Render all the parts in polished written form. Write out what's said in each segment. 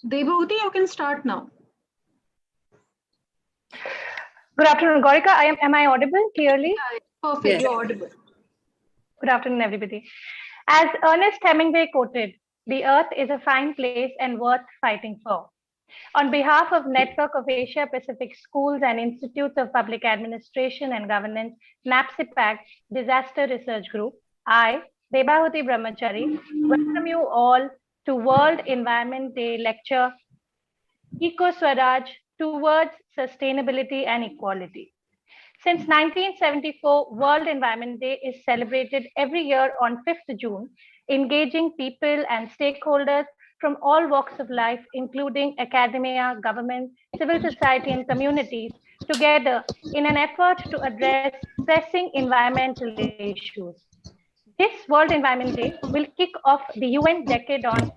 Debhuti, you can start now. Good afternoon, Gorika. Am I audible clearly? Perfect, Yes. you're audible. Good afternoon, everybody. As Ernest Hemingway quoted, the earth is a fine place and worth fighting for. On behalf of Network of Asia Pacific Schools and Institutes of Public Administration and Governance, NAPSIPAC Disaster Research Group, I, Debhuti Brahmachari, welcome you all to World Environment Day lecture, Eco-swaraj towards sustainability and equality. Since 1974, World Environment Day is celebrated every year on 5th June, engaging people and stakeholders from all walks of life, including academia, government, civil society, and communities, together in an effort to address pressing environmental issues. This World Environment Day will kick off the UN Decade on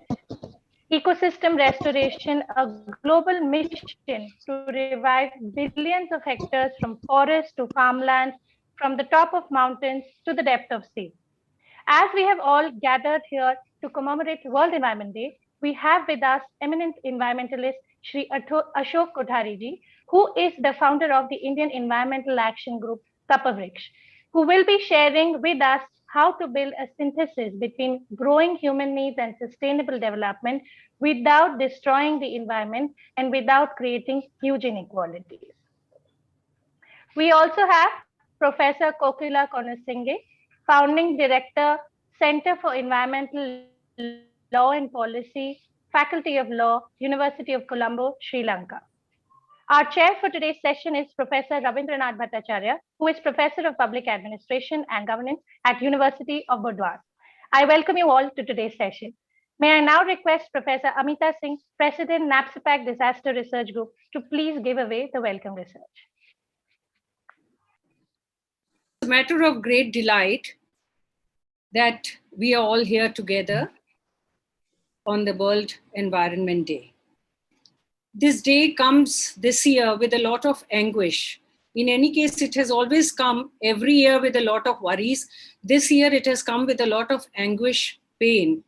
Ecosystem Restoration, a global mission to revive billions of hectares from forests to farmlands, from the top of mountains to the depth of sea. As we have all gathered here to commemorate World Environment Day, we have with us eminent environmentalist Shri Ashok Kothari ji, who is the founder of the Indian Environmental Action Group, Tapavriksha, who will be sharing with us how to build a synthesis between growing human needs and sustainable development without destroying the environment and without creating huge inequalities. We also have Professor Kokila Konasinghe, Founding Director, Center for Environmental Law and Policy, Faculty of Law, University of Colombo, Sri Lanka. Our chair for today's session is Professor Rabindranath Bhattacharya, who is Professor of Public Administration and Governance at University of Burdwan. I welcome you all to today's session. May I now request Professor Amita Singh, President, NAPSIPAC Disaster Research Group, to please give away the welcome research. It's a matter of great delight that we are all here together on the World Environment Day. This day comes this year with a lot of anguish. In any case, it has always come every year with a lot of worries. This year, it has come with a lot of anguish, pain,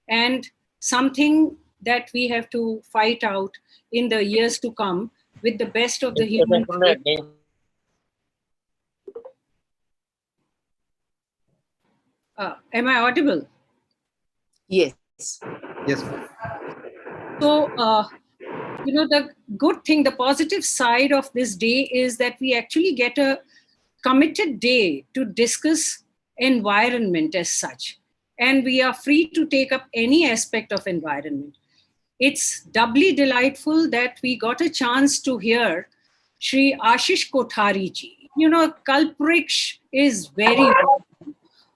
and something that we have to fight out in the years to come with the best of the human race. Am I audible? Yes. Yes. So, the good thing, the positive side of this day is that we actually get a committed day to discuss environment as such. And we are free to take up any aspect of environment. It's doubly delightful that we got a chance to hear Shri Ashish Kothari ji. Kalpriks is very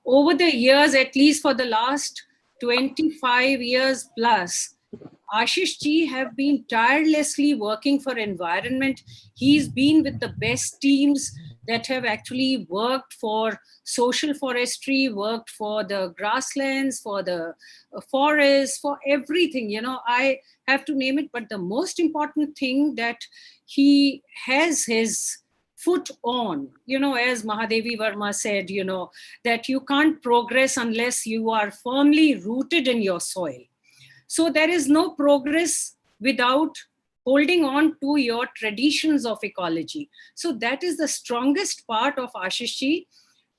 over the years, at least for the last 25 years plus, Ashish ji have been tirelessly working for environment. He's been with the best teams that have actually worked for social forestry, worked for the grasslands, for the forests, for everything. I have to name it, but the most important thing that he has his foot on, as Mahadevi Verma said, that you can't progress unless you are firmly rooted in your soil. So there is no progress without holding on to your traditions of ecology. So that is the strongest part of Ashish ji,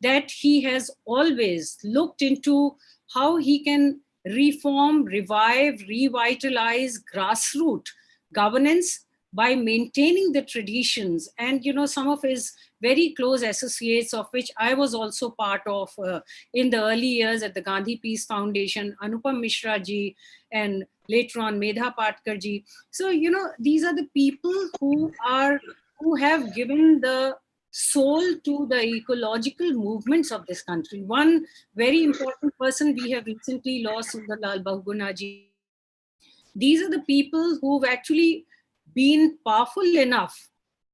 that he has always looked into how he can reform, revive, revitalize grassroots governance by maintaining the traditions. And, some of his very close associates, of which I was also part of in the early years at the Gandhi Peace Foundation, Anupam Mishra ji, and later on Medha Patkar ji. So, these are the people who have given the soul to the ecological movements of this country. One very important person we have recently lost, Sundarlal Bahuguna ji. These are the people who've actually been powerful enough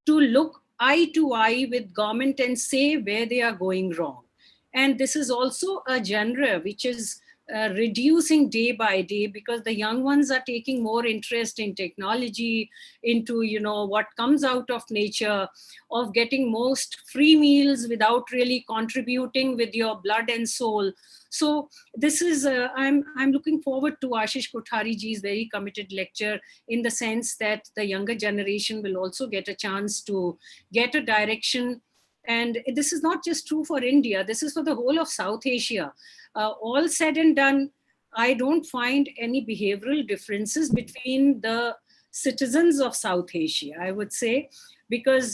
to look eye to eye with government and say where they are going wrong. And this is also a genre which is reducing day by day, because the young ones are taking more interest in technology, into, you know, what comes out of nature, of getting most free meals without really contributing with your blood and soul. So this is, I'm looking forward to Ashish Kothari ji's very committed lecture, in the sense that the younger generation will also get a chance to get a direction. And this is not just true for India, this is for the whole of South Asia. All said and done, I don't find any behavioral differences between the citizens of South Asia, I would say, because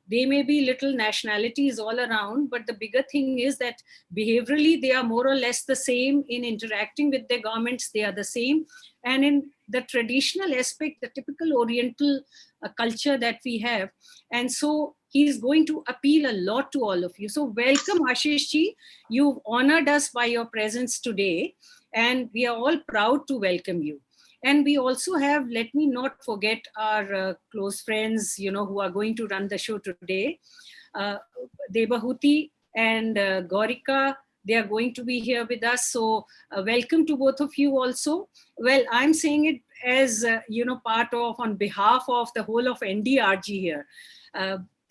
they may be little nationalities all around, but the bigger thing is that behaviorally they are more or less the same. In interacting with their governments, they are the same. And in the traditional aspect, the typical Oriental culture that we have. And so he's going to appeal a lot to all of you. So welcome, Ashish ji. You've honored us by your presence today, and we are all proud to welcome you. And we also have, let me not forget our close friends, you know, who are going to run the show today. Debahuti and Gaurika, they are going to be here with us. So welcome to both of you also. Well, I'm saying it as, you know, part of, on behalf of the whole of NDRG here.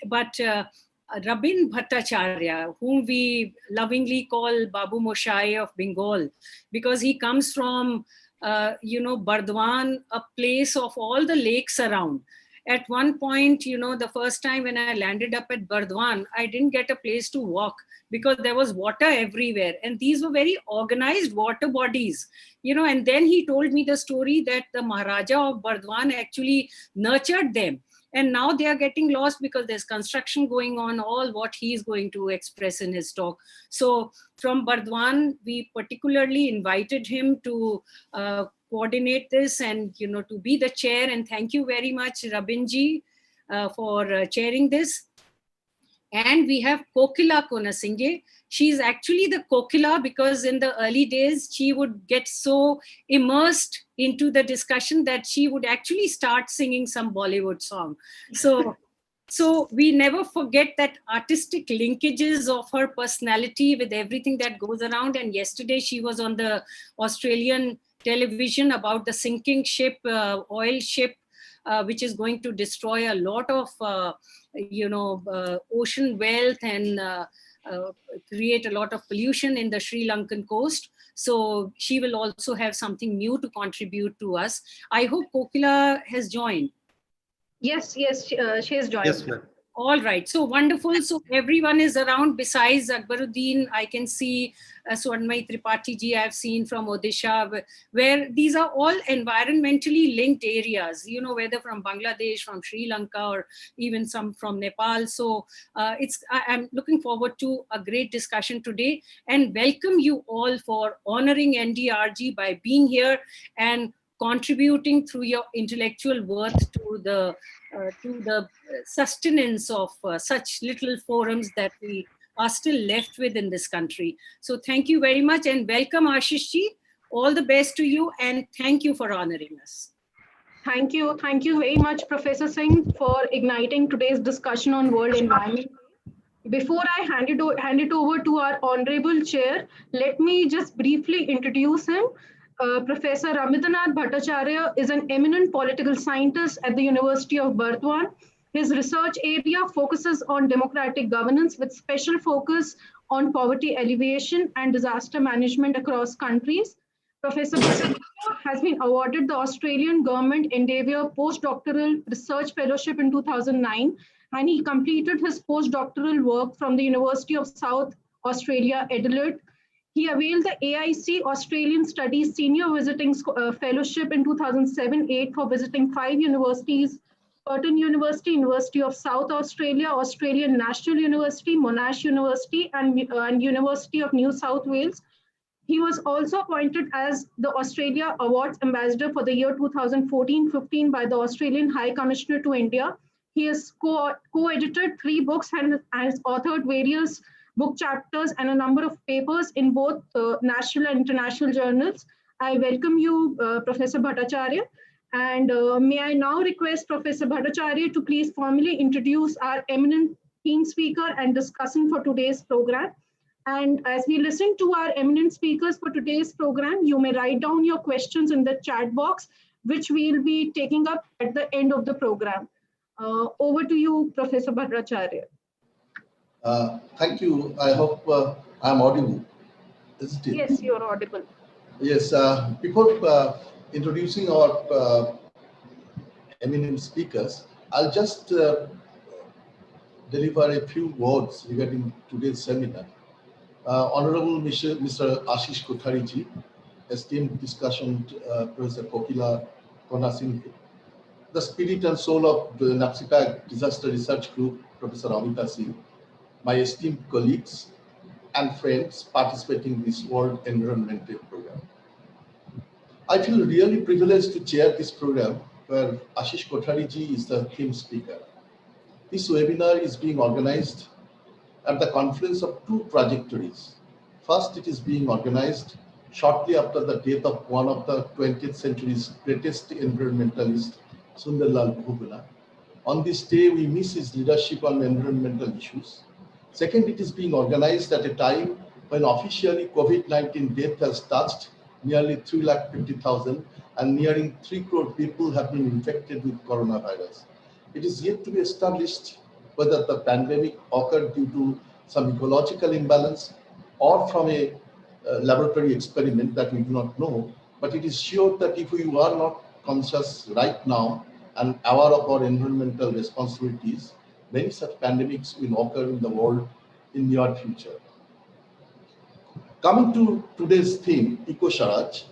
But Rabin Bhattacharya, whom we lovingly call Babu Moshai of Bengal, because he comes from, you know, Bardwan, a place of all the lakes around. At one point, you know, the first time when I landed up at Bardwan, I didn't get a place to walk because there was water everywhere. And these were very organized water bodies, you know. And then he told me the story that the Maharaja of Bardwan actually nurtured them. And now they are getting lost because there's construction going on, all what he's going to express in his talk. So from Bardwan, we particularly invited him to coordinate this and, you know, to be the chair. And thank you very much, Rabinji, for chairing this. And we have Kokila Konasinghe. She's actually the Kokila because in the early days, she would get so immersed into the discussion that she would actually start singing some Bollywood song. So we never forget that artistic linkages of her personality with everything that goes around. And yesterday she was on the Australian television about the sinking ship, oil ship, which is going to destroy a lot of, you know, ocean wealth and create a lot of pollution in the Sri Lankan coast. So she will also have something new to contribute to us. I hope Kokila has joined. Yes, she has joined. Yes, ma'am. All right, so wonderful. So everyone is around besides Akbaruddin. I can see Swarnmai Tripathi ji I've seen from Odisha, where these are all environmentally linked areas, you know, whether from Bangladesh, from Sri Lanka, or even some from Nepal. So I'm looking forward to a great discussion today, and welcome you all for honoring NDRG by being here and contributing through your intellectual worth to the sustenance of such little forums that we are still left with in this country. So thank you very much, and welcome, Ashish ji. All the best to you, and thank you for honoring us. Thank you very much, Professor Singh, for igniting today's discussion on World Environment Day. Before I hand it over to our honorable chair, let me just briefly introduce him. Professor Rabindranath Bhattacharya is an eminent political scientist at the University of Bardwan. His research area focuses on democratic governance with special focus on poverty alleviation and disaster management across countries. Professor Bhattacharya has been awarded the Australian Government Endeavour Postdoctoral Research Fellowship in 2009, and he completed his postdoctoral work from the University of South Australia, Adelaide. He availed the AIC Australian Studies Senior Visiting Fellowship in 2007-8 for visiting 5 universities: Curtin University, University of South Australia, Australian National University, Monash University, and University of New South Wales. He was also appointed as the Australia Awards Ambassador for the year 2014-15 by the Australian High Commissioner to India. He has co-edited 3 books and has authored various book chapters and a number of papers in both national and international journals. I welcome you, Professor Bhattacharya. And may I now request Professor Bhattacharya to please formally introduce our eminent keynote speaker and discussant for today's program. And as we listen to our eminent speakers for today's program, you may write down your questions in the chat box, which we'll be taking up at the end of the program. Over to you, Professor Bhattacharya. Thank you. I hope I'm audible. Isn't it? Yes, you're audible. Yes. Before introducing our eminent speakers, I'll just deliver a few words regarding today's seminar. Honorable Mr. Ashish Kothariji, esteemed discussion Professor Kokila Konasinghe, the spirit and soul of the NAPSIPAC Disaster Research Group, Professor Amita Singh, my esteemed colleagues and friends participating in this World Environment Day program. I feel really privileged to chair this program where Ashish Kothariji is the theme speaker. This webinar is being organized at the confluence of two trajectories. First, it is being organized shortly after the death of one of the 20th century's greatest environmentalists, Sundarlal Bhuvana. On this day, we miss his leadership on environmental issues. Second, it is being organized at a time when officially COVID-19 death has touched nearly 350,000 and nearing 3 crore people have been infected with coronavirus. It is yet to be established whether the pandemic occurred due to some ecological imbalance or from a laboratory experiment that we do not know. But it is sure that if we are not conscious right now and aware of our environmental responsibilities, many such pandemics will occur in the world in the near future. Coming to today's theme, Eco-swaraj,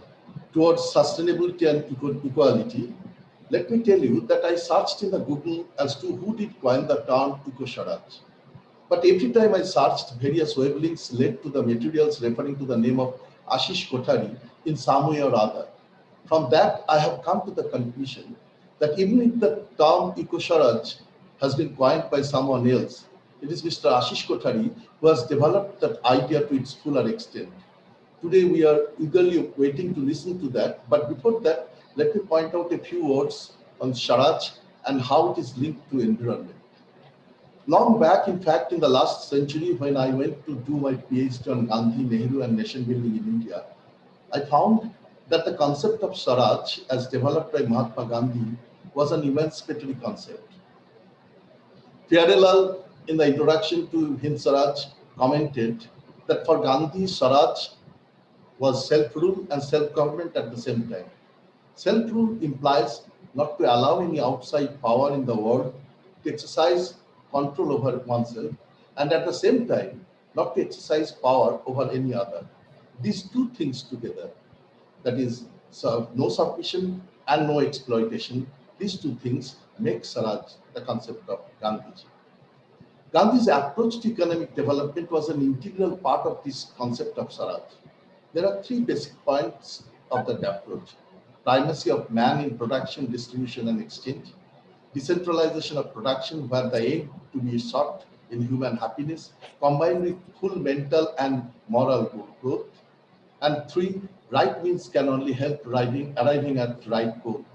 towards sustainability and equality, let me tell you that I searched in the Google as to who did coin the term Eco-swaraj. But every time I searched, various web links led to the materials referring to the name of Ashish Kothari in some way or other. From that, I have come to the conclusion that even if the term Eco-swaraj has been coined by someone else, it is Mr. Ashish Kothari who has developed that idea to its fuller extent. Today, we are eagerly waiting to listen to that. But before that, let me point out a few words on Swaraj and how it is linked to environment. Long back, in fact, in the last century, when I went to do my PhD on Gandhi, Nehru and nation building in India, I found that the concept of Swaraj as developed by Mahatma Gandhi was an emancipatory concept. Pyarelal, in the introduction to Hind Swaraj, commented that for Gandhi, Swaraj was self-rule and self-government at the same time. Self-rule implies not to allow any outside power in the world to exercise control over oneself, and at the same time, not to exercise power over any other. These two things together, that is, no submission and no exploitation, these two things make Swaraj the concept of Gandhiji. Gandhi's approach to economic development was an integral part of this concept of Swaraj. There are three basic points of that approach: primacy of man in production, distribution, and exchange; decentralization of production, where the aim to be sought in human happiness, combined with full mental and moral growth; and three, right means can only help arriving at right goal.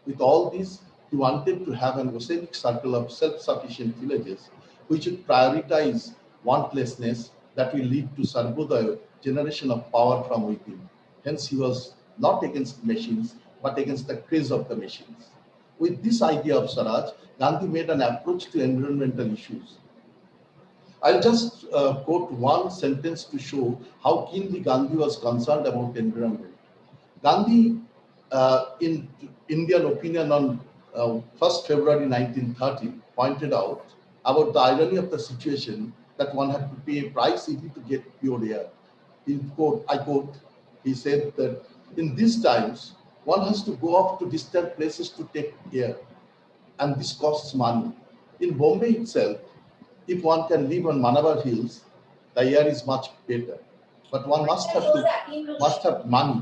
With all these, he wanted to have an oceanic circle of self-sufficient villages, which would prioritize wantlessness that will lead to Sarvodaya, generation of power from within. Hence, he was not against machines, but against the craze of the machines. With this idea of Swaraj, Gandhi made an approach to environmental issues. I'll just quote one sentence to show how keenly Gandhi was concerned about environment. Gandhi, in Indian opinion on 1st February 1930, pointed out about the irony of the situation that one had to pay a price even to get pure air. I quote, he said that in these times, one has to go off to distant places to take air, and this costs money. In Bombay itself, if one can live on Manabar Hills, the air is much better. But one must have money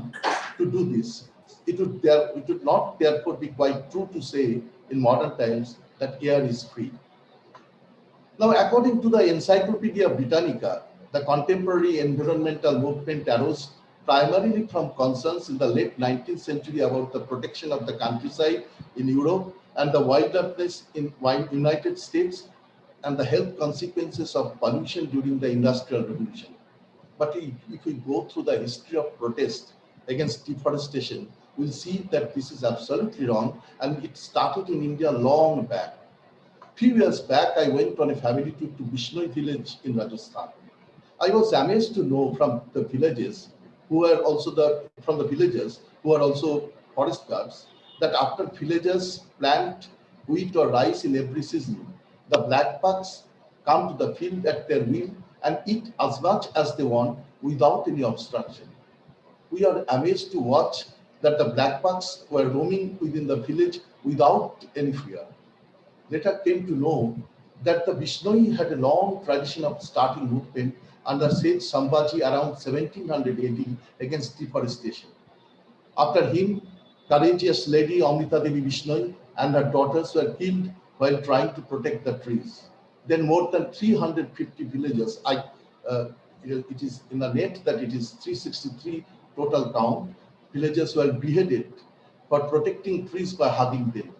to do this. It would not therefore be quite true to say in modern times that air is free. Now, according to the Encyclopedia Britannica, the contemporary environmental movement arose primarily from concerns in the late 19th century about the protection of the countryside in Europe and the wilderness in United States and the health consequences of pollution during the Industrial Revolution. But if we go through the history of protest against deforestation, we'll see that this is absolutely wrong, and it started in India long back. Few years back, I went on a family trip to Bishnoi village in Rajasthan. I was amazed to know from the villages who are also from the villagers who are also forest guards, that after villagers plant wheat or rice in every season, the black bucks come to the field at their will and eat as much as they want without any obstruction. We are amazed to watch that the black bucks were roaming within the village without any fear. Later came to know that the Bishnoi had a long tradition of starting movement under Seth Sambhaji around 1700 AD against deforestation. After him, courageous lady Amrita Devi Bishnoi and her daughters were killed while trying to protect the trees. Then more than 350 villagers, it is in the net that it is 363 total count, villagers were beheaded for protecting trees by hugging them.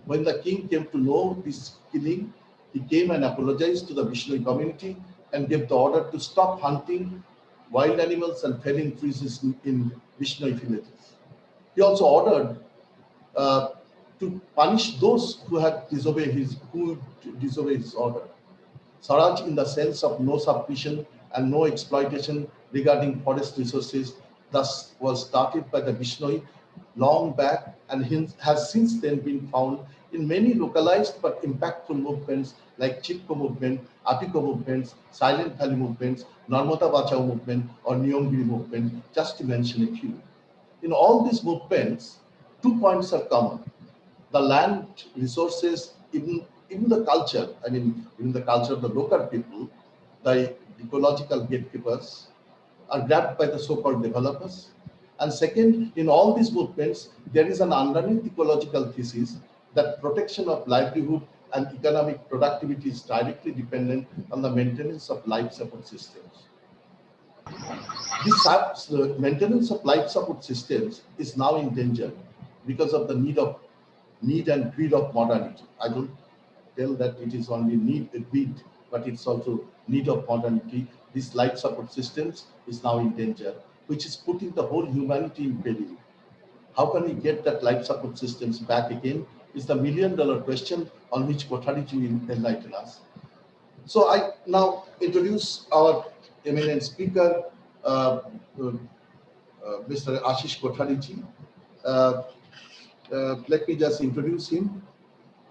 When the king came to know this killing, he came and apologized to the Bishnoi community and gave the order to stop hunting wild animals and felling trees in Bishnoi villages. He also ordered to punish those who had disobeyed his order. Swaraj, in the sense of no submission and no exploitation regarding forest resources, thus was started by the Bishnoi long back and has since then been found in many localized but impactful movements like Chipko movement, Apiko movements, Silent Valley movements, Narmada Bachao movement, or Niyomgiri movement, just to mention a few. In all these movements, 2 points are common. The land resources, even the culture, even the culture of the local people, the ecological gatekeepers, are grabbed by the so-called developers. And second, in all these movements, there is an underneath ecological thesis that protection of livelihood and economic productivity is directly dependent on the maintenance of life support systems. The maintenance of life support systems is now in danger because of the need and greed of modernity. I don't tell that it is only greed, but it's also need of modernity. This life support systems is now in danger, which is putting the whole humanity in peril. How can we get that life support systems back again is the $1,000,000 question on which Kothariji will enlighten us. So I now introduce our eminent speaker, Mr. Ashish Kothariji. Let me just introduce him.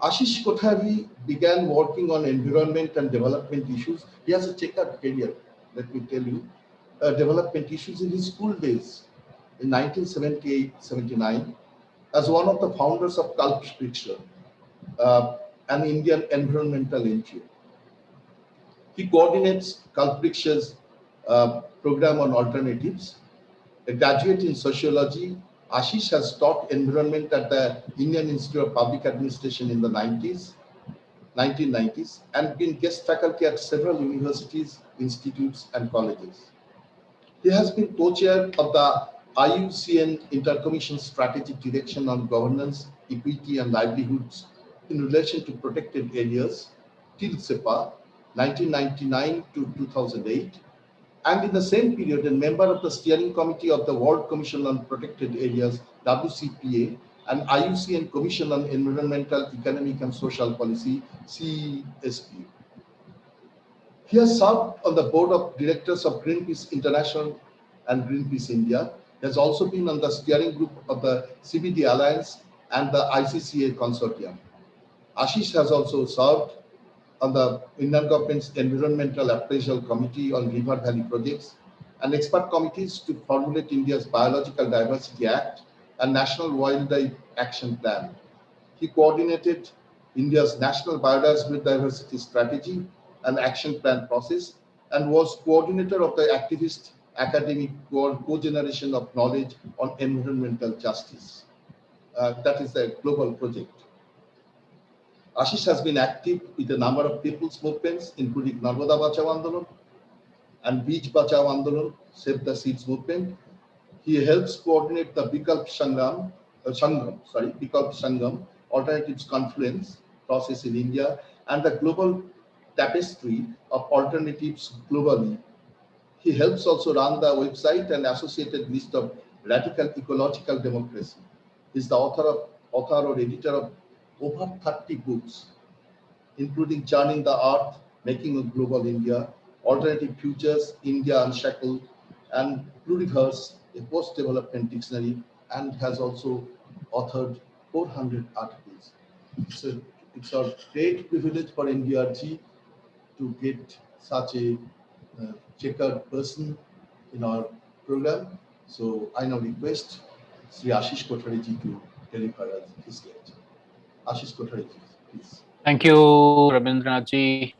Ashish Kothari began working on environment and development issues. He has a checkered career, let me tell you. Development issues in his school days in 1978-79 as one of the founders of Kalp Vriksha, an Indian environmental NGO. He coordinates Kalp Vriksha's program on alternatives. A graduate in sociology, Ashish has taught environment at the Indian Institute of Public Administration in the 1990s, and been guest faculty at several universities, institutes, and colleges. He has been co-chair of the IUCN Intercommission Strategic Direction on Governance, Equity, and Livelihoods in relation to protected areas, till SEPA, 1999 to 2008. And in the same period, a member of the steering committee of the World Commission on Protected Areas, WCPA, and IUCN Commission on Environmental, Economic and Social Policy, CESP. He has served on the board of directors of Greenpeace International and Greenpeace India. He has also been on the steering group of the CBD Alliance and the ICCA Consortium. Ashish has also served on the Indian government's Environmental Appraisal Committee on River Valley projects and expert committees to formulate India's Biological Diversity Act and National Wildlife Action Plan. He coordinated India's National Biodiversity Strategy and Action Plan process and was coordinator of the activist academic co-generation of knowledge on environmental justice. That is the global project. Ashish has been active with a number of people's movements, including Narmada Bachao Andolon and Beach Bachao Andolon, Save the Seeds movement. He helps coordinate the Vikalp Sangam, Alternatives Confluence process in India, and the global tapestry of alternatives globally. He helps also run the website and associated list of Radical Ecological Democracy. He's the author or editor of over 30 books, including Churning the Earth, Making a Global India, Alternative Futures, India Unshackled, and Pluriverse, a post-development dictionary, and has also authored 400 articles. It's a great privilege for NDRG to get such a checkered person in our program. So I now request Sri Ashish Kothariji to deliver us his lecture. Ashish Kothariji, please. Thank you, Rabindranath ji.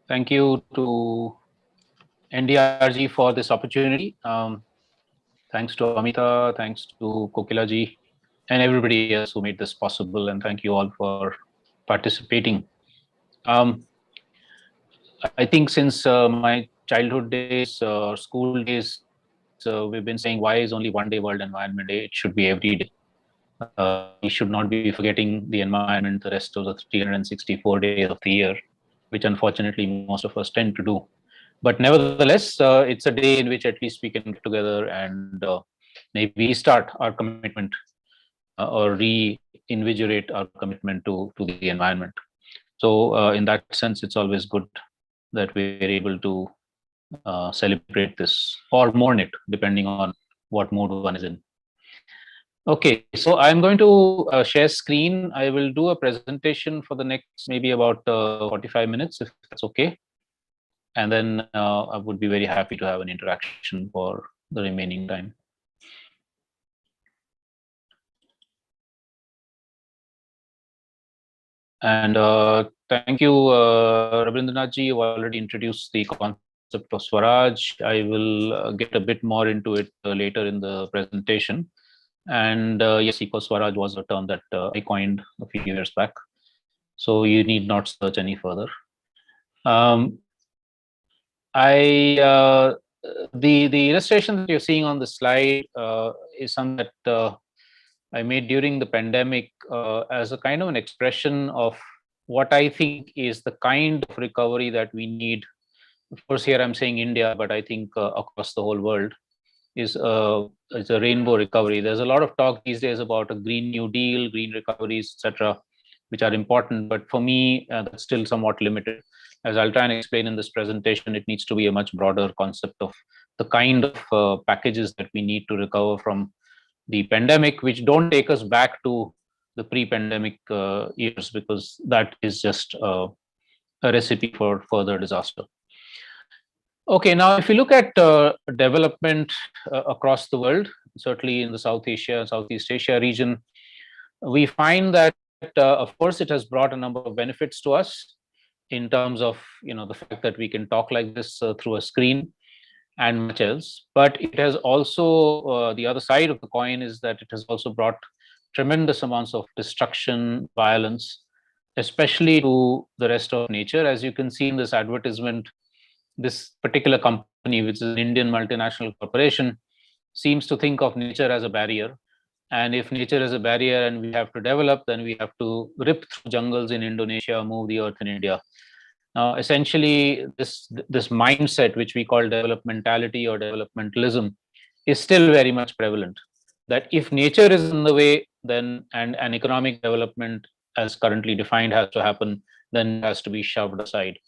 Thank you to NDRG for this opportunity. Thanks to Amita, thanks to Kokila ji, and everybody else who made this possible. And thank you all for participating. I think since my childhood days, school days, we've been saying, why is only one day World Environment Day? It should be every day. We should not be forgetting the environment the rest of the 364 days of the year, which unfortunately most of us tend to do. But nevertheless, it's a day in which at least we can get together and maybe restart our commitment or reinvigorate our commitment to the environment. So in that sense, it's always good that we're able to celebrate this or mourn it, depending on what mood one is in. Okay, so I'm going to share screen. I will do a presentation for the next maybe about 45 minutes, if that's okay. And then I would be very happy to have an interaction for the remaining time. And thank you, Rabindranath ji. You already introduced the concept of Swaraj. I will get a bit more into it later in the presentation. And yes, Eco-swaraj was a term that I coined a few years back. So you need not search any further. The illustration that you're seeing on the slide is something that I made during the pandemic as a kind of an expression of what I think is the kind of recovery that we need. Of course, here I'm saying India, but I think across the whole world is a rainbow recovery. There's a lot of talk these days about a Green New Deal, green recoveries, etc., which are important. But for me, that's still somewhat limited. As I'll try and explain in this presentation, it needs to be a much broader concept of the kind of packages that we need to recover from the pandemic, which don't take us back to the pre-pandemic years, because that is just a recipe for further disaster. Okay, now if you look at development across the world, certainly in the Southeast Asia region, we find that of course it has brought a number of benefits to us in terms of the fact that we can talk like this through a screen and much else. But it has also the other side of the coin is that it has also brought tremendous amounts of destruction, violence, especially to the rest of nature. As you can see in this advertisement, this particular company, which is an Indian multinational corporation, seems to think of nature as a barrier. And if nature is a barrier and we have to develop, then we have to rip through jungles in Indonesia, move the earth in India. Now, essentially, this mindset, which we call developmentality or developmentalism, is still very much prevalent. That if nature is in the way, then and economic development as currently defined has to happen, then it has to be shoved aside.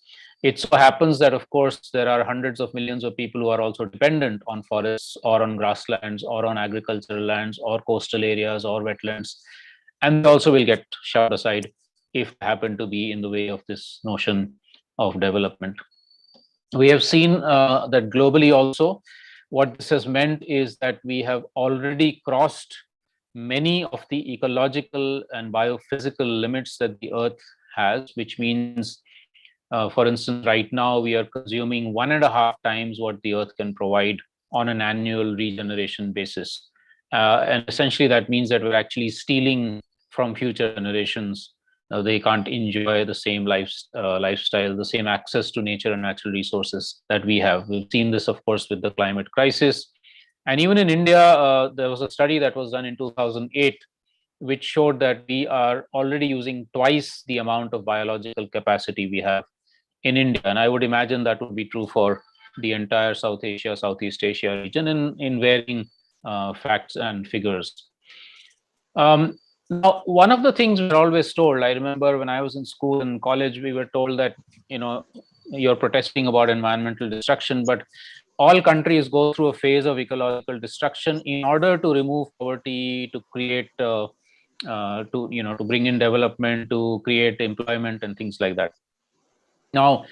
It so happens that, of course, there are hundreds of millions of people who are also dependent on forests or on grasslands or on agricultural lands or coastal areas or wetlands, and they also will get shoved aside if they happen to be in the way of this notion of development. We have seen that globally also, what this has meant is that we have already crossed many of the ecological and biophysical limits that the earth has, which means for instance, right now we are consuming 1.5 times what the earth can provide on an annual regeneration basis. And essentially that means that we're actually stealing from future generations. They can't enjoy the same lifestyle, the same access to nature and natural resources that we have. We've seen this, of course, with the climate crisis. And even in India, there was a study that was done in 2008, which showed that we are already using twice the amount of biological capacity we have in India. And I would imagine that would be true for the entire South Asia, Southeast Asia region in varying facts and figures. Now, one of the things we're always told, I remember when I was in school and college, we were told that, you're protesting about environmental destruction, but all countries go through a phase of ecological destruction in order to remove poverty, to create, to bring in development, to create employment and things like that. Now,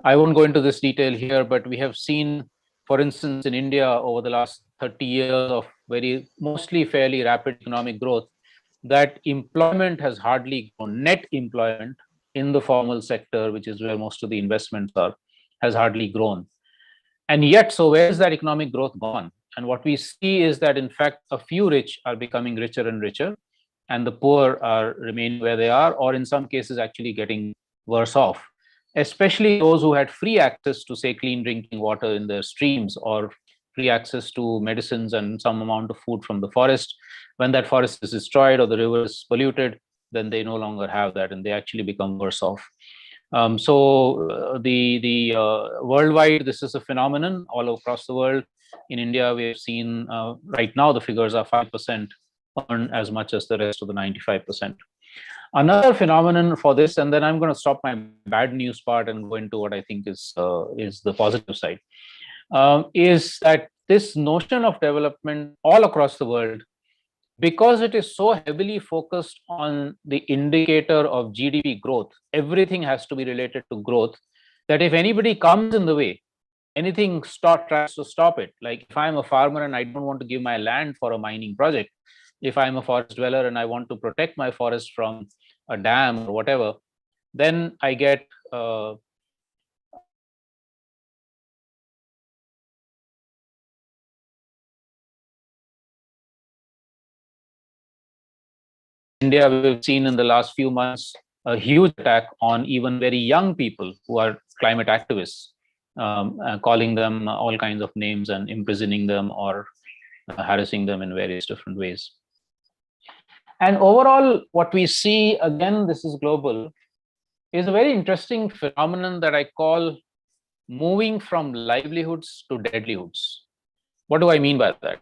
I won't go into this detail here, but we have seen, for instance, in India over the last 30 years of mostly fairly rapid economic growth, that employment has hardly grown. Net employment in the formal sector, which is where most of the investments are, has hardly grown. And yet, so where is that economic growth gone? And what we see is that, in fact, a few rich are becoming richer and richer, and the poor are remaining where they are, or in some cases actually getting worse off, especially those who had free access to, say, clean drinking water in their streams, or free access to medicines and some amount of food from the forest. When that forest is destroyed or the river is polluted, then they no longer have that, and they actually become worse off. Worldwide, this is a phenomenon all across the world. In India, we have seen right now the figures are 5% earn as much as the rest of the 95%. Another phenomenon for this, and then I'm going to stop my bad news part and go into what I think is the positive side, is that this notion of development all across the world, because it is so heavily focused on the indicator of GDP growth, everything has to be related to growth, that if anybody comes in the way, anything tries to stop it. Like if I'm a farmer and I don't want to give my land for a mining project, if I'm a forest dweller and I want to protect my forest from a dam or whatever, then I get India, we've seen in the last few months a huge attack on even very young people who are climate activists, calling them all kinds of names and imprisoning them or harassing them in various different ways. And overall, what we see, again, this is global, is a very interesting phenomenon that I call moving from livelihoods to deadlihoods. What do I mean by that?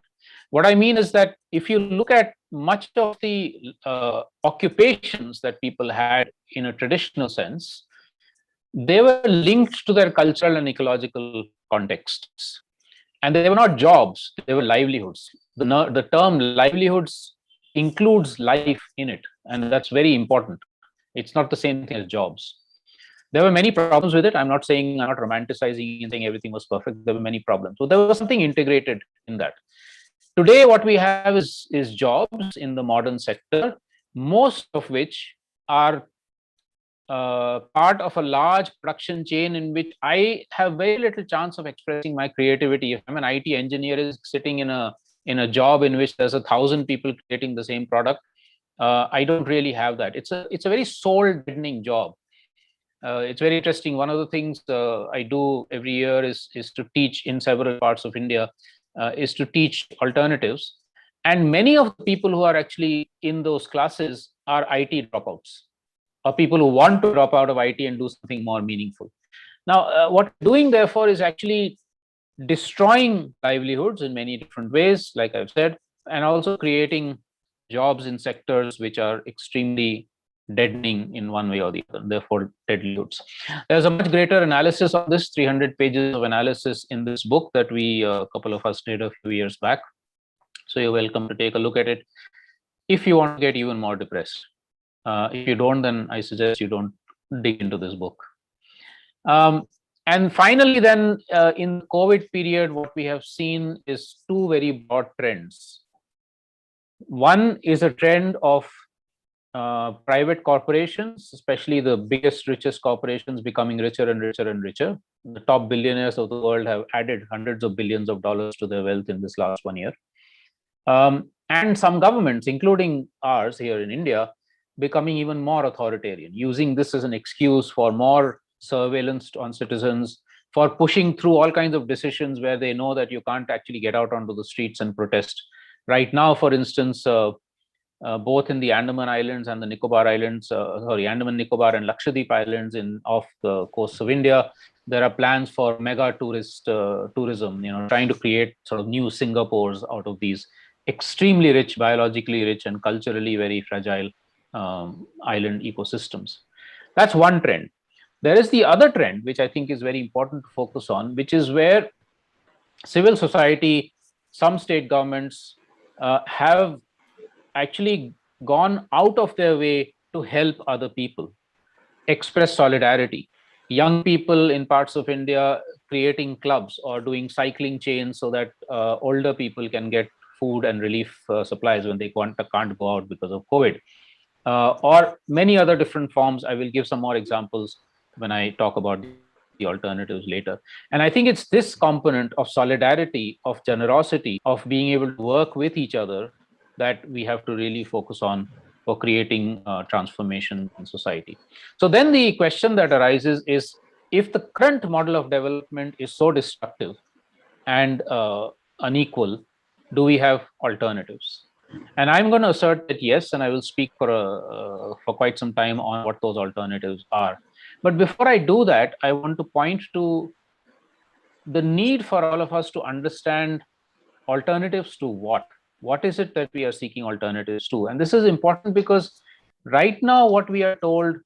What I mean is that if you look at much of the occupations that people had in a traditional sense, they were linked to their cultural and ecological contexts. And they were not jobs, they were livelihoods. The term livelihoods includes life in it, and that's very important. It's not the same thing as jobs. There were many problems with it. I'm not romanticizing and saying everything was perfect. There were many problems. So there was something integrated in that. Today, what we have is jobs in the modern sector, most of which are part of a large production chain in which I have very little chance of expressing my creativity. If I'm an IT engineer is sitting in a job in which there's 1,000 people creating the same product, I don't really have that. It's a very soul deadening job. It's very interesting. One of the things I do every year is to teach in several parts of India, is to teach alternatives. And many of the people who are actually in those classes are IT dropouts, or people who want to drop out of IT and do something more meaningful. Now, what we're doing, therefore, is actually destroying livelihoods in many different ways, like I've said, and also creating jobs in sectors which are extremely deadening in one way or the other, therefore deadlihoods. There's a much greater analysis of this, 300 pages of analysis in this book that a couple of us did a few years back. So you're welcome to take a look at it if you want to get even more depressed. If you don't, then I suggest you don't dig into this book. And finally, then in the COVID period, what we have seen is two very broad trends. One is a trend of private corporations, especially the biggest, richest corporations, becoming richer and richer and richer. The top billionaires of the world have added hundreds of billions of dollars to their wealth in this last 1 year. And some governments, including ours here in India, becoming even more authoritarian, using this as an excuse for more surveillance on citizens, for pushing through all kinds of decisions where they know that you can't actually get out onto the streets and protest. Right now, for instance, both in the Andaman Islands and the Nicobar Islands, Andaman, Nicobar and Lakshadweep Islands off the coast of India, There are plans for mega tourism, trying to create sort of new Singapores out of these extremely rich, biologically rich, and culturally very fragile island ecosystems. That's one trend. There is the other trend, which I think is very important to focus on, which is where civil society, some state governments have actually gone out of their way to help other people, express solidarity. Young people in parts of India creating clubs or doing cycling chains so that older people can get food and relief supplies when they can't go out because of COVID. Or many other different forms. I will give some more examples when I talk about the alternatives later. And I think it's this component of solidarity, of generosity, of being able to work with each other that we have to really focus on for creating transformation in society. So then the question that arises is, if the current model of development is so destructive and unequal, do we have alternatives? And I'm going to assert that yes, and I will speak for quite some time on what those alternatives are. But before I do that, I want to point to the need for all of us to understand alternatives to what. What is it that we are seeking alternatives to? And this is important because right now what we are told,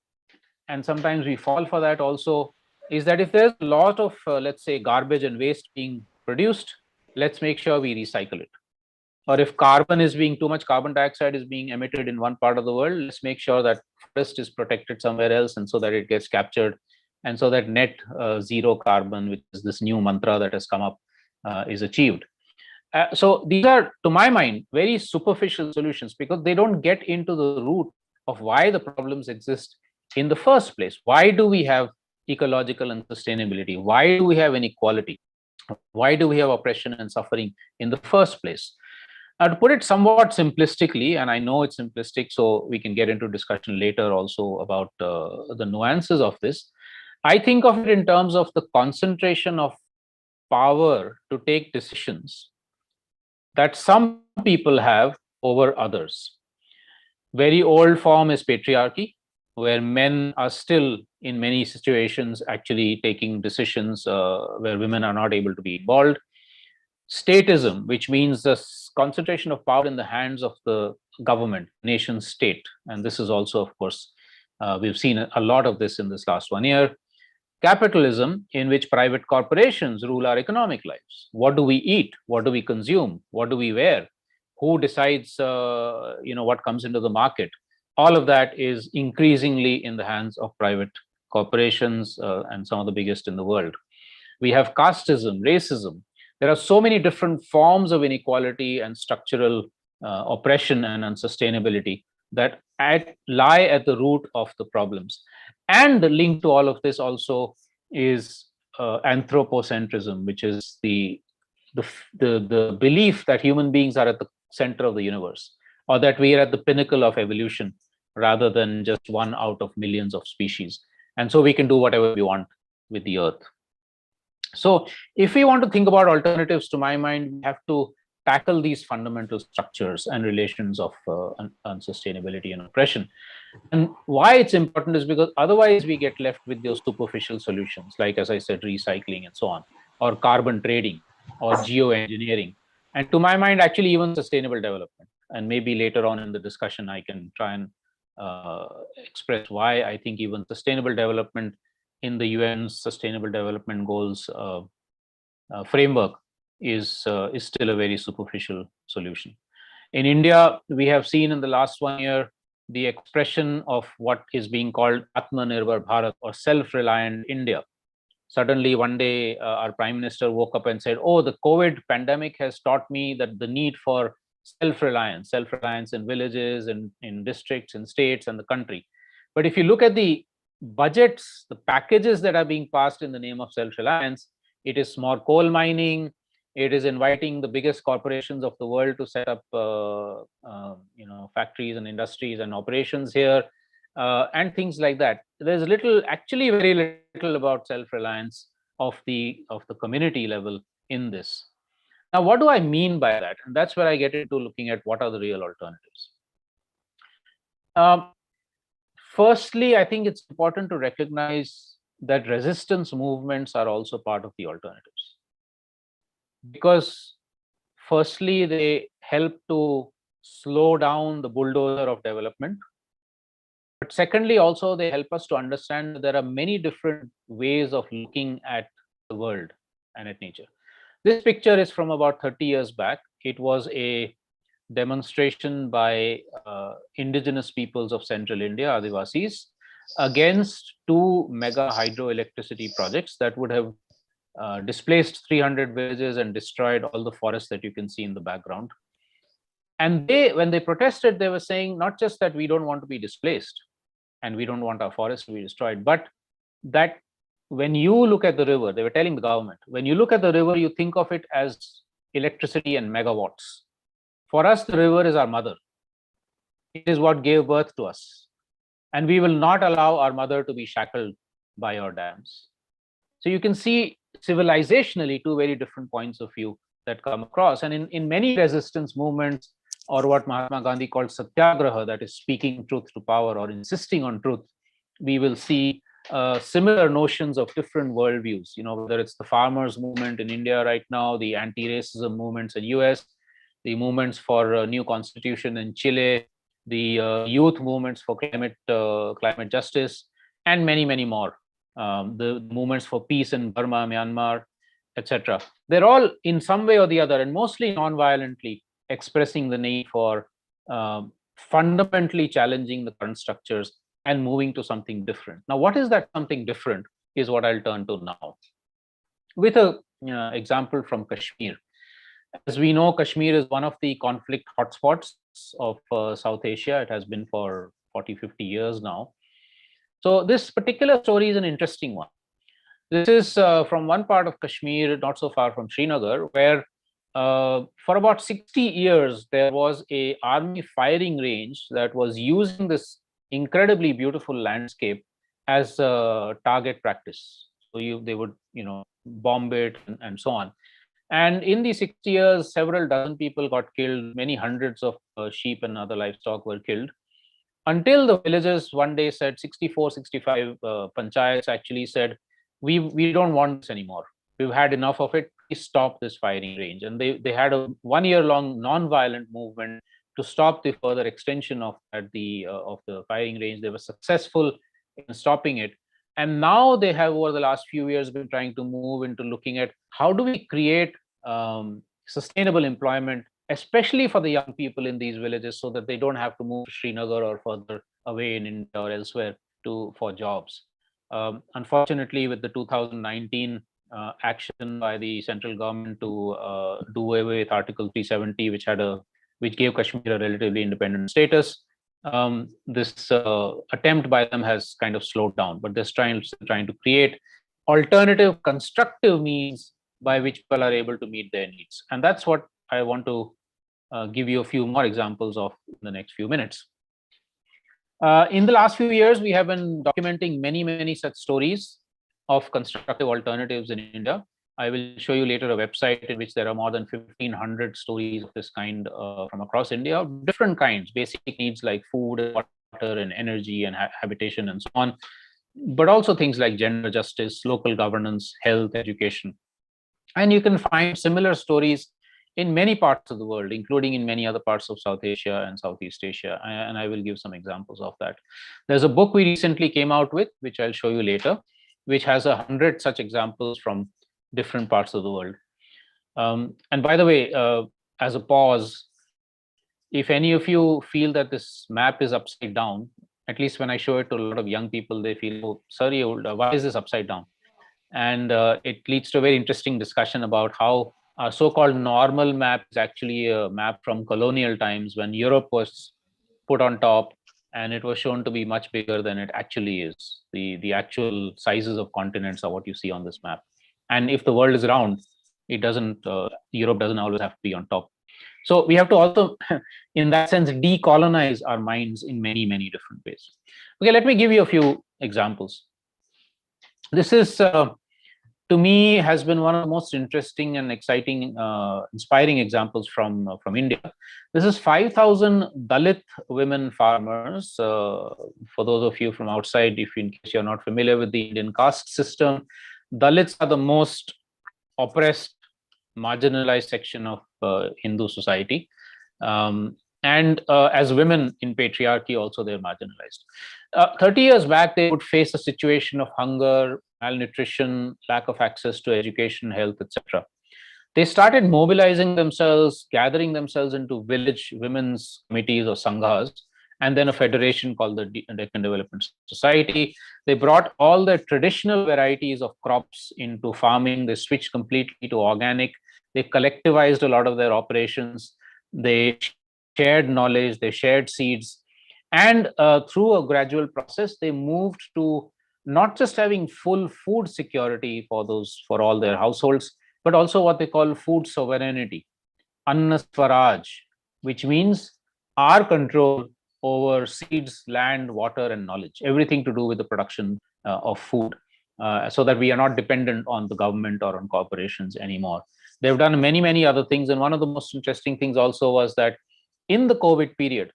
and sometimes we fall for that also, is that if there's a lot of, let's say, garbage and waste being produced, let's make sure we recycle it. Or if too much carbon dioxide is being emitted in one part of the world, let's make sure that forest is protected somewhere else, and so that it gets captured, and so that net zero carbon, which is this new mantra that has come up, is achieved. So these are, to my mind, very superficial solutions because they don't get into the root of why the problems exist in the first place. Why do we have ecological unsustainability? Why do we have inequality? Why do we have oppression and suffering in the first place? Now, to put it somewhat simplistically, and I know it's simplistic, so we can get into discussion later also about the nuances of this. I think of it in terms of the concentration of power to take decisions that some people have over others. Very old form is patriarchy, where men are still in many situations actually taking decisions where women are not able to be involved. Statism, which means the concentration of power in the hands of the government, nation state. And this is also, of course, we've seen a lot of this in this last 1 year. Capitalism, in which private corporations rule our economic lives. What do we eat? What do we consume? What do we wear? Who decides, what comes into the market? All of that is increasingly in the hands of private corporations and some of the biggest in the world. We have casteism, racism. There are so many different forms of inequality and structural oppression and unsustainability that lie at the root of the problems. And linked to all of this also is anthropocentrism, which is the belief that human beings are at the center of the universe, or that we are at the pinnacle of evolution rather than just one out of millions of species. And so we can do whatever we want with the earth. So if we want to think about alternatives, to my mind, we have to tackle these fundamental structures and relations of unsustainability and oppression. And why it's important is because otherwise we get left with those superficial solutions, like, as I said, recycling and so on, or carbon trading, or geoengineering. And to my mind, actually, even sustainable development. And maybe later on in the discussion, I can try and express why I think even sustainable development in the UN's Sustainable Development Goals framework is still a very superficial solution. In India, we have seen in the last 1 year the expression of what is being called Atmanirbhar Bharat, or self-reliant India. Suddenly one day our Prime Minister woke up and said, oh, the COVID pandemic has taught me that the need for self-reliance in villages, in districts, in states, and the country. But if you look at the budgets, the packages that are being passed in the name of self-reliance, it is more coal mining. It is inviting the biggest corporations of the world to set up, factories and industries and operations here, and things like that. There's actually very little about self-reliance of the community level in this. Now, what do I mean by that? And that's where I get into looking at what are the real alternatives. Firstly, I think it's important to recognize that resistance movements are also part of the alternatives. Because firstly, they help to slow down the bulldozer of development. But secondly, also they help us to understand that there are many different ways of looking at the world and at nature. This picture is from about 30 years back. It was a demonstration by indigenous peoples of central India, Adivasis, against two mega hydroelectricity projects that would have displaced 300 villages and destroyed all the forests that you can see in the background. And when they protested, they were saying not just that we don't want to be displaced and we don't want our forests to be destroyed, but that when you look at the river, they were telling the government, when you look at the river, you think of it as electricity and megawatts. For us, the river is our mother. It is what gave birth to us. And we will not allow our mother to be shackled by our dams. So you can see civilizationally two very different points of view that come across. And in many resistance movements, or what Mahatma Gandhi called satyagraha, that is speaking truth to power or insisting on truth, we will see similar notions of different worldviews. You know, whether it's the farmers movement in India right now, the anti-racism movements in US, the movements for a new constitution in Chile, the youth movements for climate justice, and many, many more. The movements for peace in Burma, Myanmar, etc. They're all in some way or the other, and mostly non-violently, expressing the need for fundamentally challenging the current structures and moving to something different. Now, what is that something different is what I'll turn to now. With a example from Kashmir. As we know, Kashmir is one of the conflict hotspots of South Asia. It has been for 40, 50 years now. So this particular story is an interesting one. This is from one part of Kashmir, not so far from Srinagar, where for about 60 years, there was an army firing range that was using this incredibly beautiful landscape as a target practice. So they would, bomb it and so on. And in the 60 years, several dozen people got killed. Many hundreds of sheep and other livestock were killed. Until the villagers one day said, 64, 65 panchayats actually said, we don't want this anymore. We've had enough of it. Please stop this firing range. And they had a 1 year long non-violent movement to stop the further extension of the firing range. They were successful in stopping it. And now they have, over the last few years, been trying to move into looking at how do we create sustainable employment, especially for the young people in these villages, so that they don't have to move to Srinagar or further away in India or elsewhere for jobs. Unfortunately, with the 2019 action by the central government to do away with Article 370, which gave Kashmir a relatively independent status, this attempt by them has kind of slowed down. But they're trying to create alternative constructive means by which people are able to meet their needs. And that's what I want to give you a few more examples of in the next few minutes. In the last few years, we have been documenting many, many such stories of constructive alternatives in India. I will show you later a website in which there are more than 1,500 stories of this kind from across India, of different kinds, basic needs like food, water, and energy, and habitation, and so on. But also things like gender justice, local governance, health, education. And you can find similar stories in many parts of the world, including in many other parts of South Asia and Southeast Asia. And I will give some examples of that. There's a book we recently came out with, which I'll show you later, which has 100 such examples from different parts of the world. And by the way, as a pause, if any of you feel that this map is upside down, at least when I show it to a lot of young people, they feel, oh, sorry, why is this upside down? And it leads to a very interesting discussion about how a so-called normal map is actually a map from colonial times when Europe was put on top, and it was shown to be much bigger than it actually is. The actual sizes of continents are what you see on this map. And if the world is round, it doesn't, Europe doesn't always have to be on top. So we have to also, in that sense, decolonize our minds in many, many different ways. Okay, let me give you a few examples. This is to me has been one of the most interesting and exciting, inspiring examples from India. This is 5,000 Dalit women farmers. For those of you from outside, if in case you're not familiar with the Indian caste system, Dalits are the most oppressed, marginalized section of Hindu society. And as women in patriarchy, also they're marginalized. 30 years back, they would face a situation of hunger, malnutrition, lack of access to education, health, etc. They started mobilizing themselves, gathering themselves into village women's committees or sanghas, and then a federation called the Deccan Development Society. They brought all the traditional varieties of crops into farming. They switched completely to organic. They collectivized a lot of their operations. They shared knowledge, they shared seeds. And through a gradual process, they moved to not just having full food security for all their households, but also what they call food sovereignty, Eco-swaraj, which means our control over seeds, land, water, and knowledge, everything to do with the production of food, so that we are not dependent on the government or on corporations anymore. They've done many, many other things. And one of the most interesting things also was that in the COVID period,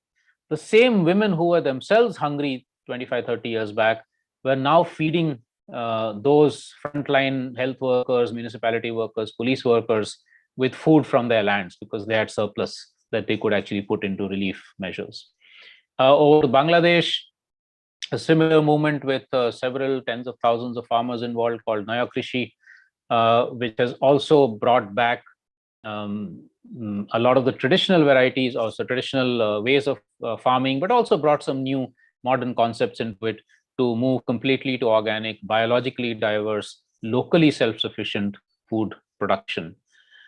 the same women who were themselves hungry 25, 30 years back were now feeding those frontline health workers, municipality workers, police workers with food from their lands because they had surplus that they could actually put into relief measures. Over to Bangladesh, a similar movement with several tens of thousands of farmers involved called Naya Krishi, which has also brought back a lot of the traditional varieties, also traditional ways of farming, but also brought some new modern concepts into it to move completely to organic, biologically diverse, locally self-sufficient food production.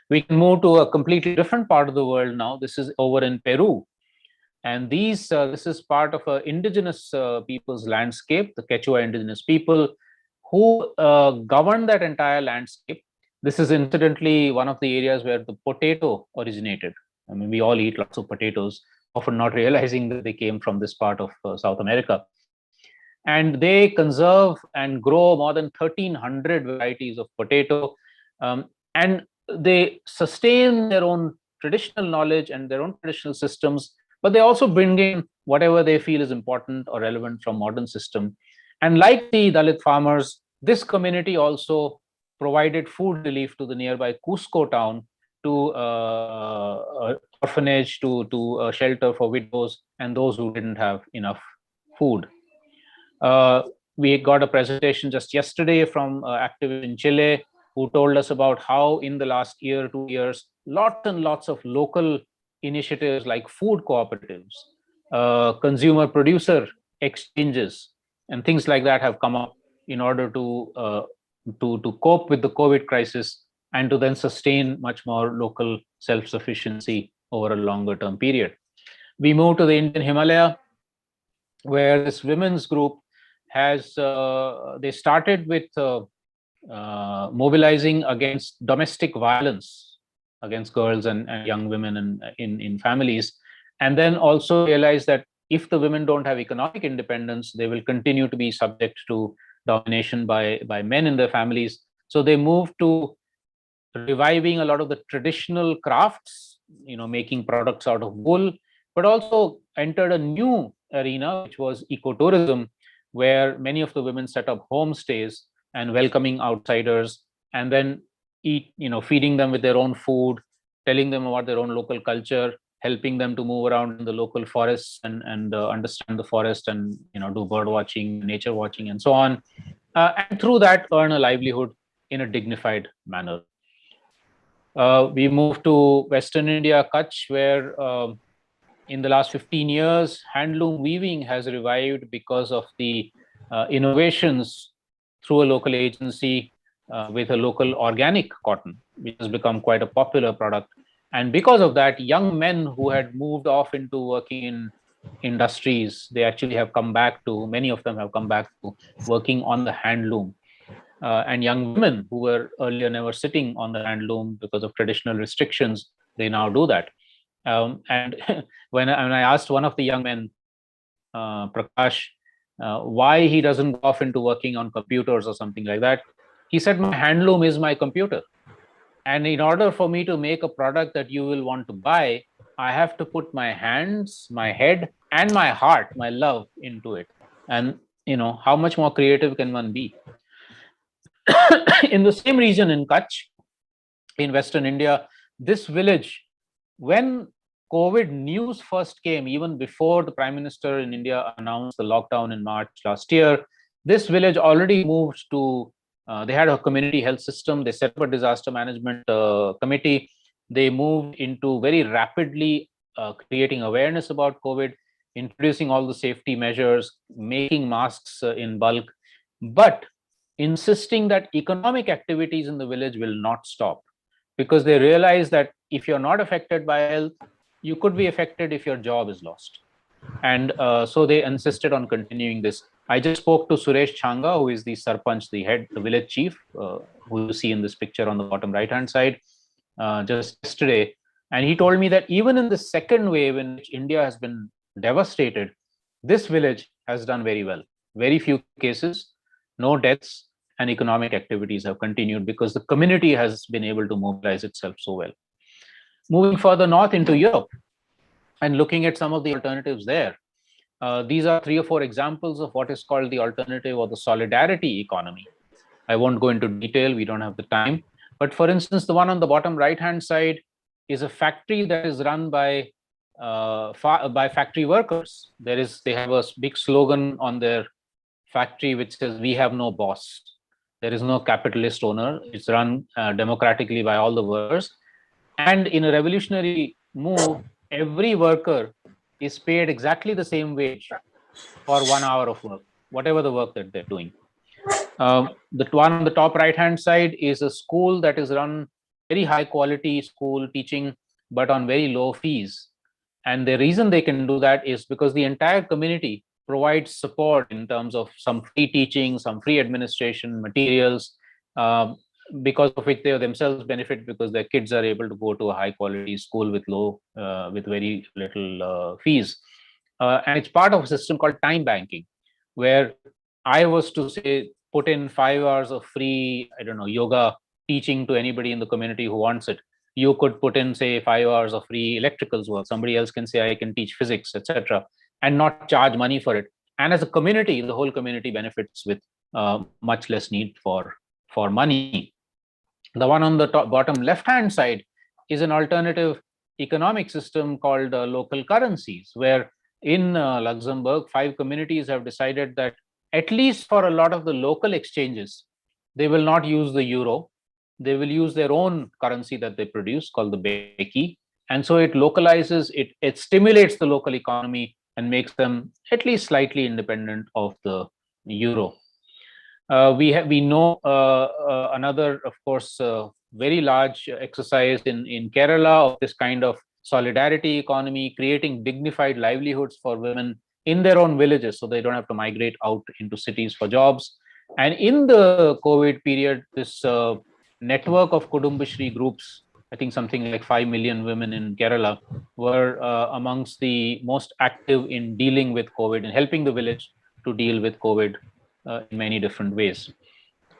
We can move to a completely different part of the world now. This is over in Peru. And this is part of an indigenous people's landscape, the Quechua indigenous people, who govern that entire landscape. This is incidentally one of the areas where the potato originated. I mean, we all eat lots of potatoes, often not realizing that they came from this part of South America. And they conserve and grow more than 1,300 varieties of potato. And they sustain their own traditional knowledge and their own traditional systems, but they also bring in whatever they feel is important or relevant from modern system. And like the Dalit farmers, this community also provided food relief to the nearby Cusco town, to orphanage, to shelter for widows and those who didn't have enough food. We got a presentation just yesterday from activists in Chile who told us about how in the last year, 2 years, lots and lots of local initiatives like food cooperatives, consumer producer exchanges, and things like that have come up in order to cope with the COVID crisis and to then sustain much more local self-sufficiency over a longer term period. We move to the Indian Himalaya, where this women's group has, they started with mobilizing against domestic violence against girls and young women in families, and then also realized that if the women don't have economic independence, they will continue to be subject to domination by men in their families. So they moved to reviving a lot of the traditional crafts, making products out of wool, but also entered a new arena, which was ecotourism, where many of the women set up homestays and welcoming outsiders, and then feeding them with their own food, telling them about their own local culture, helping them to move around in the local forests and understand the forest and do bird watching, nature watching, and so on, and through that earn a livelihood in a dignified manner. We moved to Western India, Kutch, where in the last 15 years, handloom weaving has revived because of the innovations through a local agency with a local organic cotton, which has become quite a popular product. And because of that, young men who had moved off into working in industries, they actually have come back to, many of them have come back to working on the handloom. And young women who were earlier never sitting on the handloom because of traditional restrictions, they now do that. And when I asked one of the young men, Prakash, why he doesn't go off into working on computers or something like that, He said, my handloom is my computer. And in order for me to make a product that you will want to buy, I have to put my hands, my head, and my heart, my love into it. And, how much more creative can one be? In the same region in Kutch, in Western India, this village, when COVID news first came, even before the Prime Minister in India announced the lockdown in March last year, this village already moved to, they had a community health system, they set up a disaster management committee, they moved into very rapidly creating awareness about COVID, introducing all the safety measures, making masks in bulk, but insisting that economic activities in the village will not stop, because they realize that if you're not affected by health, you could be affected if your job is lost. And so they insisted on continuing this. I just spoke to Suresh Changa, who is the Sarpanch, the village chief, who you see in this picture on the bottom right-hand side, just yesterday. And he told me that even in the second wave in which India has been devastated, this village has done very well. Very few cases, no deaths, and economic activities have continued because the community has been able to mobilize itself so well. Moving further north into Europe and looking at some of the alternatives there, these are 3 or 4 examples of what is called the alternative or the solidarity economy. I won't go into detail, we don't have the time. But for instance, the one on the bottom right-hand side is a factory that is run by factory workers. They have a big slogan on their factory which says, "We have no boss." There is no capitalist owner. It's run democratically by all the workers. And in a revolutionary move, every worker is paid exactly the same wage for 1 hour of work, whatever the work that they're doing. The one on the top right-hand side is a school that is run, very high quality school teaching, but on very low fees. And the reason they can do that is because the entire community provides support in terms of some free teaching, some free administration, materials, because of which they themselves benefit because their kids are able to go to a high quality school with very little fees. And it's part of a system called time banking, where I was to say, put in 5 hours of free, yoga teaching to anybody in the community who wants it. You could put in, say, 5 hours of free electricals work. Somebody else can say, I can teach physics, etc., and not charge money for it. And as a community, the whole community benefits with much less need for money. The one on the bottom left-hand side is an alternative economic system called local currencies, where in Luxembourg, 5 communities have decided that at least for a lot of the local exchanges, they will not use the euro. They will use their own currency that they produce called the Beki. And so it localizes, it stimulates the local economy and makes them at least slightly independent of the euro. We know another, of course, very large exercise in Kerala of this kind of solidarity economy, creating dignified livelihoods for women in their own villages so they don't have to migrate out into cities for jobs. And in the COVID period, this network of Kudumbashri groups, I think something like 5 million women in Kerala, were amongst the most active in dealing with COVID and helping the village to deal with COVID in many different ways.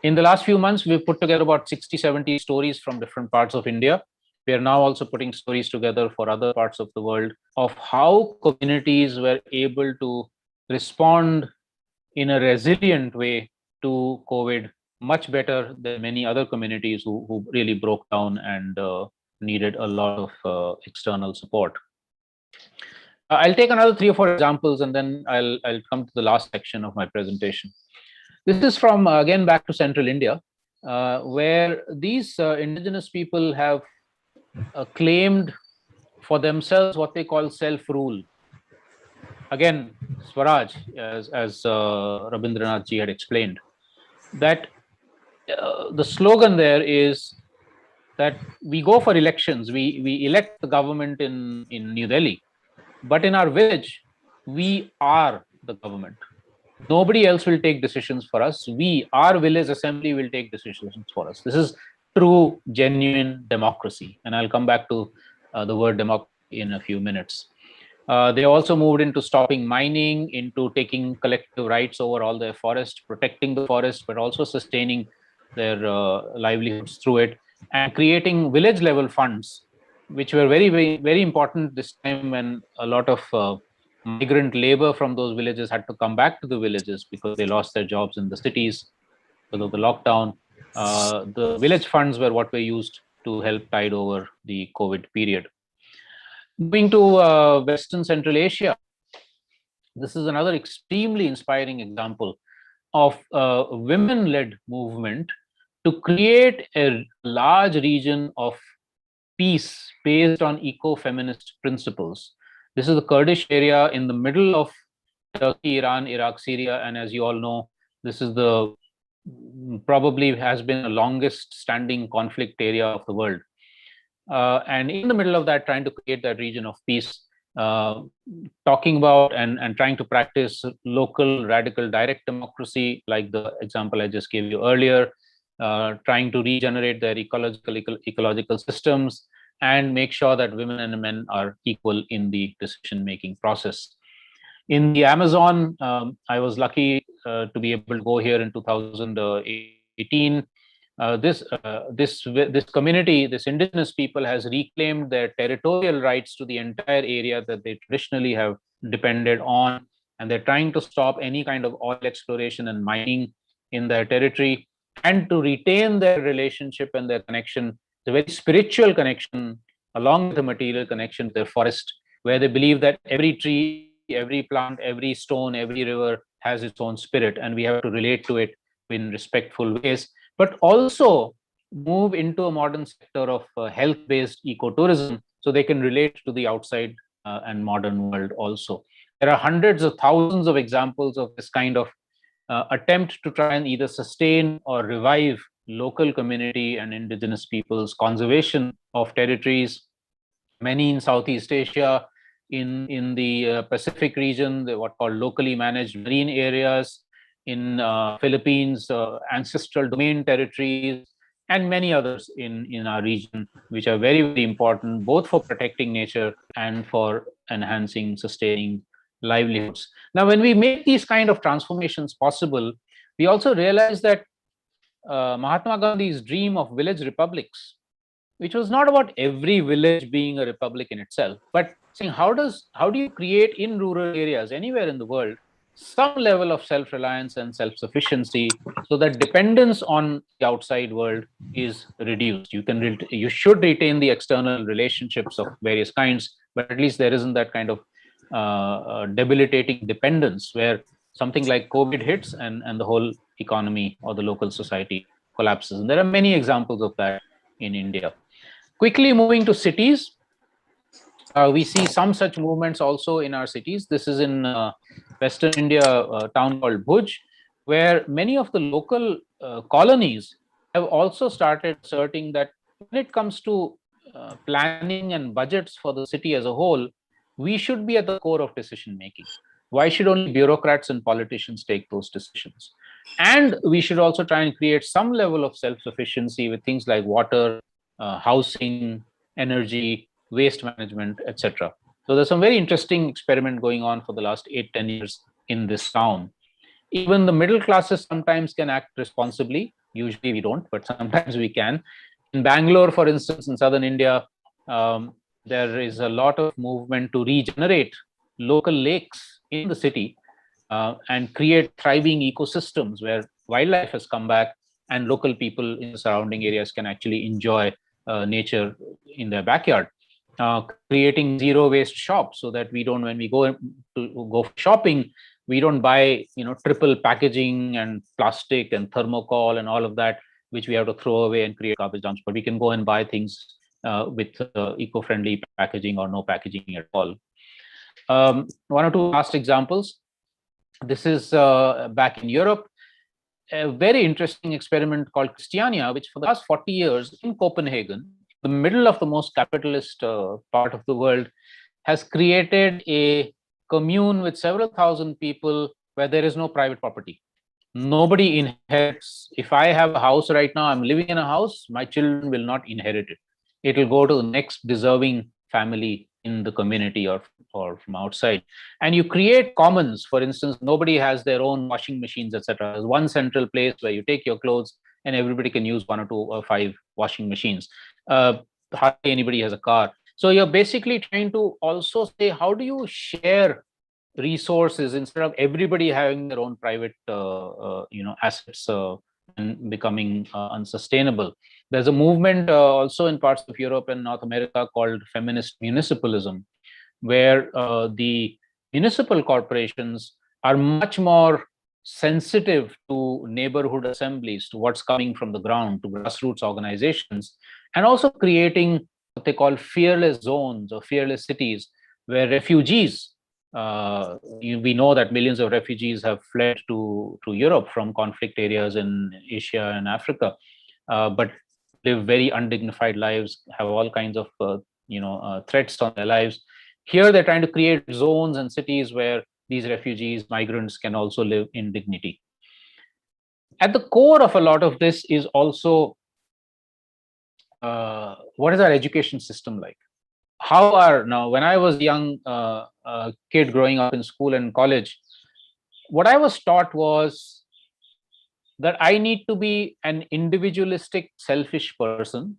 In the last few months, we've put together about 60, 70 stories from different parts of India. We are now also putting stories together for other parts of the world of how communities were able to respond in a resilient way to COVID much better than many other communities who really broke down and needed a lot of external support. I'll take another 3 or 4 examples and then I'll come to the last section of my presentation. This is from, again, back to central India, where these indigenous people have claimed for themselves what they call self-rule. Again, Swaraj, as Rabindranath ji had explained, that the slogan there is that we go for elections, we elect the government in New Delhi, but in our village, we are the government. Nobody else will take decisions for us. Our village assembly will take decisions for us. This is true, genuine democracy. And I'll come back to the word democracy in a few minutes. They also moved into stopping mining, into taking collective rights over all their forest, protecting the forest, but also sustaining their livelihoods through it, and creating village level funds, which were very, very, very important this time when a lot of migrant labor from those villages had to come back to the villages because they lost their jobs in the cities because of the lockdown. The village funds were what were used to help tide over the COVID period. Moving to Western Central Asia, this is another extremely inspiring example of a women-led movement to create a large region of peace based on eco-feminist principles. This is the Kurdish area in the middle of Turkey, Iran, Iraq, Syria, and as you all know, this is the probably has been the longest standing conflict area of the world. And in the middle of that, trying to create that region of peace, talking about and trying to practice local radical direct democracy, like the example I just gave you earlier, trying to regenerate their ecological systems and make sure that women and men are equal in the decision-making process. In the Amazon, I was lucky to be able to go here in 2018. This community, this indigenous people, has reclaimed their territorial rights to the entire area that they traditionally have depended on, and they're trying to stop any kind of oil exploration and mining in their territory, and to retain their relationship and their connection, the very spiritual connection, along with the material connection to their forest, where they believe that every tree, every plant, every stone, every river has its own spirit, and we have to relate to it in respectful ways, but also move into a modern sector of health-based ecotourism so they can relate to the outside and modern world also. There are hundreds of thousands of examples of this kind of attempt to try and either sustain or revive local community and indigenous peoples' conservation of territories, many in Southeast Asia, in the Pacific region, what called locally managed marine areas, in Philippines, ancestral domain territories, and many others in our region, which are very, very important, both for protecting nature and for enhancing, sustaining livelihoods. Now, when we make these kind of transformations possible, we also realize that Mahatma Gandhi's dream of village republics, which was not about every village being a republic in itself, but saying how do you create in rural areas anywhere in the world some level of self-reliance and self-sufficiency, so that dependence on the outside world is reduced. You should retain the external relationships of various kinds, but at least there isn't that kind of debilitating dependence where something like COVID hits and the whole economy or the local society collapses. And there are many examples of that in India. Quickly moving to cities, we see some such movements also in our cities. This is in Western India, a town called Bhuj, where many of the local colonies have also started asserting that when it comes to planning and budgets for the city as a whole, we should be at the core of decision making. Why should only bureaucrats and politicians take those decisions? And we should also try and create some level of self-sufficiency with things like water, housing, energy, waste management, etc. So there's some very interesting experiment going on for the last 8-10 years in this town. Even the middle classes sometimes can act responsibly. Usually we don't, but sometimes we can. In Bangalore, for instance, in southern India, there is a lot of movement to regenerate local lakes in the city and create thriving ecosystems where wildlife has come back and local people in the surrounding areas can actually enjoy nature in their backyard. Creating zero waste shops so that we don't, when we go shopping, we don't buy triple packaging and plastic and thermocol and all of that, which we have to throw away and create garbage dumps. But we can go and buy things with eco-friendly packaging or no packaging at all. One or two last examples. This is back in Europe, a very interesting experiment called Christiania, which for the last 40 years in Copenhagen, the middle of the most capitalist part of the world, has created a commune with several thousand people where there is no private property. Nobody inherits. If I have a house right now, I'm living in a house, my children will not inherit it. It will go to the next deserving family in the community or from outside. And you create commons. For instance, nobody has their own washing machines, etc. There's one central place where you take your clothes and everybody can use 1 or 2 or 5 washing machines. Hardly anybody has a car. So you're basically trying to also say, how do you share resources instead of everybody having their own private assets and becoming unsustainable. There's a movement also in parts of Europe and North America called feminist municipalism, where the municipal corporations are much more sensitive to neighborhood assemblies, to what's coming from the ground, to grassroots organizations, and also creating what they call fearless zones or fearless cities, where refugees, we know that millions of refugees have fled to Europe from conflict areas in Asia and Africa, but live very undignified lives, have all kinds of threats on their lives. Here, they're trying to create zones and cities where these refugees, migrants can also live in dignity. At the core of a lot of this is also what is our education system like? Now, when I was a young kid growing up in school and college, what I was taught was that I need to be an individualistic, selfish person.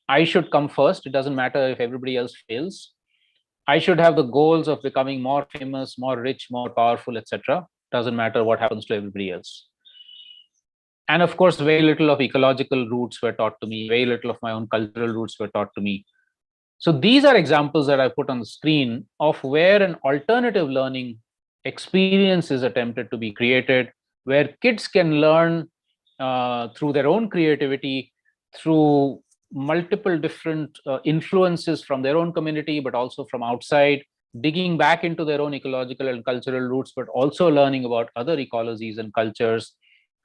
I should come first. It doesn't matter if everybody else fails. I should have the goals of becoming more famous, more rich, more powerful, etc. Doesn't matter what happens to everybody else. And of course, very little of ecological roots were taught to me. Very little of my own cultural roots were taught to me. So these are examples that I put on the screen of where an alternative learning experience is attempted to be created, where kids can learn through their own creativity, through multiple different influences from their own community, but also from outside, digging back into their own ecological and cultural roots, but also learning about other ecologies and cultures,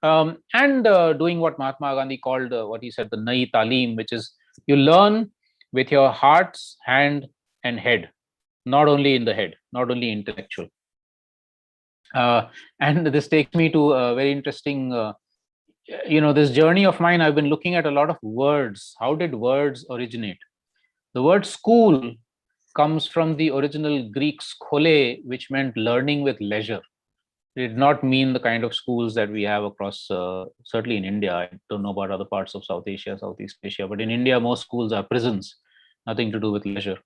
and doing what Mahatma Gandhi called, what he said, the Nai Talim, which is you learn with your hearts, hand, and head, not only in the head, not only intellectual. And this takes me to a very interesting, this journey of mine. I've been looking at a lot of words. How did words originate? The word school comes from the original Greek schole, which meant learning with leisure. It did not mean the kind of schools that we have across, certainly in India. I don't know about other parts of South Asia, Southeast Asia, but in India, most schools are prisons, nothing to do with leisure.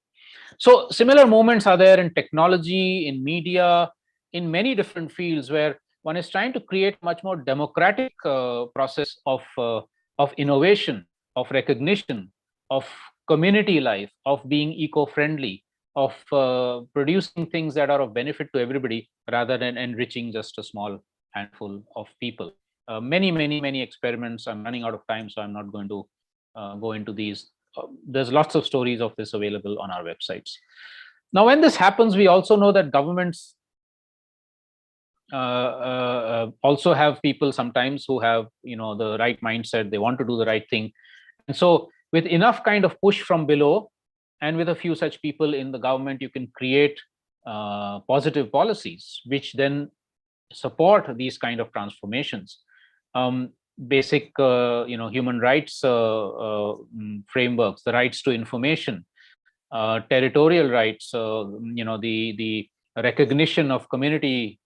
So similar movements are there in technology, in media, in many different fields where one is trying to create much more democratic process of innovation, of recognition, of community life, of being eco-friendly, of producing things that are of benefit to everybody rather than enriching just a small handful of people. Many experiments. I'm running out of time, so I'm not going to go into these. There's lots of stories of this available on our websites. Now, when this happens, we also know that governments also have people sometimes who have, the right mindset. They want to do the right thing. And so with enough kind of push from below, and with a few such people in the government, you can create positive policies, which then support these kind of transformations. Basic, human rights frameworks, the rights to information, territorial rights, the recognition of community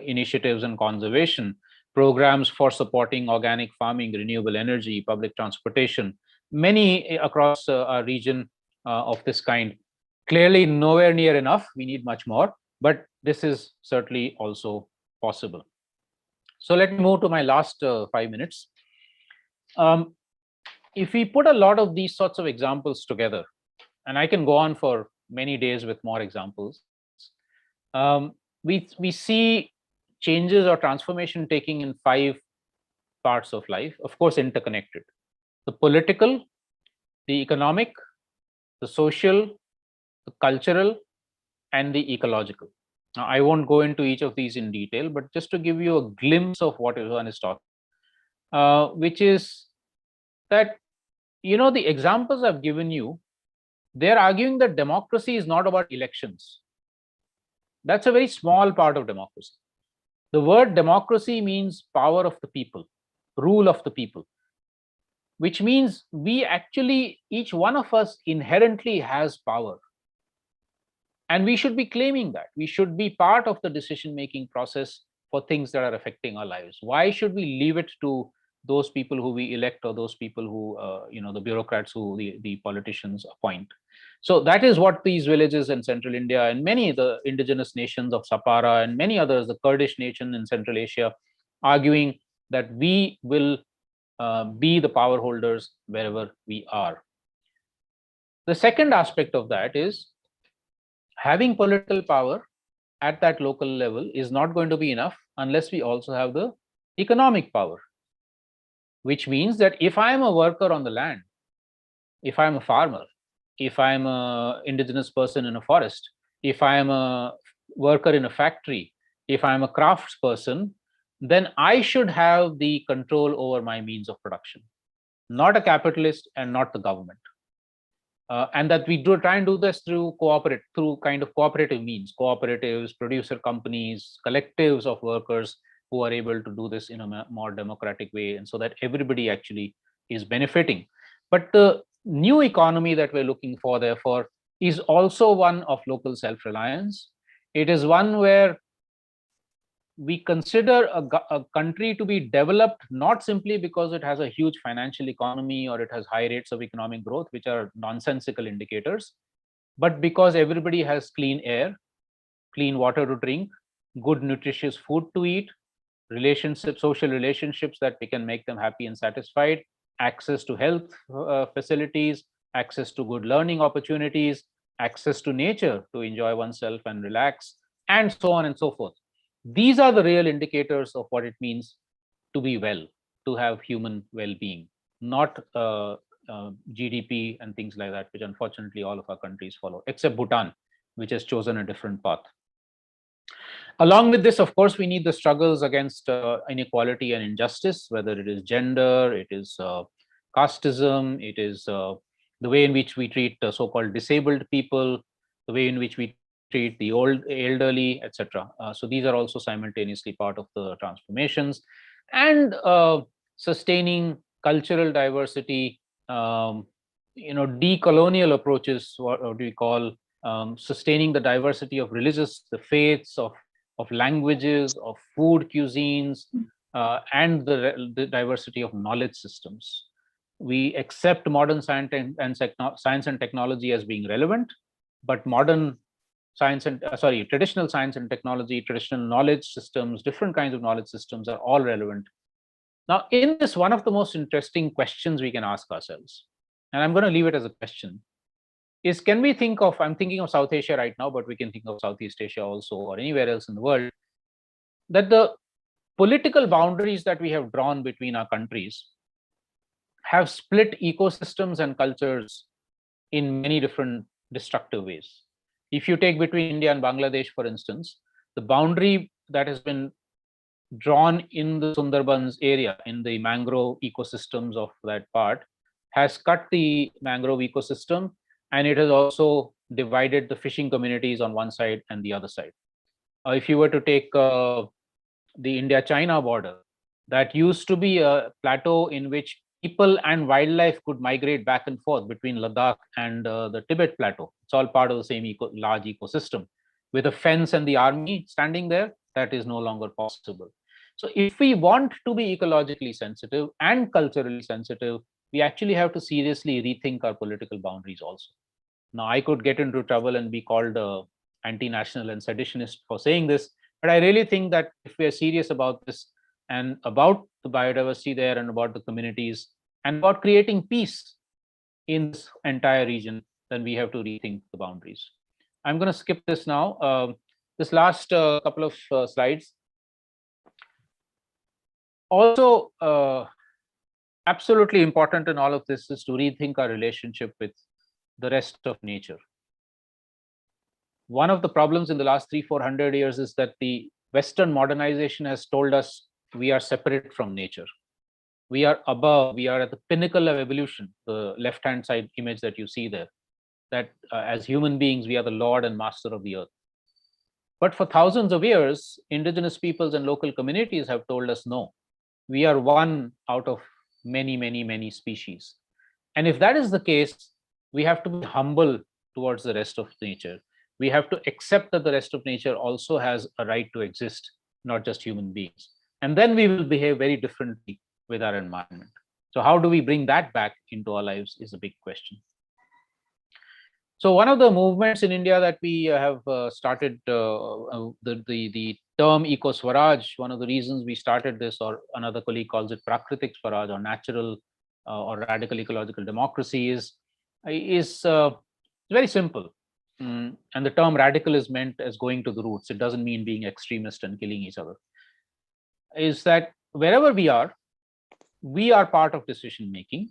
initiatives and conservation, programs for supporting organic farming, renewable energy, public transportation, many across our region of this kind. Clearly nowhere near enough. We need much more, but this is certainly also possible. So let me move to my last 5 minutes. If we put a lot of these sorts of examples together, and I can go on for many days with more examples, we see changes or transformation taking in 5 parts of life, of course interconnected: the political, the economic, the social, the cultural, and the ecological. Now, I won't go into each of these in detail, but just to give you a glimpse of what one is talking, which is that, the examples I've given you, they're arguing that democracy is not about elections. That's a very small part of democracy. The word democracy means power of the people, rule of the people, which means we actually, each one of us inherently has power. And we should be claiming that. We should be part of the decision-making process for things that are affecting our lives. Why should we leave it to those people who we elect or those people who, the bureaucrats who the politicians appoint. So that is what these villages in central India and many of the indigenous nations of Sapara and many others, the Kurdish nation in Central Asia, arguing that we will be the power holders wherever we are. The second aspect of that is having political power at that local level is not going to be enough unless we also have the economic power, which means that if I am a worker on the land, if I'm a farmer, if I'm an indigenous person in a forest, if I'm a worker in a factory, if I'm a craftsperson, then I should have the control over my means of production, not a capitalist and not the government. And that we do try and do this through kind of cooperative means, cooperatives, producer companies, collectives of workers who are able to do this in a more democratic way, and so that everybody actually is benefiting. But the new economy that we're looking for, therefore, is also one of local self-reliance. It is one where we consider a country to be developed not simply because it has a huge financial economy or it has high rates of economic growth, which are nonsensical indicators, but because everybody has clean air, clean water to drink, good nutritious food to eat, relationships, social relationships that we can make them happy and satisfied, access to health facilities, access to good learning opportunities, access to nature to enjoy oneself and relax, and so on and so forth. These are the real indicators of what it means to be well, to have human well-being, not GDP and things like that, which unfortunately all of our countries follow, except Bhutan, which has chosen a different path. Along with this, of course, we need the struggles against inequality and injustice, whether it is gender, it is casteism, it is the way in which we treat so-called disabled people, the way in which we treat the elderly, etc. So these are also simultaneously part of the transformations, and sustaining cultural diversity, decolonial approaches, what do we call, sustaining the diversity of religious, the faiths, of languages, of food cuisines, and the diversity of knowledge systems. We accept modern science and technology as being relevant, but modern science and traditional science and technology, traditional knowledge systems, different kinds of knowledge systems are all relevant. Now, in this, one of the most interesting questions we can ask ourselves, and I'm going to leave it as a question, is can we think of, I'm thinking of South Asia right now, but we can think of Southeast Asia also, or anywhere else in the world, that the political boundaries that we have drawn between our countries have split ecosystems and cultures in many different destructive ways. If you take between India and Bangladesh, for instance, the boundary that has been drawn in the Sundarbans area, in the mangrove ecosystems of that part, has cut the mangrove ecosystem, and it has also divided the fishing communities on one side and the other side. If you were to take the India-China border, that used to be a plateau in which people and wildlife could migrate back and forth between Ladakh and the Tibet plateau. It's all part of the same large ecosystem. With a fence and the army standing there, that is no longer possible. So if we want to be ecologically sensitive and culturally sensitive, we actually have to seriously rethink our political boundaries also. Now, I could get into trouble and be called anti-national and seditionist for saying this, but I really think that if we are serious about this and about the biodiversity there and about the communities and about creating peace in this entire region, then we have to rethink the boundaries. I'm going to skip this now. This last couple of slides. Also, absolutely important in all of this is to rethink our relationship with the rest of nature. One of the problems in the last 300-400 years is that the Western modernization has told us we are separate from nature. We are above, we are at the pinnacle of evolution, the left-hand side image that you see there, that as human beings, we are the Lord and Master of the earth. But for thousands of years, indigenous peoples and local communities have told us, no, we are one out of many, many, many species. And if that is the case, we have to be humble towards the rest of nature. We have to accept that the rest of nature also has a right to exist, not just human beings. And then we will behave very differently with our environment. So how do we bring that back into our lives is a big question. So one of the movements in India that we have started, the term Eco-swaraj, one of the reasons we started this, or another colleague calls it Prakritik Swaraj, or natural or radical ecological democracy, is very simple. And the term radical is meant as going to the roots. It doesn't mean being extremist and killing each other. Is that wherever we are part of decision making,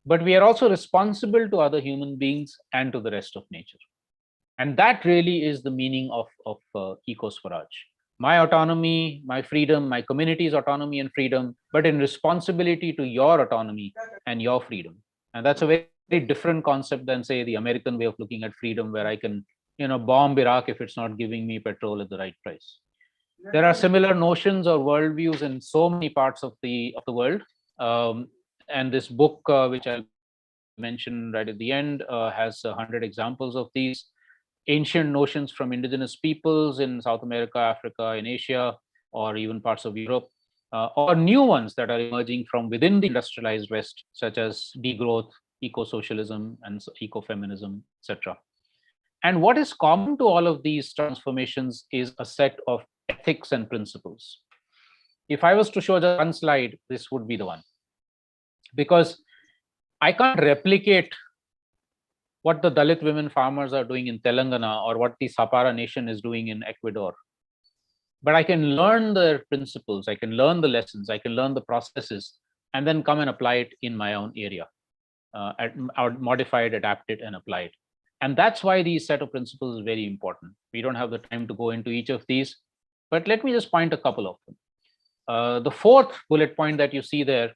but we are also responsible to other human beings and to the rest of nature. And that really is the meaning of Eco-swaraj. My autonomy, my freedom, my community's autonomy and freedom, but in responsibility to your autonomy and your freedom. And that's a very different concept than, say, the American way of looking at freedom, where I can, bomb Iraq if it's not giving me petrol at the right price. There are similar notions or worldviews in so many parts of the world. And this book, which I'll mention right at the end, has 100 examples of these ancient notions from indigenous peoples in South America, Africa, in Asia, or even parts of Europe, or new ones that are emerging from within the industrialized West, such as degrowth, eco-socialism, and ecofeminism, etc. And what is common to all of these transformations is a set of ethics and principles. If I was to show just one slide, this would be the one. Because I can't replicate what the Dalit women farmers are doing in Telangana or what the Sapara nation is doing in Ecuador. But I can learn the principles, I can learn the lessons, I can learn the processes, and then come and apply it in my own area, modify it, adapt it, and apply it. And that's why these set of principles is very important. We don't have the time to go into each of these, but let me just point a couple of them. The fourth bullet point that you see there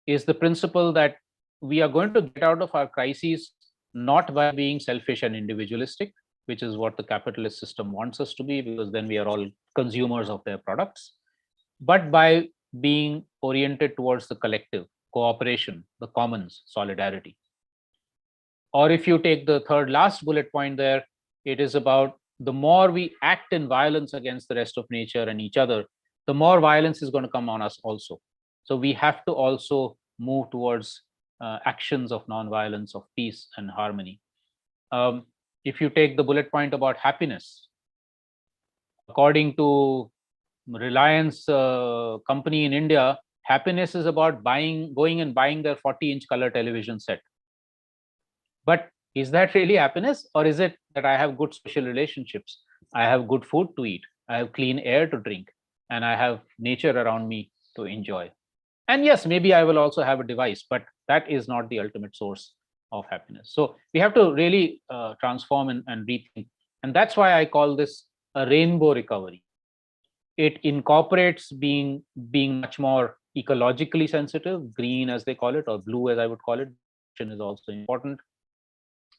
is the principle that we are going to get out of our crises not by being selfish and individualistic, which is what the capitalist system wants us to be, because then we are all consumers of their products, but by being oriented towards the collective, cooperation, the commons, solidarity. Or if you take the third last bullet point there, it is about the more we act in violence against the rest of nature and each other, the more violence is going to come on us also. So we have to also move towards actions of non-violence, of peace and harmony. If you take the bullet point about happiness, according to Reliance company in India, happiness is about going and buying their 40-inch color television set. But is that really happiness? Or is it that I have good social relationships, I have good food to eat, I have clean air to drink, and I have nature around me to enjoy? And yes, maybe I will also have a device, but that is not the ultimate source of happiness. So we have to really transform and rethink. And that's why I call this a rainbow recovery. It incorporates being much more ecologically sensitive, green as they call it, or blue as I would call it, is also important,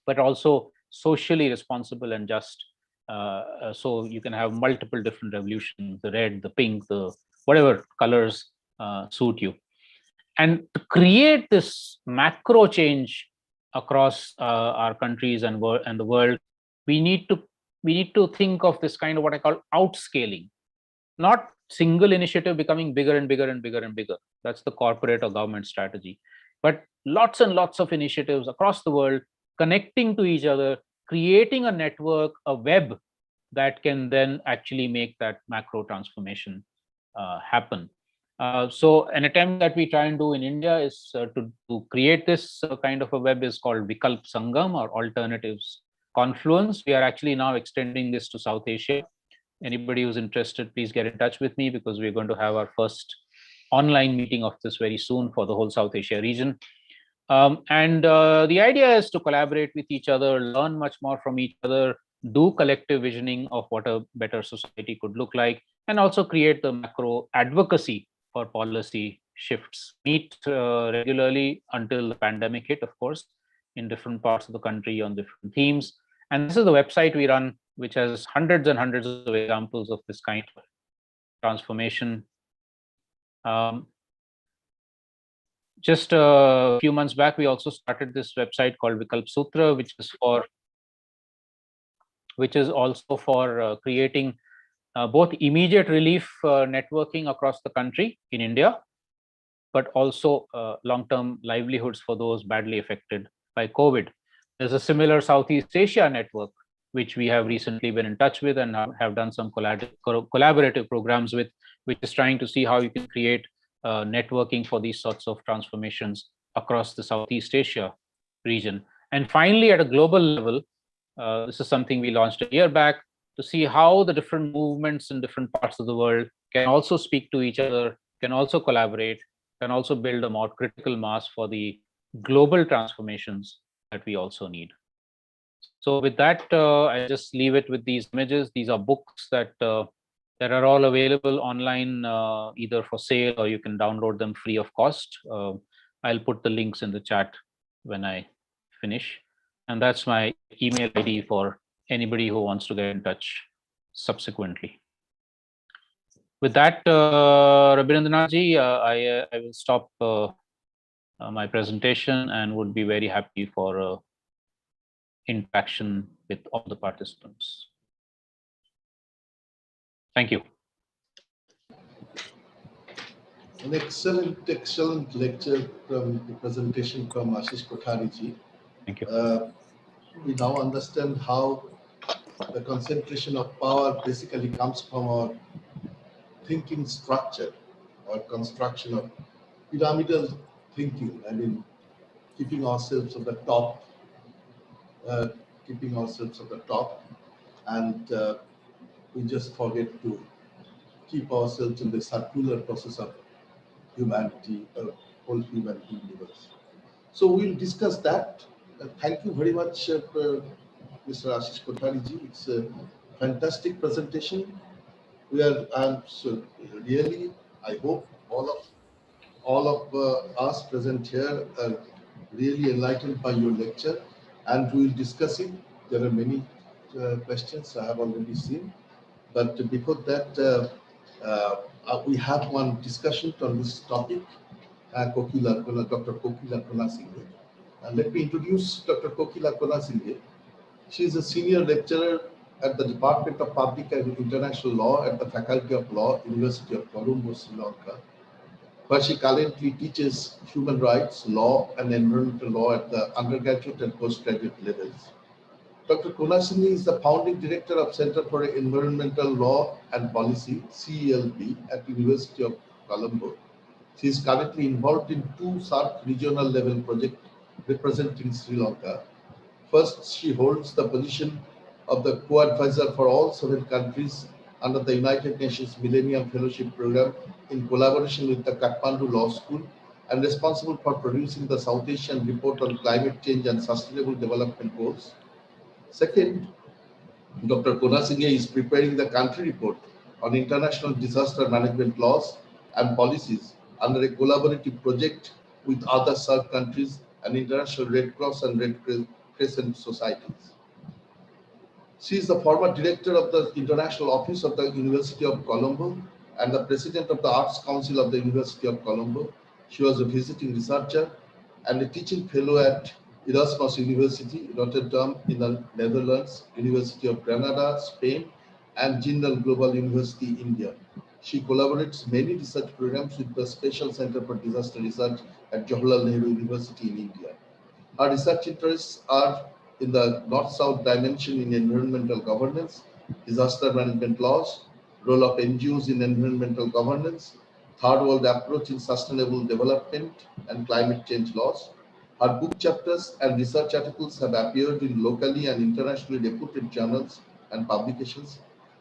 but also socially responsible and just. So you can have multiple different revolutions, the red, the pink, the whatever colors suit you. And to create this macro change across our countries and the world, we need to think of this kind of what I call outscaling, not single initiative becoming bigger and bigger and bigger and bigger. That's the corporate or government strategy. But lots and lots of initiatives across the world, connecting to each other, creating a network, a web that can then actually make that macro transformation happen. So an attempt that we try and do in India is to create this kind of a web is called Vikalp Sangam, or Alternatives Confluence. We are actually now extending this to South Asia. Anybody who's interested, please get in touch with me, because we're going to have our first online meeting of this very soon for the whole South Asia region. And the idea is to collaborate with each other, learn much more from each other, do collective visioning of what a better society could look like, and also create the macro advocacy for policy shifts. Meet regularly until the pandemic hit, of course, in different parts of the country on different themes. And this is the website we run, which has hundreds and hundreds of examples of this kind of transformation. Just a few months back, we also started this website called Vikalp Sutra, which is also for creating both immediate relief networking across the country in India, but also long-term livelihoods for those badly affected by COVID. There's a similar Southeast Asia network, which we have recently been in touch with and have done some collaborative programs with, which is trying to see how you can create networking for these sorts of transformations across the Southeast Asia region. And finally, at a global level, this is something we launched a year back to see how the different movements in different parts of the world can also speak to each other, can also collaborate, can also build a more critical mass for the global transformations that we also need. So with that, I just leave it with these images. These are books that are all available online, either for sale or you can download them free of cost. I'll put the links in the chat when I finish. And that's my email ID for anybody who wants to get in touch subsequently. With that, Rabindranathji, I will stop my presentation and would be very happy for interaction with all the participants. Thank you. An excellent lecture from the presentation from Ashish Kothari-ji. Thank you. We now understand how the concentration of power basically comes from our thinking structure or construction of pyramidal thinking. I mean, keeping ourselves at the top, and we just forget to keep ourselves in the circular process of humanity, whole human universe. So we'll discuss that. Thank you very much, Mr. Ashish Kothari-ji. It's a fantastic presentation. Really, I hope all of us present here are really enlightened by your lecture, and we will discuss it. There are many questions I have already seen, but before that, we have one discussion on this topic. Dr. Kokila Konasinghe. And let me introduce Dr. Kokila Konasinghe. She is a senior lecturer at the Department of Public and International Law at the Faculty of Law, University of Colombo, Sri Lanka, where she currently teaches human rights, law, and environmental law at the undergraduate and postgraduate levels. Dr. Konasinghe is the founding director of Center for Environmental Law and Policy, CELP, at University of Colombo. She is currently involved in two SAARC regional level projects representing Sri Lanka. First, she holds the position of the co-advisor for all 7 countries under the United Nations Millennium Fellowship Program in collaboration with the Kathmandu Law School and responsible for producing the South Asian Report on Climate Change and Sustainable Development Goals. Second, Dr. Konasinghe is preparing the country report on international disaster management laws and policies under a collaborative project with other SAARC countries and International Red Cross and Red Crescent societies. She is the former director of the International Office of the University of Colombo and the president of the Arts Council of the University of Colombo. She was a visiting researcher and a teaching fellow at Erasmus University, Rotterdam in the Netherlands, University of Granada, Spain, and Jindal Global University, India. She collaborates many research programs with the Special Center for Disaster Research at Jawaharlal Nehru University in India. Her research interests are in the North-South dimension in environmental governance, disaster management laws, role of NGOs in environmental governance, third world approach in sustainable development and climate change laws. Her book chapters and research articles have appeared in locally and internationally reputed journals and publications.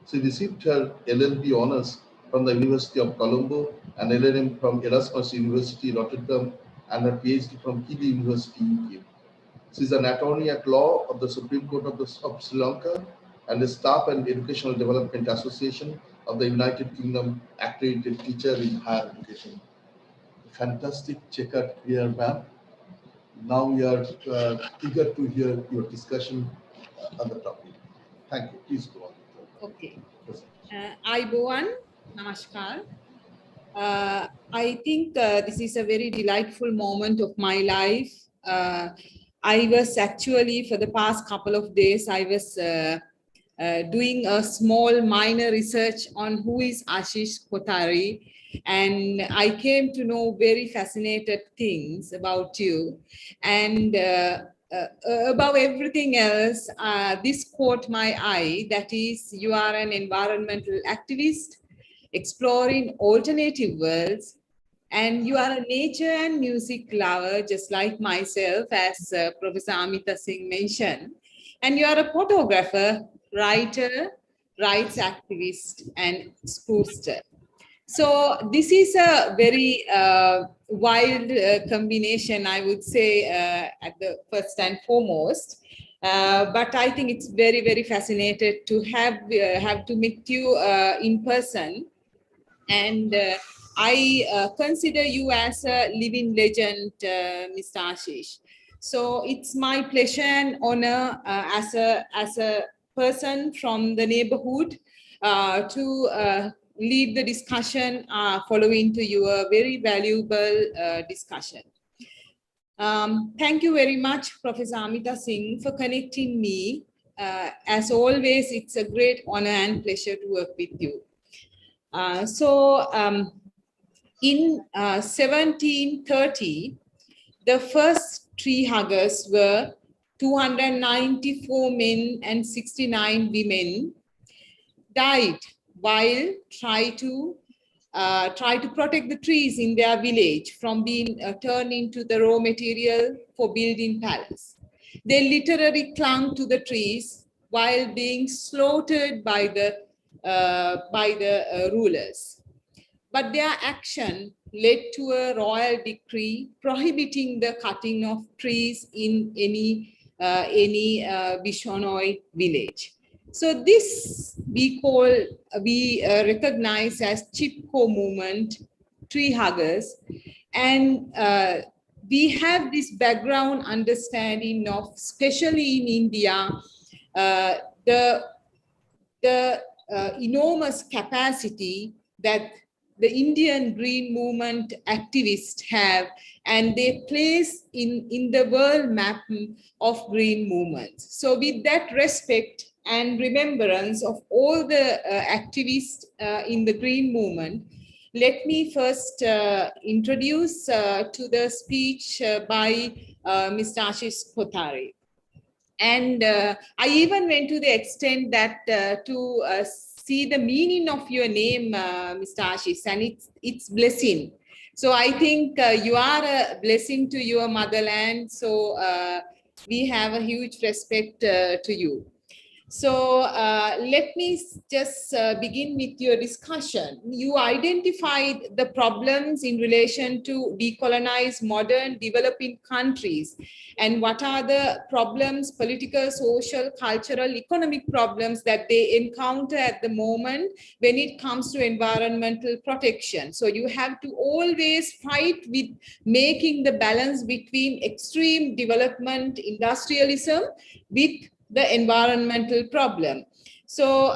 She received her LLB honors from the University of Colombo and LLM from Erasmus University, Rotterdam, and her PhD from Keele University, UK. She is an attorney at law of the Supreme Court of Sri Lanka and a Staff and Educational Development Association of the United Kingdom accredited teacher in higher education. Fantastic checkered career, ma'am. Now we are eager to hear your discussion on the topic. Thank you. Please go on. Okay. Aibowan, namaskar. I think this is a very delightful moment of my life. I was actually, for the past couple of days, I was doing a small minor research on who is Ashish Kothari, and I came to know very fascinated things about you. And above everything else, this caught my eye, that is, you are an environmental activist exploring alternative worlds, and you are a nature and music lover, just like myself, as Professor Amita Singh mentioned. And you are a photographer, writer, rights activist, and spokesperson. So this is a very wild combination, I would say, at the first and foremost. But I think it's very, very fascinating to have to meet you in person. And I consider you as a living legend, Mr. Ashish. So it's my pleasure and honor as a person from the neighborhood to lead the discussion following to your very valuable discussion. Thank you very much, Professor Amita Singh, for connecting me. As always, it's a great honor and pleasure to work with you. In 1730, the first tree huggers were 294 men and 69 women died while try to protect the trees in their village from being turned into the raw material for building palace. They literally clung to the trees while being slaughtered by the rulers. But their action led to a royal decree prohibiting the cutting of trees in any Bishonoid village. So this we recognize as Chipko movement, tree huggers, and we have this background understanding of, especially in India, the enormous capacity that the Indian green movement activists have, and they place in the world map of green movements. So with that respect and remembrance of all the activists in the green movement, let me first introduce to the speech by Mr. Ashish Kothari. And I even went to the extent that to see the meaning of your name, Mr. Ashish, and it's blessing. So I think you are a blessing to your motherland. So we have a huge respect to you. So let me just begin with your discussion. You identified the problems in relation to decolonize modern developing countries, and what are the problems, political, social, cultural, economic problems that they encounter at the moment when it comes to environmental protection. So you have to always fight with making the balance between extreme development, industrialism, with the environmental problem. So,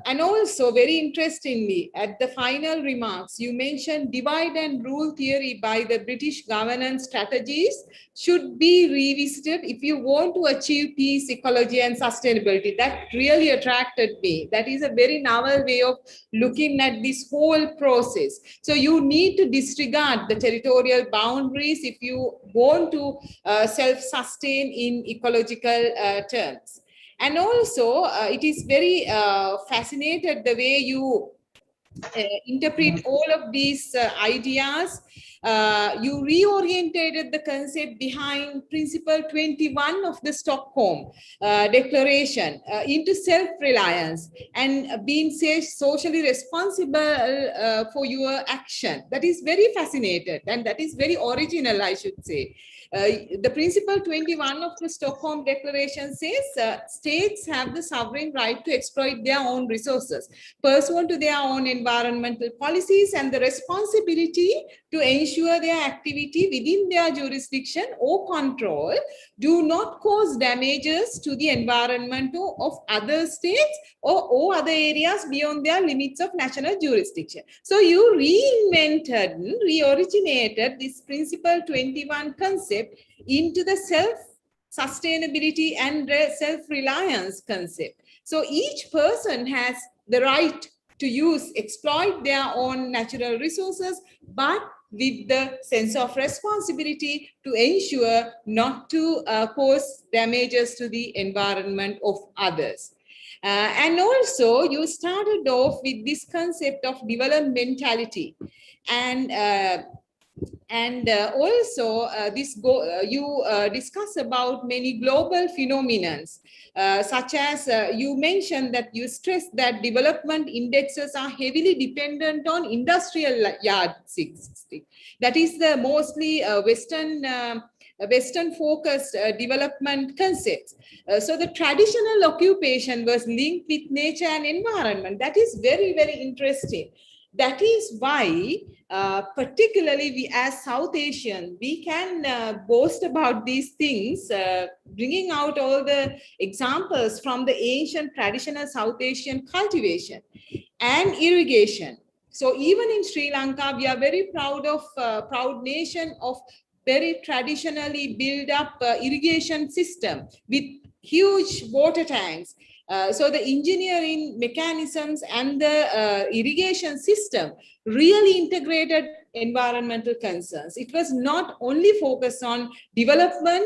and also very interestingly, at the final remarks, you mentioned divide and rule theory by the British governance strategies should be revisited if you want to achieve peace, ecology, and sustainability. That really attracted me. That is a very novel way of looking at this whole process. So you need to disregard the territorial boundaries if you want to self-sustain in ecological terms. And also, it is very fascinated the way you interpret all of these ideas. You reorientated the concept behind Principle 21 of the Stockholm Declaration into self-reliance and being socially responsible for your action. That is very fascinating, and that is very original, I should say. The Principle 21 of the Stockholm Declaration says states have the sovereign right to exploit their own resources pursuant to their own environmental policies, and the responsibility to ensure their activity within their jurisdiction or control do not cause damages to the environment of other states or other areas beyond their limits of national jurisdiction. So you reoriginated this Principle 21 concept into the self-sustainability and self-reliance concept. So each person has the right to exploit their own natural resources, but with the sense of responsibility to ensure not to cause damages to the environment of others. And also, you started off with this concept of developmentality, and also you discuss about many global phenomena, such as you mentioned that you stress that development indexes are heavily dependent on industrial yardsticks. That is the mostly Western focused development concepts. So the traditional occupation was linked with nature and environment. That is very, very interesting. That is why, particularly we as South Asian, we can boast about these things, bringing out all the examples from the ancient traditional South Asian cultivation and irrigation. So even in Sri Lanka, we are very proud nation of very traditionally built up irrigation system with huge water tanks. So the engineering mechanisms and the irrigation system really integrated environmental concerns. It was not only focused on development,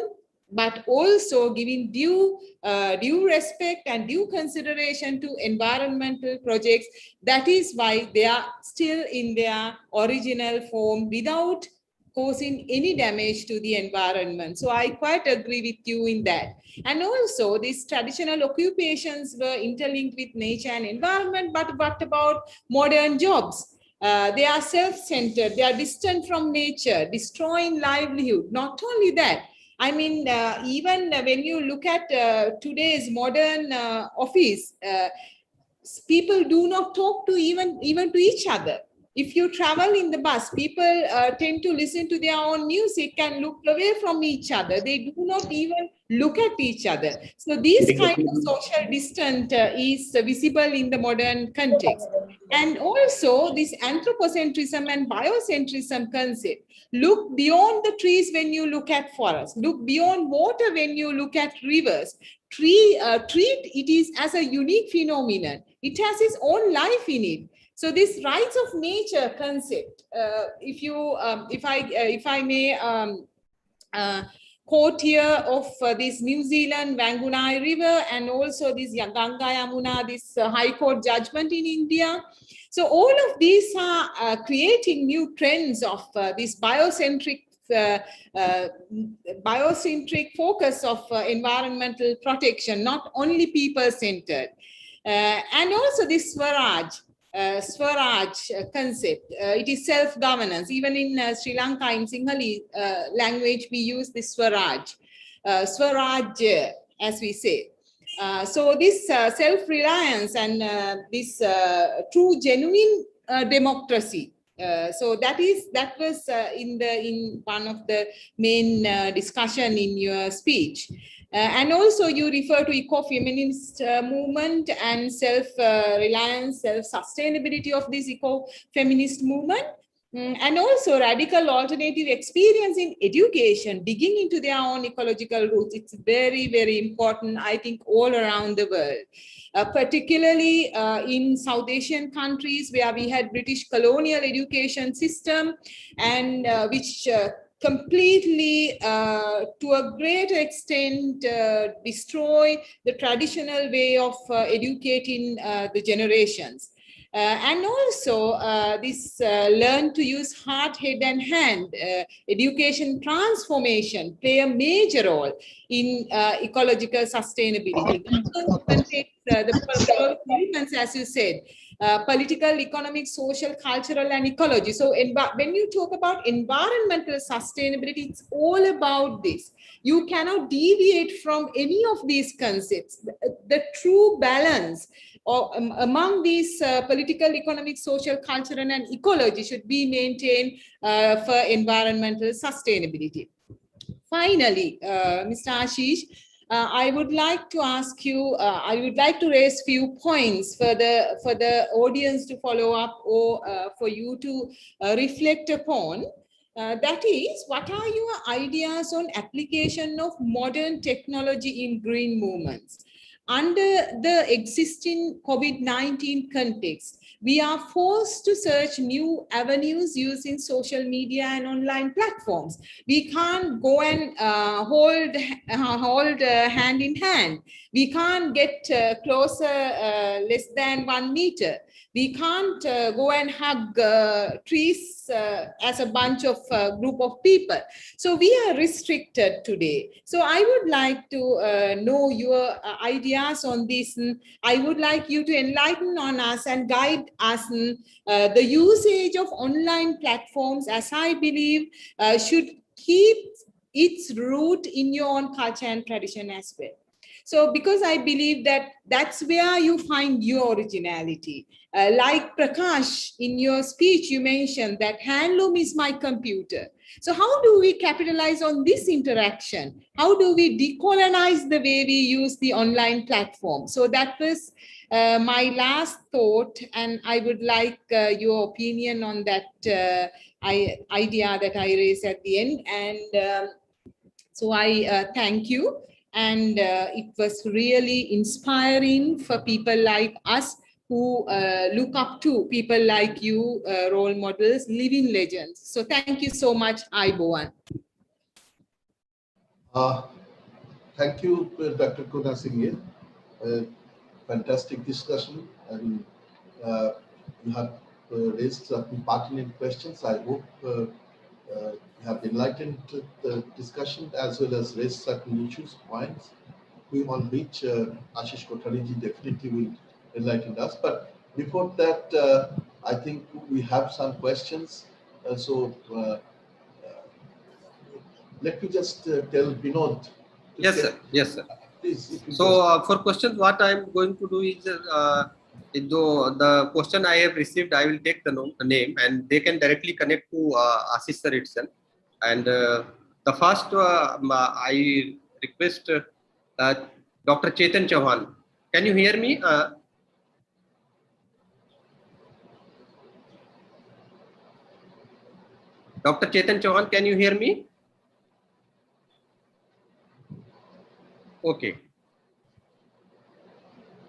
but also giving due respect and due consideration to environmental projects. That is why they are still in their original form without causing any damage to the environment. So I quite agree with you in that. And also these traditional occupations were interlinked with nature and environment, but what about modern jobs? They are self-centered, they are distant from nature, destroying livelihood. Not only that, I mean, even when you look at today's modern office, people do not talk to even to each other. If you travel in the bus, people tend to listen to their own music and look away from each other. They do not even look at each other. So this kind of social distance is visible in the modern context. And also this anthropocentrism and biocentrism concept. Look beyond the trees when you look at forests. Look beyond water when you look at rivers. Treat it is as a unique phenomenon. It has its own life in it. So this rights of nature concept, if I may quote here of this New Zealand Wanganui River and also this Ganga Yamuna, this High Court judgment in India. So all of these are creating new trends of this biocentric focus of environmental protection, not only people-centered. And also this Swaraj concept. It is self-governance. Even in Sri Lanka, in Sinhalese language, we use this Swaraj, as we say. So this self-reliance and this true, genuine democracy. So that was in one of the main discussion in your speech. And also you refer to eco-feminist movement and self-reliance, self-sustainability of this eco-feminist movement. And also radical alternative experience in education, digging into their own ecological roots. It's very, very important, I think, all around the world. Particularly in South Asian countries where we had British colonial education system and which completely, to a great extent, destroy the traditional way of educating the generations. And also this learn to use heart, head and hand, education transformation play a major role in ecological sustainability. The elements, as you said, political, economic, social, cultural, and ecology. So when you talk about environmental sustainability, it's all about this. You cannot deviate from any of these concepts. The true balance among these political, economic, social, cultural, and ecology should be maintained for environmental sustainability. Finally, Mr. Ashish, I would like to ask you, I would like to raise few points for the audience to follow up or for you to reflect upon. That is, what are your ideas on application of modern technology in green movements? under the existing COVID-19 context, we are forced to search new avenues using social media and online platforms. We can't go and hold hand in hand. We can't get closer less than 1 meter. We can't go and hug trees as a bunch of group of people. So we are restricted today. So I would like to know your ideas on this. And I would like you to enlighten on us and guide us the usage of online platforms, as I believe should keep its root in your own culture and tradition as well. So because I believe that that's where you find your originality. Like Prakash, in your speech, you mentioned that handloom is my computer. So how do we capitalize on this interaction? How do we decolonize the way we use the online platform? So that was my last thought, and I would like your opinion on that idea that I raised at the end. And so I thank you. And it was really inspiring for people like us who look up to people like you, role models, living legends. So thank you so much, Aiboan. Thank you, Dr. Kuna Singh. Fantastic discussion, and you have raised certain pertinent questions. I hope you have enlightened the discussion as well as raised certain issues, points, on which Ashish Kothariji definitely will enlighten us. But before that, I think we have some questions. Let me just tell Vinod. Yes, sir. Yes, sir. Please, so for questions, what I'm going to do is, the question I have received, I will take the name, and they can directly connect to Ashish sir itself. And the first, I request Dr. Chetan Chauhan. Can you hear me? Dr. Chetan Chauhan, can you hear me? Okay.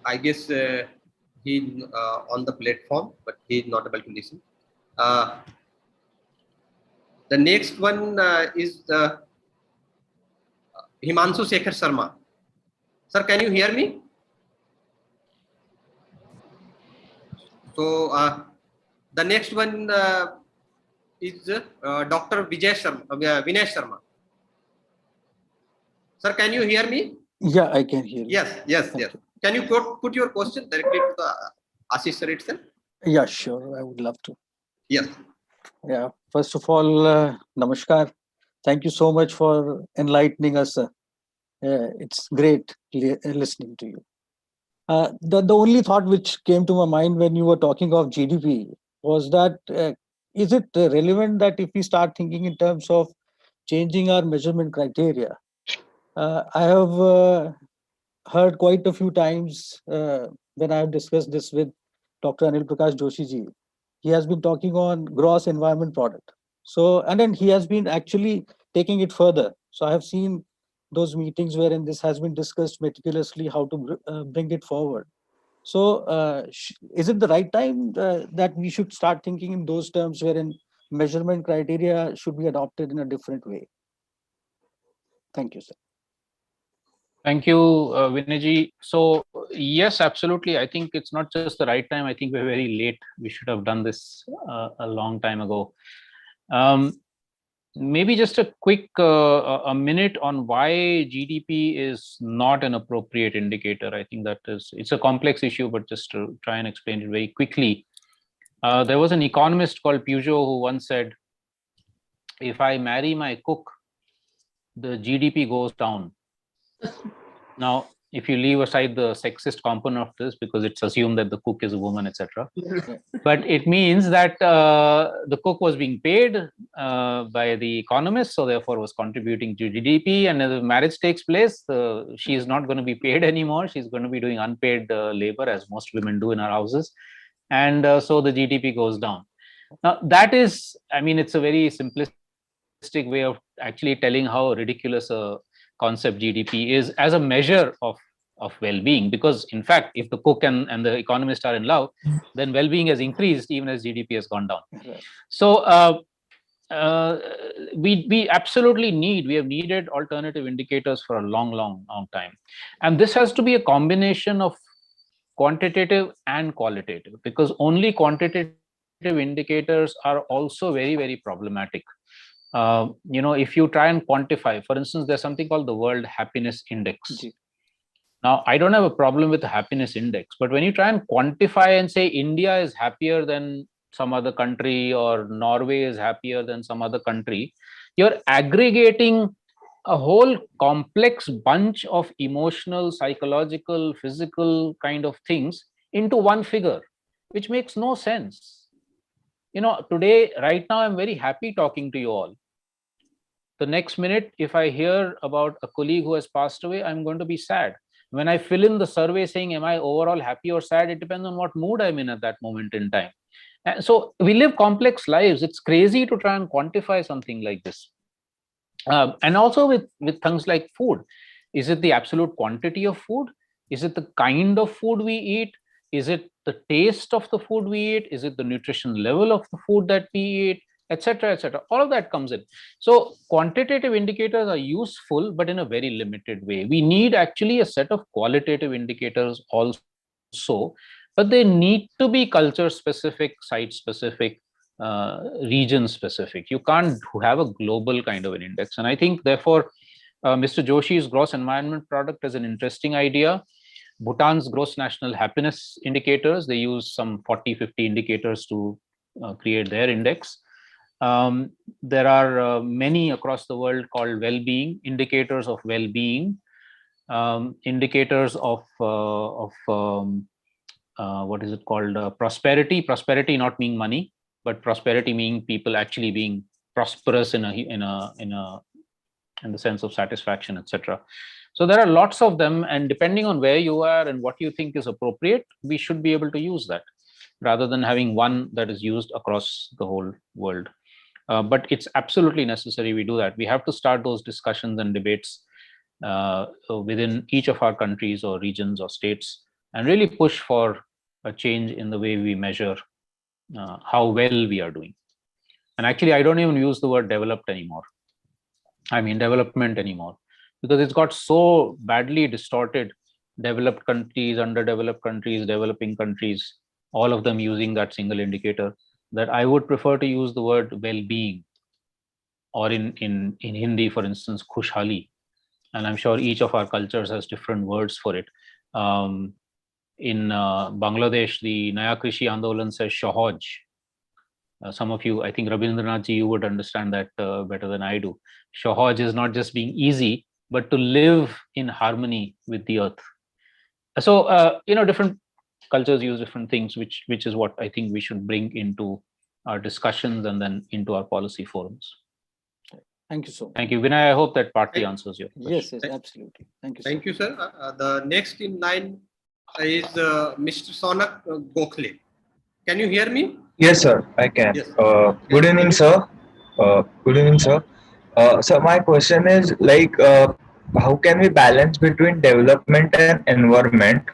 I guess he's on the platform, but he is not able to listen. The next one is Himanshu Shekhar Sharma. Sir, can you hear me? So the next one is Dr. Vinay Sharma. Sir, can you hear me? Yeah, I can hear you. Yes, yes, yes. Can you put your question directly to the Ashish sir itself? Yeah, sure. I would love to. Yes. Yeah. First of all, namaskar. Thank you so much for enlightening us. It's great listening to you. The only thought which came to my mind when you were talking of GDP was that is it relevant that if we start thinking in terms of changing our measurement criteria? I have heard quite a few times when I have discussed this with Dr. Anil Prakash Joshi ji. He has been talking on gross environment product. So, and then he has been actually taking it further. So I have seen those meetings wherein this has been discussed meticulously how to bring it forward. So is it the right time that we should start thinking in those terms wherein measurement criteria should be adopted in a different way? Thank you, sir. Thank you, Vinayji. So yes, absolutely. I think it's not just the right time. I think we're very late. We should have done this a long time ago. Maybe just a quick a minute on why GDP is not an appropriate indicator. I think that it's a complex issue, but just to try and explain it very quickly. There was an economist called Peugeot who once said, if I marry my cook, the GDP goes down. Now, if you leave aside the sexist component of this, because it's assumed that the cook is a woman, etc., but it means that the cook was being paid by the economist, so therefore was contributing to GDP. And as the marriage takes place, she is not going to be paid anymore. She's going to be doing unpaid labor, as most women do in our houses, and so the GDP goes down. Now, that is, I mean, it's a very simplistic way of actually telling how ridiculous a concept GDP is as a measure of of well-being, because in fact, if the cook and the economist are in love, then well-being has increased even as GDP has gone down. Right. So we absolutely we have needed alternative indicators for a long time, and this has to be a combination of quantitative and qualitative, because only quantitative indicators are also very problematic. If you try and quantify, for instance, there's something called the World Happiness Index. Ji. Now, I don't have a problem with the happiness index, but when you try and quantify and say India is happier than some other country or Norway is happier than some other country, you're aggregating a whole complex bunch of emotional, psychological, physical kind of things into one figure, which makes no sense. Today, right now, I'm very happy talking to you all. The next minute, if I hear about a colleague who has passed away, I'm going to be sad. When I fill in the survey saying, am I overall happy or sad? It depends on what mood I'm in at that moment in time. And so we live complex lives. It's crazy to try and quantify something like this. And also with things like food. Is it the absolute quantity of food? Is it the kind of food we eat? Is it the taste of the food we eat? Is it the nutrition level of the food that we eat? Etc. etc. All of that comes in. So quantitative indicators are useful, but in a very limited way. We need actually a set of qualitative indicators also, but they need to be culture specific, site specific, region specific. You can't have a global kind of an index. And I think therefore, Mr. Joshi's gross environment product is an interesting idea. Bhutan's gross national happiness indicators, they use some 40-50 indicators to create their index. There are many across the world called well-being, indicators of well-being, indicators of what is it called? Prosperity. Prosperity not meaning money, but prosperity meaning people actually being prosperous in the sense of satisfaction, etc. So there are lots of them, and depending on where you are and what you think is appropriate, we should be able to use that rather than having one that is used across the whole world. But it's absolutely necessary we do that. We have to start those discussions and debates within each of our countries or regions or states, and really push for a change in the way we measure how well we are doing. And actually, I don't even use the word developed anymore. I mean development anymore, because it's got so badly distorted. Developed countries, underdeveloped countries, developing countries, all of them using that single indicator, that I would prefer to use the word well-being, or in Hindi, for instance, khushhali. And I'm sure each of our cultures has different words for it. In Bangladesh, the Naya Krishi Andolan says shahaj. Some of you, I think Rabindranath ji, you would understand that better than I do. Shahaj is not just being easy, but to live in harmony with the earth. So, different cultures use different things, which is what I think we should bring into our discussions and then into our policy forums. Thank you so much. Thank you, Vinay. I hope that partly answers your question. Yes, absolutely. Thank you. Thank you, sir. The next in line is Mr. Sonak Gokhale. Can you hear me? Yes, sir, I can. Yes. Good evening, sir. Good evening, sir. So my question is how can we balance between development and environment?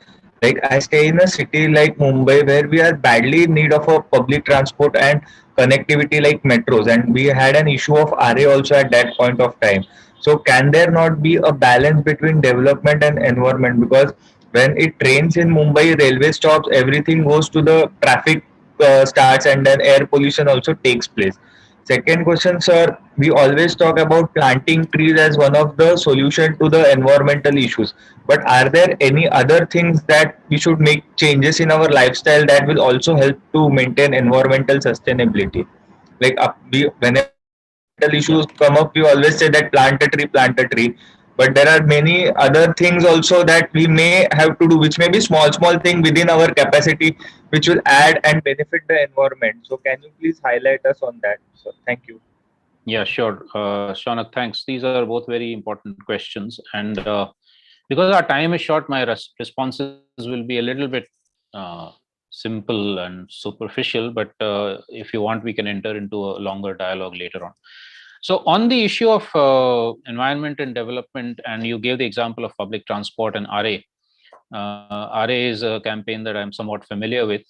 Like I stay in a city like Mumbai where we are badly in need of a public transport and connectivity like metros, and we had an issue of RA also at that point of time. So can there not be a balance between development and environment? Because when it rains in Mumbai, railway stops, everything goes to the traffic starts, and then air pollution also takes place. Second question, sir, we always talk about planting trees as one of the solution to the environmental issues. But are there any other things that we should make changes in our lifestyle that will also help to maintain environmental sustainability? Like whenever environmental issues come up, we always say that plant a tree, plant a tree. But there are many other things also that we may have to do, which may be small thing within our capacity, which will add and benefit the environment. So can you please highlight us on that? So thank you. Yeah, sure. Shaunak, thanks. These are both very important questions. And because our time is short, my responses will be a little bit simple and superficial. But if you want, we can enter into a longer dialogue later on. So on the issue of environment and development, and you gave the example of public transport and RA, RA is a campaign that I'm somewhat familiar with.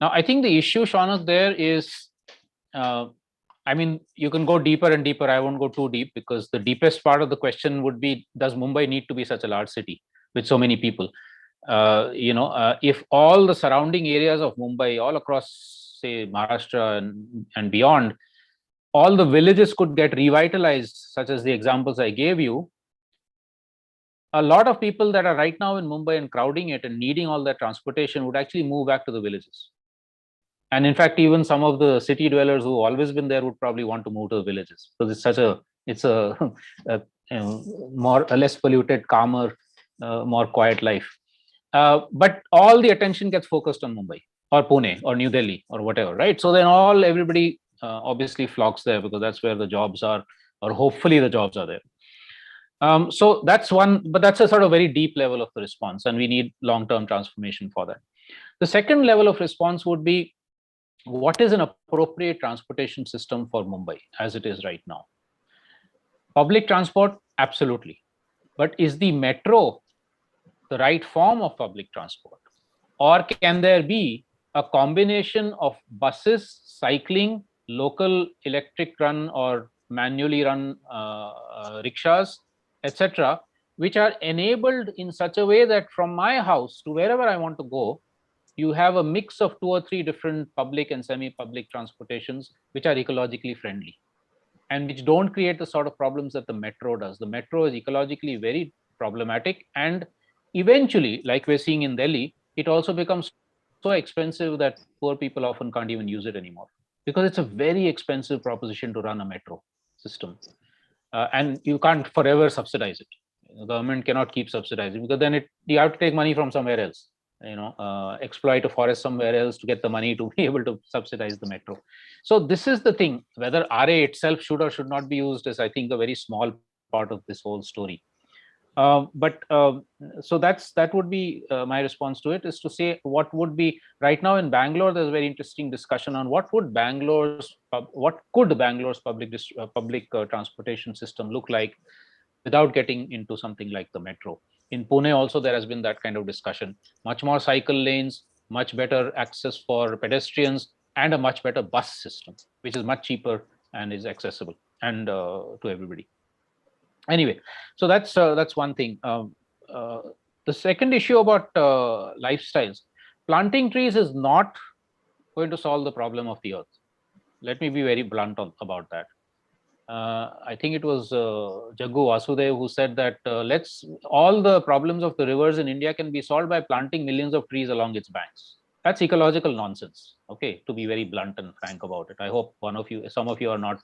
Now, I think the issue, Shaunak, there is, I mean, you can go deeper and deeper. I won't go too deep because the deepest part of the question would be, does Mumbai need to be such a large city with so many people? If all the surrounding areas of Mumbai, all across, say, Maharashtra and beyond, all the villages could get revitalized, such as the examples I gave you, a lot of people that are right now in Mumbai and crowding it and needing all that transportation would actually move back to the villages. And in fact, even some of the city dwellers who have always been there would probably want to move to the villages because it's a, a less polluted, calmer, more quiet life. But all the attention gets focused on Mumbai or Pune or New Delhi or whatever, right? So then everybody obviously flocks there because that's where the jobs are, or hopefully the jobs are there. So that's one, but that's a sort of very deep level of the response, and we need long-term transformation for that. The second level of response would be, what is an appropriate transportation system for Mumbai as it is right now? Public transport, absolutely. But is the metro the right form of public transport? Or can there be a combination of buses, cycling, local electric run or manually run rickshaws, etc., which are enabled in such a way that from my house to wherever I want to go, you have a mix of 2 or 3 different public and semi-public transportations which are ecologically friendly and which don't create the sort of problems that the metro does. The metro is ecologically very problematic, and eventually, like we're seeing in Delhi, it also becomes so expensive that poor people often can't even use it anymore because it's a very expensive proposition to run a metro system. And you can't forever subsidize it. The government cannot keep subsidizing because then you have to take money from somewhere else. Exploit a forest somewhere else to get the money to be able to subsidize the metro. So this is the thing. Whether RA itself should or should not be used is, I think, a very small part of this whole story. So that would be my response to it, is to say what would be right now in Bangalore. There's a very interesting discussion on what could Bangalore's public transportation system look like without getting into something like the metro. In Pune also there has been that kind of discussion. Much more cycle lanes, much better access for pedestrians, and a much better bus system, which is much cheaper and is accessible and to everybody. Anyway, so that's one thing. The second issue about lifestyles, planting trees is not going to solve the problem of the earth. Let me be very blunt about that. I think it was Jaggu Vasudev who said that all the problems of the rivers in India can be solved by planting millions of trees along its banks. That's ecological nonsense. Okay, to be very blunt and frank about it. I hope some of you are not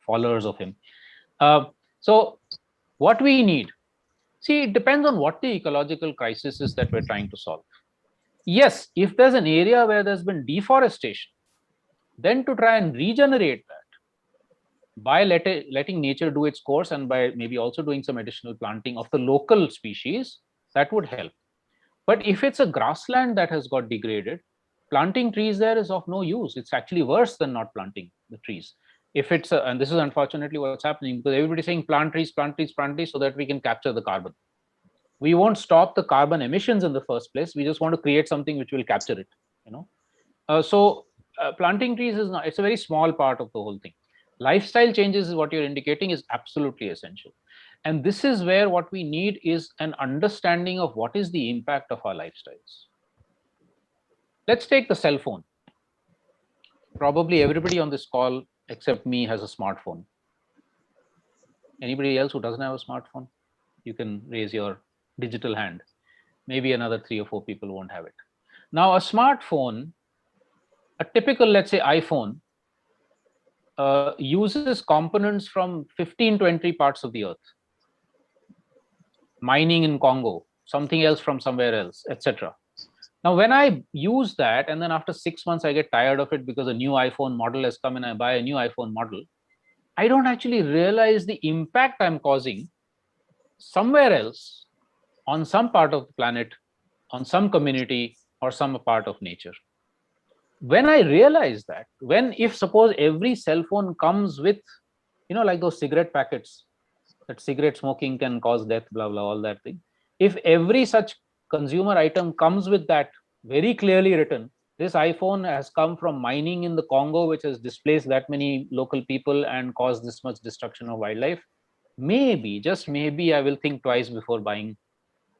followers of him. So what we need, see, it depends on what the ecological crisis is that we're trying to solve. Yes, if there's an area where there's been deforestation, then to try and regenerate that by letting nature do its course and by maybe also doing some additional planting of the local species, that would help. But if it's a grassland that has got degraded, planting trees there is of no use. It's actually worse than not planting the trees. If it's and this is unfortunately what's happening, because everybody's saying plant trees so that we can capture the carbon. We won't stop the carbon emissions in the first place. We just want to create something which will capture it. So planting trees it's a very small part of the whole thing. Lifestyle changes is what you're indicating is absolutely essential. And this is where what we need is an understanding of what is the impact of our lifestyles. Let's take the cell phone. Probably everybody on this call except me has a smartphone. Anybody else who doesn't have a smartphone? You can raise your digital hand. Maybe another 3 or 4 people won't have it. Now, a smartphone, a typical, let's say, iPhone, uses components from 15 to 20 parts of the earth. Mining in Congo, something else from somewhere else, etc. Now, when I use that, and then after 6 months, I get tired of it because a new iPhone model has come and I buy a new iPhone model, I don't actually realize the impact I'm causing somewhere else on some part of the planet, on some community, or some part of nature. When I realize that, if suppose every cell phone comes with, like those cigarette packets, that cigarette smoking can cause death, blah, blah, all that thing. If every such consumer item comes with that very clearly written, this iPhone has come from mining in the Congo, which has displaced that many local people and caused this much destruction of wildlife, maybe, just maybe, I will think twice before buying.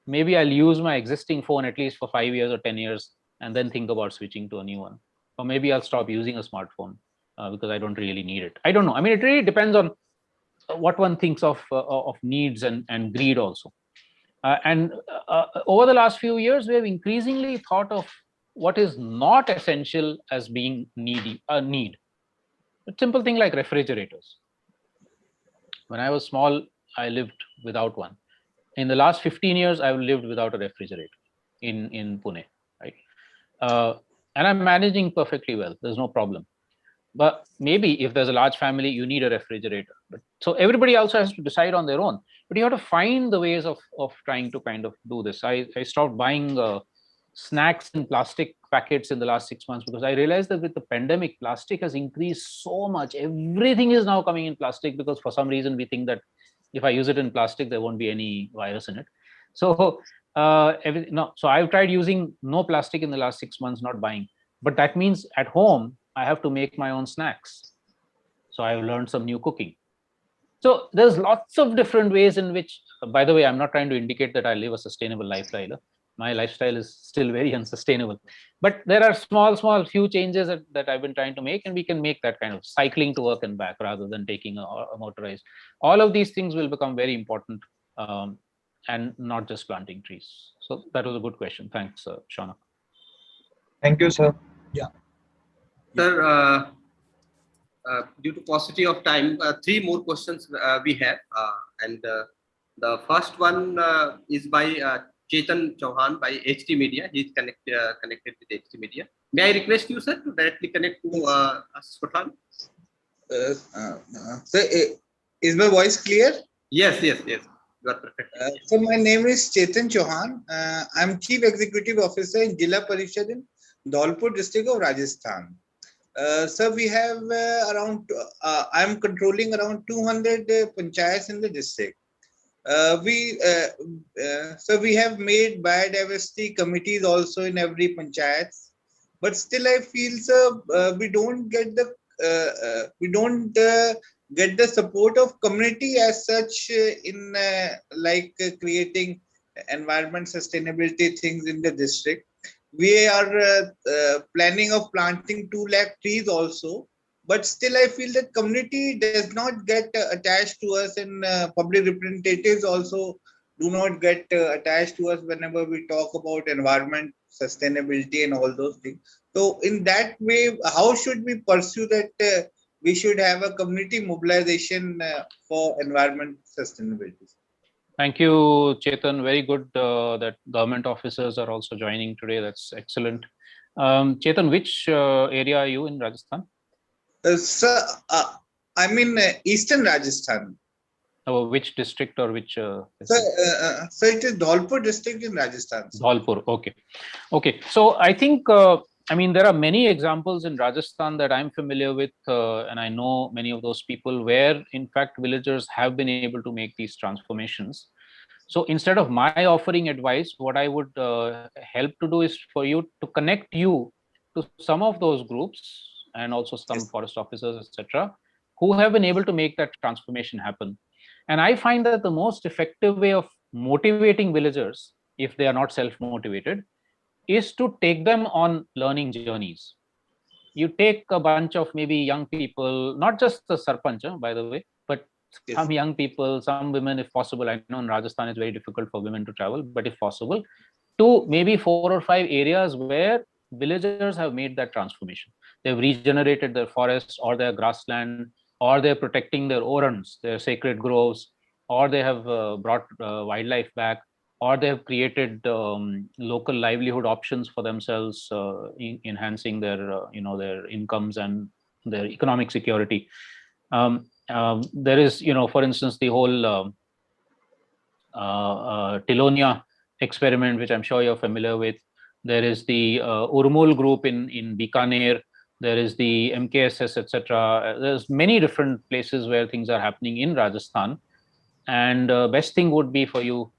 Maybe I'll use my existing phone at least for 5 years or 10 years and then think about switching to a new one. Or maybe I'll stop using a smartphone because I don't really need it. I don't know. I mean, it really depends on what one thinks of needs and greed also. And over the last few years, we have increasingly thought of what is not essential as being a need. A simple thing like refrigerators. When I was small, I lived without one. In the last 15 years, I've lived without a refrigerator in Pune, right? And I'm managing perfectly well. There's no problem. But maybe if there's a large family, you need a refrigerator. But so everybody also has to decide on their own. But you have to find the ways of trying to kind of do this. I stopped buying snacks in plastic packets in the last 6 months because I realized that with the pandemic, plastic has increased so much. Everything is now coming in plastic because for some reason we think that if I use it in plastic, there won't be any virus in it. So so I've tried using no plastic in the last 6 months, not buying. But that means at home, I have to make my own snacks. So I've learned some new cooking. So there's lots of different ways in which, by the way, I'm not trying to indicate that I live a sustainable lifestyle. My lifestyle is still very unsustainable. But there are small few changes that I've been trying to make, and we can make that kind of cycling to work and back rather than taking a motorized. All of these things will become very important and not just planting trees. So that was a good question. Thanks, Shaunak. Thank you, sir. Yeah. Sir, due to paucity of time, 3 more questions we have. And the first one is by Chetan Chauhan by HT Media. He's connected with HT Media. May I request you, sir, to directly connect to Ashish Pathan? Sir, is my voice clear? Yes. You are perfect. So my name is Chetan Chauhan. I'm Chief Executive Officer in Jilla Parishad in Dholpur district of Rajasthan. So we have I'm controlling around 200 panchayats in the district. So we have made biodiversity committees also in every panchayat, but still I feel, sir, we don't get the support of community as such in creating environment sustainability things in the district. We are planning of planting 2 lakh trees also, but still I feel that community does not get attached to us, and public representatives also do not get attached to us whenever we talk about environment sustainability and all those things. So in that way, how should we pursue that we should have a community mobilization for environment sustainability? Thank you, Chetan. Very good that government officers are also joining today. That's excellent. Chetan, which area are you in Rajasthan? Sir, I'm in Eastern Rajasthan. Oh, which district or which? So it is Dholpur district in Rajasthan. Sir. Dholpur, okay. So I think, there are many examples in Rajasthan that I'm familiar with, and I know many of those people where, in fact, villagers have been able to make these transformations. So instead of my offering advice, what I would help to do is for you to connect you to some of those groups and also some forest officers, etc., who have been able to make that transformation happen. And I find that the most effective way of motivating villagers, if they are not self-motivated, is to take them on learning journeys. You take a bunch of maybe young people, not just the sarpanch, by the way, but some young people, some women, if possible. I know in Rajasthan it's very difficult for women to travel, but if possible, to maybe 4 or 5 areas where villagers have made that transformation. They've regenerated their forests or their grassland, or they're protecting their orans, their sacred groves, or they have brought wildlife back, or they have created local livelihood options for themselves, enhancing their their incomes and their economic security. There is, for instance, the whole Tilonia experiment, which I'm sure you're familiar with. There is the Urmul group in Bikaner. There is the MKSS, etc. There's many different places where things are happening in Rajasthan. And best thing would be for you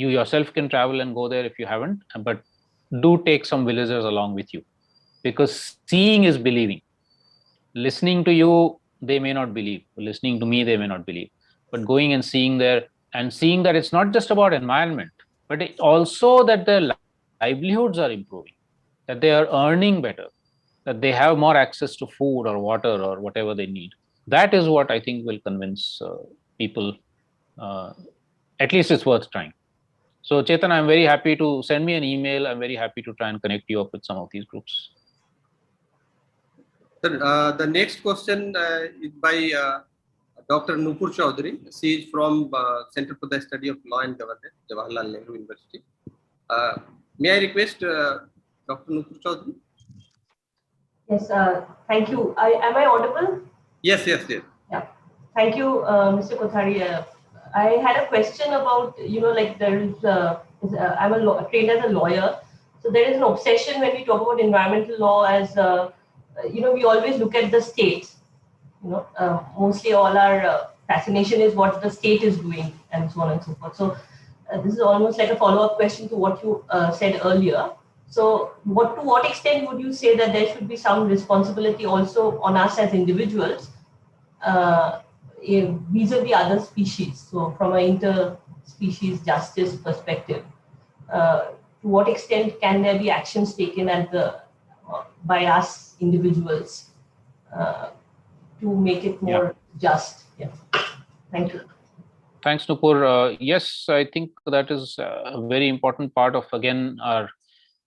You yourself can travel and go there if you haven't, but do take some villagers along with you, because seeing is believing. Listening to you, they may not believe. Listening to me, they may not believe. But going and seeing there, and seeing that it's not just about environment, but it also that their livelihoods are improving, that they are earning better, that they have more access to food or water or whatever they need. That is what I think will convince people. At least it's worth trying. So Chetan, I'm very happy to send me an email. I'm very happy to try and connect you up with some of these groups. Sir, the next question is by Dr. Nupur Chaudhary. She is from Center for the Study of Law and Governance, Jawaharlal Nehru University. May I request Dr. Nupur Chaudhary? Yes, thank you. Am I audible? Yes, yes, yes. Yeah. Thank you, Mr. Kothari. I had a question about, like there is, I'm trained as a lawyer. So there is an obsession when we talk about environmental law as, we always look at the states. Mostly all our fascination is what the state is doing and so on and so forth. So this is almost like a follow-up question to what you said earlier. So to what extent would you say that there should be some responsibility also on us as individuals vis-a-vis other species? So from an inter-species justice perspective, to what extent can there be actions taken by us individuals to make it more just? Yeah. Thank you. Thanks, Nupur. Yes, I think that is a very important part of, again, our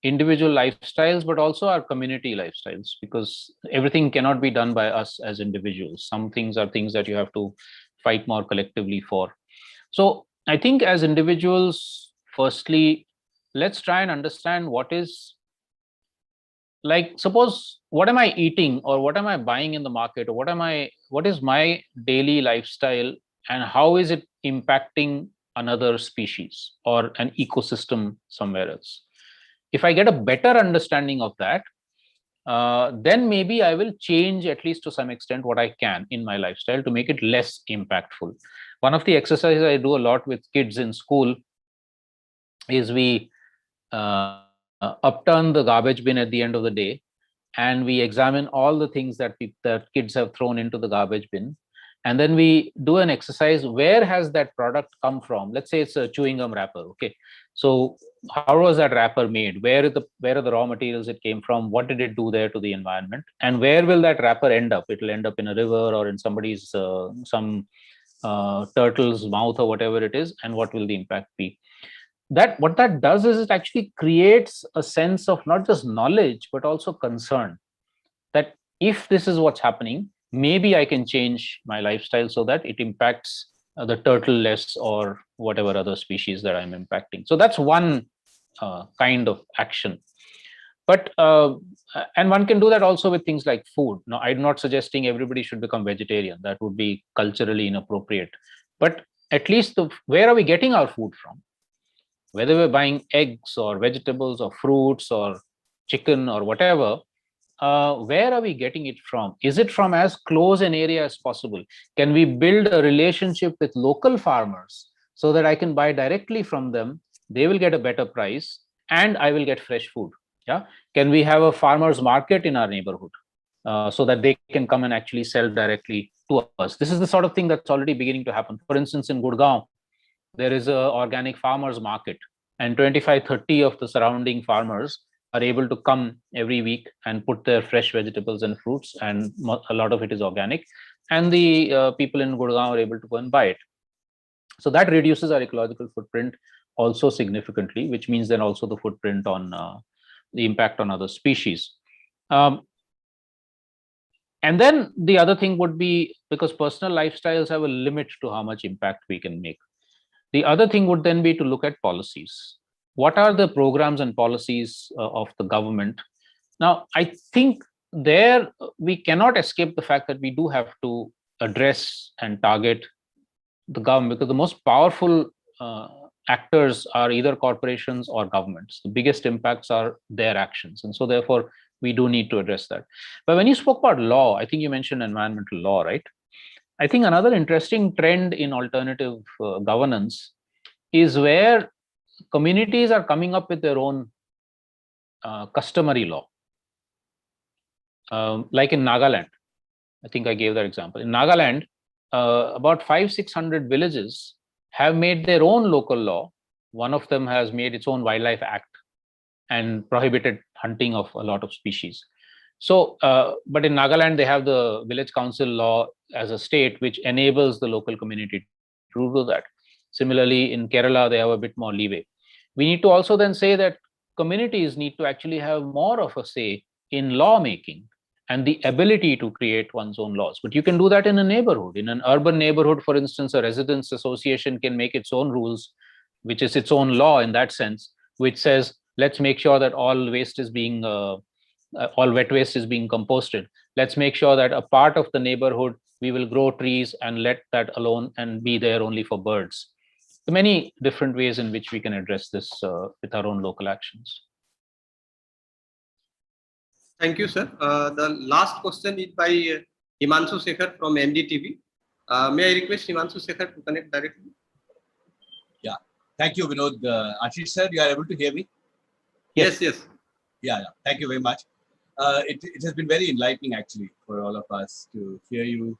individual lifestyles, but also our community lifestyles, because everything cannot be done by us as individuals. Some things are things that you have to fight more collectively for. So I think as individuals, firstly, let's try and understand what is, like, suppose, what am I eating or what am I buying in the market, or what is my daily lifestyle, and how is it impacting another species or an ecosystem somewhere else? If I get a better understanding of that, then maybe I will change, at least to some extent, what I can in my lifestyle to make it less impactful. One of the exercises I do a lot with kids in school is we upturn the garbage bin at the end of the day, and we examine all the things that kids have thrown into the garbage bin. And then we do an exercise, where has that product come from? Let's say it's a chewing gum wrapper. Okay, so how was that wrapper made? Where are the raw materials it came from? What did it do there to the environment? And where will that wrapper end up? It will end up in a river or in somebody's some turtle's mouth or whatever it is. And what will the impact be? What that does is it actually creates a sense of not just knowledge, but also concern, that if this is what's happening, maybe I can change my lifestyle so that it impacts the turtle less, or whatever other species that I'm impacting. So that's one kind of action. But and one can do that also with things like food. Now, I'm not suggesting everybody should become vegetarian. That would be culturally inappropriate. But at least where are we getting our food from? Whether we're buying eggs or vegetables or fruits or chicken or whatever, where are we getting it from? Is it from as close an area as possible? Can we build a relationship with local farmers so that I can buy directly from them? They will get a better price and I will get fresh food. Yeah. Can we have a farmers market in our neighborhood so that they can come and actually sell directly to us? This is the sort of thing that's already beginning to happen. For instance, in Gurgaon, there is a organic farmers market, and 25-30 of the surrounding farmers are able to come every week and put their fresh vegetables and fruits, and a lot of it is organic, and the people in Gurgaon are able to go and buy it. So that reduces our ecological footprint also significantly, which means then also the footprint on the impact on other species. And then the other thing would be, because personal lifestyles have a limit to how much impact we can make. The other thing would then be to look at policies. What are the programs and policies of the government? Now, I think there we cannot escape the fact that we do have to address and target the government, because the most powerful actors are either corporations or governments. The biggest impacts are their actions. And so therefore, we do need to address that. But when you spoke about law, I think you mentioned environmental law, right? I think another interesting trend in alternative governance is where communities are coming up with their own customary law. Like in Nagaland, I think I gave that example. In Nagaland, about 500-600 villages have made their own local law. One of them has made its own wildlife act and prohibited hunting of a lot of species. So, but in Nagaland, they have the village council law as a state, which enables the local community to do that. Similarly, in Kerala, they have a bit more leeway. We need to also then say that communities need to actually have more of a say in lawmaking and the ability to create one's own laws. But you can do that in a neighborhood. In an urban neighborhood, for instance, a residents association can make its own rules, which is its own law in that sense, which says, let's make sure that all waste is being all wet waste is being composted. Let's make sure that a part of the neighborhood we will grow trees and let that alone and be there only for birds. So many different ways in which we can address this with our own local actions. Thank you, sir. The last question is by Himanshu Sekhar from NDTV. May I request Himanshu Sekhar to connect directly? Yeah. Thank you, Vinod. Ashish sir, you are able to hear me? Yes, yes. Yeah. Thank you very much. It has been very enlightening, actually, for all of us to hear you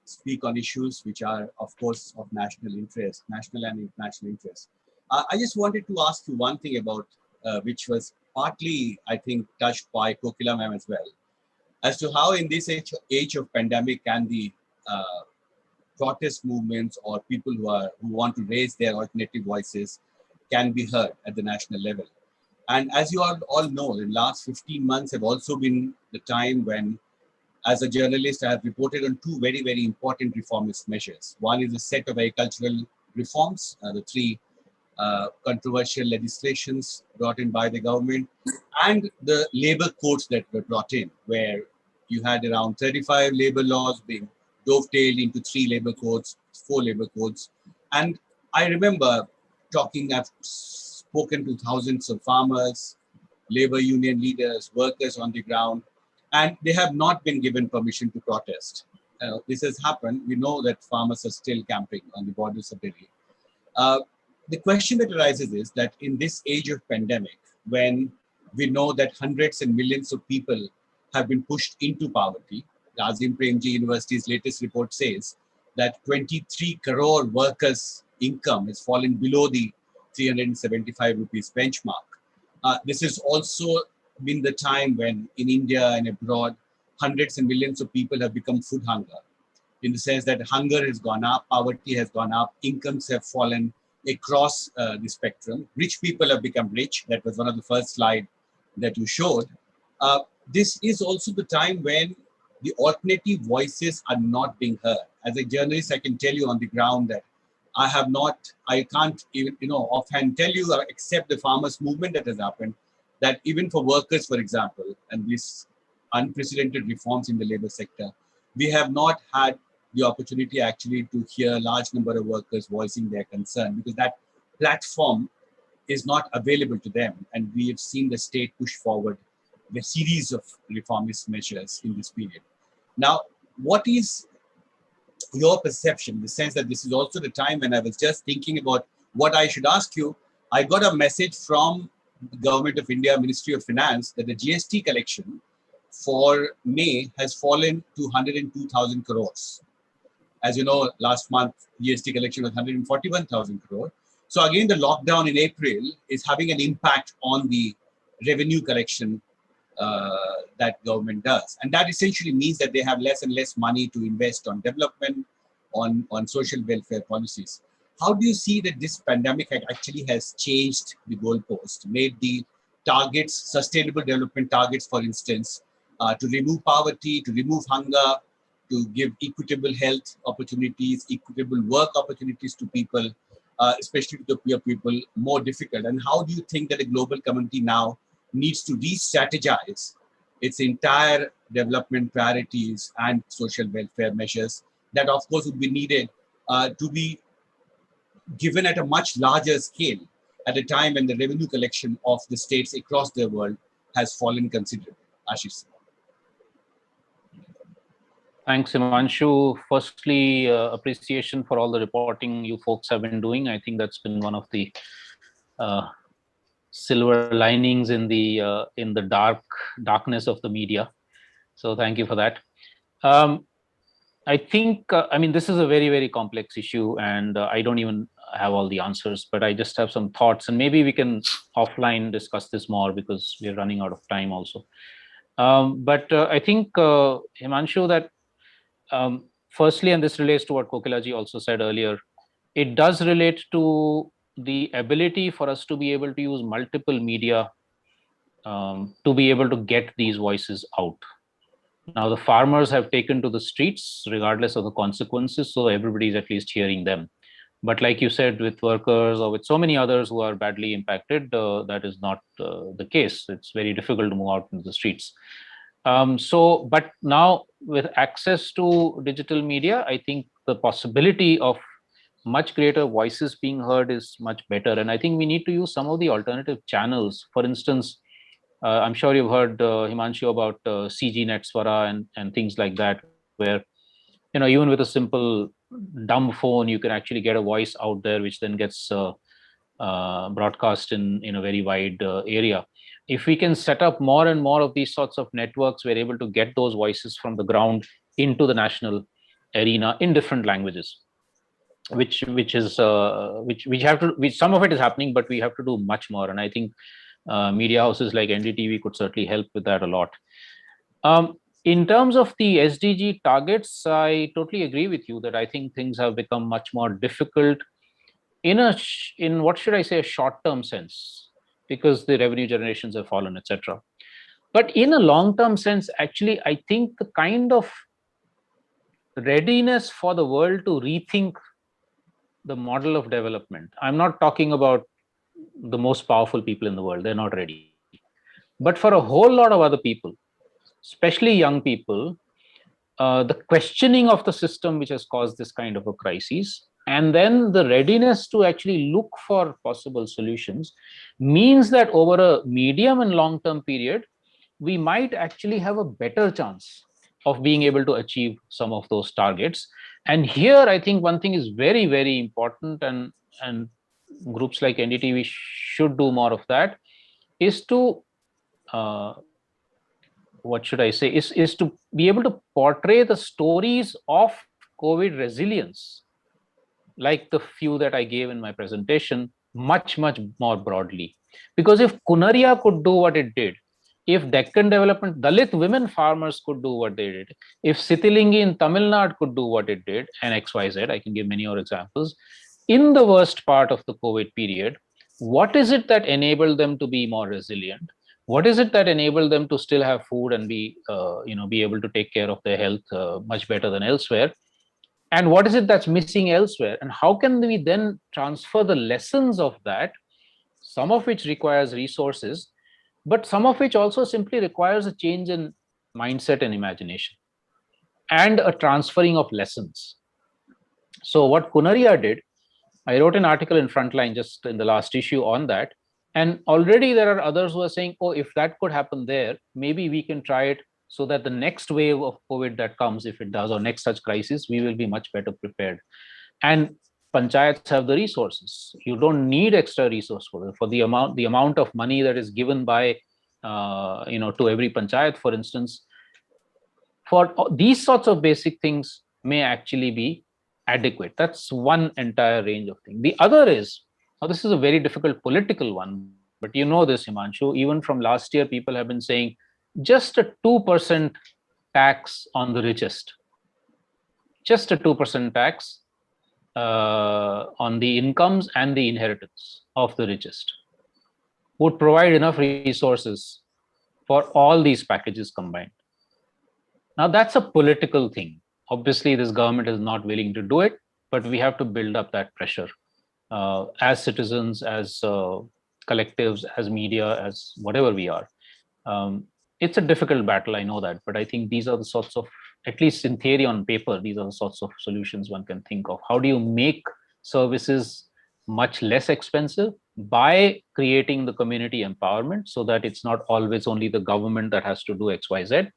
speak on issues which are, of course, of national interest, national and international interest. I just wanted to ask you one thing about, which was partly, I think, touched by Kokila ma'am as well, as to how in this age of pandemic can the protest movements or people who want to raise their alternative voices can be heard at the national level. And as you all know, the last 15 months have also been the time when, as a journalist, I have reported on two very, very important reformist measures. One is a set of agricultural reforms, the three controversial legislations brought in by the government, and the labor codes that were brought in, where you had around 35 labor laws being dovetailed into 3 labor codes, 4 labor codes. And I remember I've spoken to thousands of farmers, labor union leaders, workers on the ground, and they have not been given permission to protest. This has happened. We know that farmers are still camping on the borders of Delhi. The question that arises is that in this age of pandemic, when we know that hundreds and millions of people have been pushed into poverty, the Azim Premji University's latest report says that 23 crore workers' income has fallen below the 375 rupees benchmark. This has also been the time when in India and abroad, hundreds and millions of people have become food hunger, in the sense that hunger has gone up, poverty has gone up, incomes have fallen across the spectrum. Rich people have become rich. That was one of the first slides that you showed. This is also the time when the alternative voices are not being heard. As a journalist, I can tell you on the ground that I can't even, offhand tell you, except the farmers' movement that has happened, that even for workers, for example, and these unprecedented reforms in the labor sector, we have not had the opportunity actually to hear a large number of workers voicing their concern, because that platform is not available to them. And we have seen the state push forward a series of reformist measures in this period. Now, what is your perception, in the sense that this is also the time when I was just thinking about what I should ask you? I got a message from the Government of India, Ministry of Finance, that the GST collection for May has fallen to 102,000 crores. As you know, last month, GST collection was 141,000 crore. So again, the lockdown in April is having an impact on the revenue collection that government does. And that essentially means that they have less and less money to invest on development, on social welfare policies. How do you see that this pandemic actually has changed the goalpost, made the targets, sustainable development targets, for instance, to remove poverty, to remove hunger, to give equitable health opportunities, equitable work opportunities to people, especially to the poor people, more difficult? And how do you think that the global community now needs to re-strategize its entire development priorities and social welfare measures that, of course, would be needed to be given at a much larger scale at a time when the revenue collection of the states across the world has fallen considerably? Ashish. Thanks, Himanshu. Firstly, appreciation for all the reporting you folks have been doing. I think that's been one of the silver linings in the darkness of the media. So thank you for that. I think, I mean, this is a very, very complex issue, and I don't even have all the answers, but I just have some thoughts, and maybe we can offline discuss this more because we're running out of time also. But I think, Himanshu, that firstly, and this relates to what Kokilaji also said earlier, it does relate to the ability for us to be able to use multiple media to be able to get these voices out. Now, the farmers have taken to the streets regardless of the consequences, so everybody is at least hearing them. But like you said, with workers or with so many others who are badly impacted, that is not the case. It's very difficult to move out into the streets. But now with access to digital media, I think the possibility of much greater voices being heard is much better. And I think we need to use some of the alternative channels. For instance, I'm sure you've heard, Himanshu, about CG Netswara and things like that, where, even with a simple dumb phone, you can actually get a voice out there, which then gets broadcast in a very wide area. If we can set up more and more of these sorts of networks, we're able to get those voices from the ground into the national arena in different languages, which some of it is happening, but we have to do much more. And I think media houses like NDTV could certainly help with that a lot. In terms of the SDG targets, I totally agree with you that I think things have become much more difficult in what should I say, a short-term sense, because the revenue generations have fallen, etc. But in a long-term sense, actually, I think the kind of readiness for the world to rethink the model of development, I'm not talking about the most powerful people in the world, they're not ready. But for a whole lot of other people, especially young people, the questioning of the system which has caused this kind of a crisis, and then the readiness to actually look for possible solutions, means that over a medium and long-term period, we might actually have a better chance of being able to achieve some of those targets. And here, I think one thing is very, very important, and groups like NDTV should do more of that, is to what should I say, is to be able to portray the stories of COVID resilience, like the few that I gave in my presentation, much, much more broadly. Because if Kunaria could do what it did, if Deccan Development, Dalit women farmers could do what they did, if Sitilingi in Tamil Nadu could do what it did, and XYZ, I can give many more examples, in the worst part of the COVID period, what is it that enabled them to be more resilient? What is it that enabled them to still have food and be able to take care of their health much better than elsewhere? And what is it that's missing elsewhere? And how can we then transfer the lessons of that, some of which requires resources, but some of which also simply requires a change in mindset and imagination, and a transferring of lessons. So what Kunaria did, I wrote an article in Frontline just in the last issue on that. And already there are others who are saying, oh, if that could happen there, maybe we can try it so that the next wave of COVID that comes, if it does, or next such crisis, we will be much better prepared. And panchayats have the resources. You don't need extra resource for the amount of money that is given by, to every panchayat, for instance. For these sorts of basic things may actually be adequate. That's one entire range of things. The other is, now this is a very difficult political one, but you know this, Himanshu, even from last year, people have been saying just a 2% tax on the richest, just a 2% tax on the incomes and the inheritance of the richest would provide enough resources for all these packages combined. Now that's a political thing. Obviously, this government is not willing to do it, but we have to build up that pressure as citizens, as collectives, as media, as whatever we are. It's a difficult battle, I know that, but I think these are the sorts of, at least in theory on paper, these are the sorts of solutions one can think of. How do you make services much less expensive by creating the community empowerment so that it's not always only the government that has to do XYZ,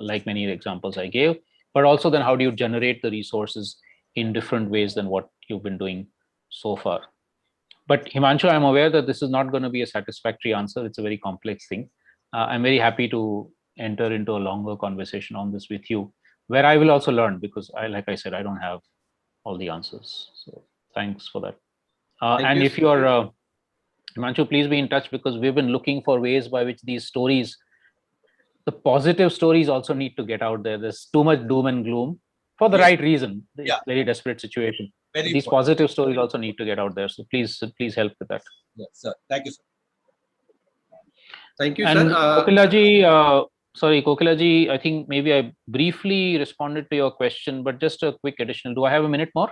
like many examples I gave, but also then how do you generate the resources in different ways than what you've been doing so far? But Himanshu, I'm aware that this is not going to be a satisfactory answer. It's a very complex thing. I'm very happy to enter into a longer conversation on this with you, where I will also learn, because like I said, I don't have all the answers. So thanks for that. And if you are, Himanshu, please be in touch, because we've been looking for ways by which these stories, the positive stories, also need to get out there. There's too much doom and gloom for the right reason. It's very desperate situation. These positive stories also need to get out there. So please help with that. Yes, sir. Thank you, sir. Thank you, And sir. Kokilaji, sorry, Kokilaji, I think maybe I briefly responded to your question, but just a quick additional. Do I have a minute more?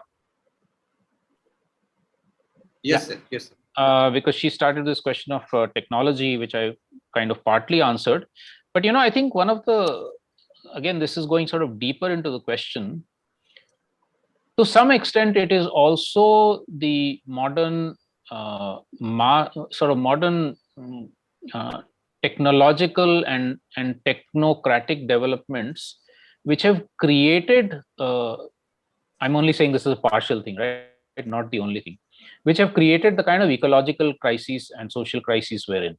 Yes, sir. Yes, sir. Because she started this question of technology, which I kind of partly answered. But, I think one of the, again, this is going sort of deeper into the question. To some extent, it is also the modern, modern technological and technocratic developments, which have created, I'm only saying this is a partial thing, right? Not the only thing, which have created the kind of ecological crises and social crises we're in.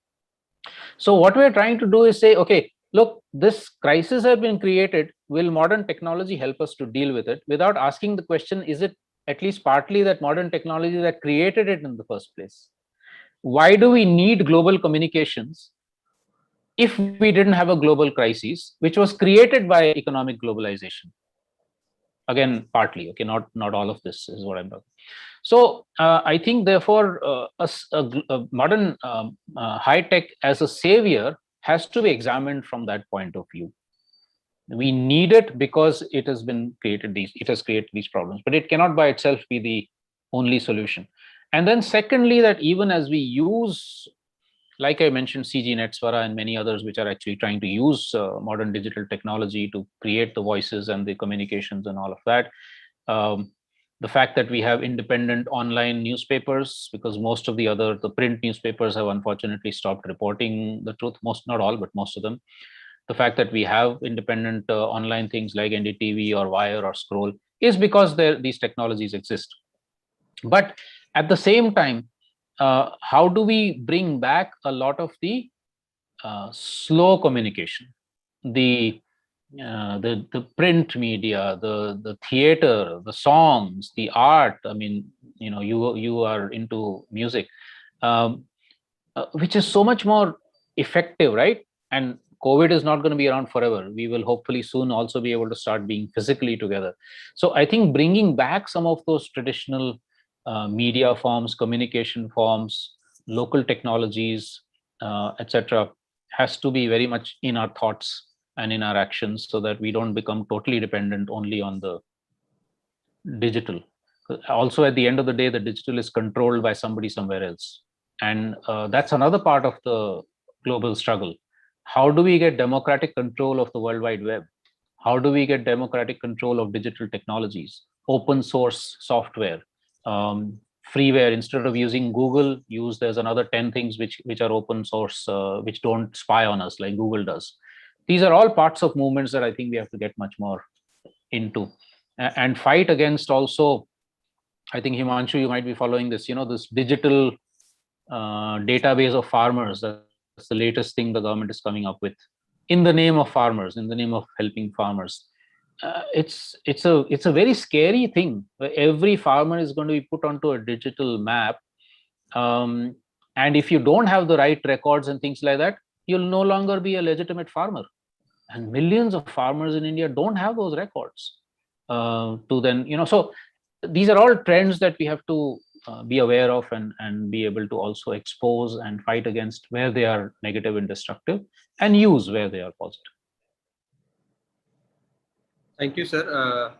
So what we're trying to do is say, okay, look, this crisis has been created. Will modern technology help us to deal with it? Without asking the question, is it at least partly that modern technology that created it in the first place? Why do we need global communications if we didn't have a global crisis, which was created by economic globalization? Again, partly, okay, not all of this is what I'm talking. So I think, therefore, a modern high tech as a savior has to be examined from that point of view. We need it because it has created these problems, but it cannot by itself be the only solution. And then secondly, that even as we use, like I mentioned, CG NetSwara and many others, which are actually trying to use modern digital technology to create the voices and the communications and all of that. The fact that we have independent online newspapers, because most of the print newspapers have unfortunately stopped reporting the truth, not all, but most of them. The fact that we have independent online things like NDTV or Wire or Scroll is because these technologies exist. But at the same time, how do we bring back a lot of the slow communication, the print media, the theater, the songs, the art? I mean, you are into music, which is so much more effective, right? And COVID is not going to be around forever. We will hopefully soon also be able to start being physically together. So I think bringing back some of those traditional media forms, communication forms, local technologies, etc., has to be very much in our thoughts and in our actions, so that we don't become totally dependent only on the digital. Also, at the end of the day, the digital is controlled by somebody somewhere else. And that's another part of the global struggle. How do we get democratic control of the World Wide Web? How do we get democratic control of digital technologies, open source software, freeware? Instead of using Google, there's another 10 things which are open source, which don't spy on us like Google does. These are all parts of movements that I think we have to get much more into and fight against. Also, I think, Himanshu, you might be following this, this digital database of farmers. That's the latest thing the government is coming up with in the name of farmers, in the name of helping farmers. It's a very scary thing. Every farmer is going to be put onto a digital map. And if you don't have the right records and things like that, you'll no longer be a legitimate farmer. And millions of farmers in India don't have those records to then, so these are all trends that we have to be aware of and be able to also expose and fight against where they are negative and destructive, and use where they are positive. Thank you, sir.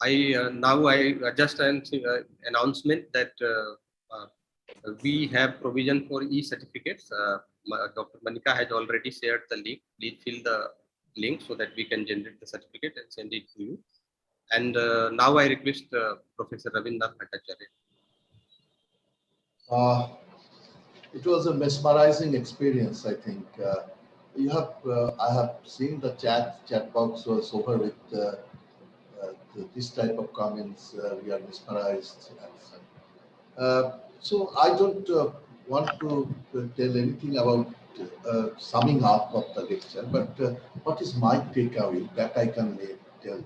Now I just an announcement that we have provision for e-certificates. Dr. Manika has already shared the link. Please fill the link so that we can generate the certificate and send it to you. And now I request Professor Ravindra Bhattacharya. It was a mesmerizing experience, I think. I have seen the chat box was over with this type of comments. We are mesmerized. So I don't want to tell anything about summing up of the lecture, but what is my takeaway that I can tell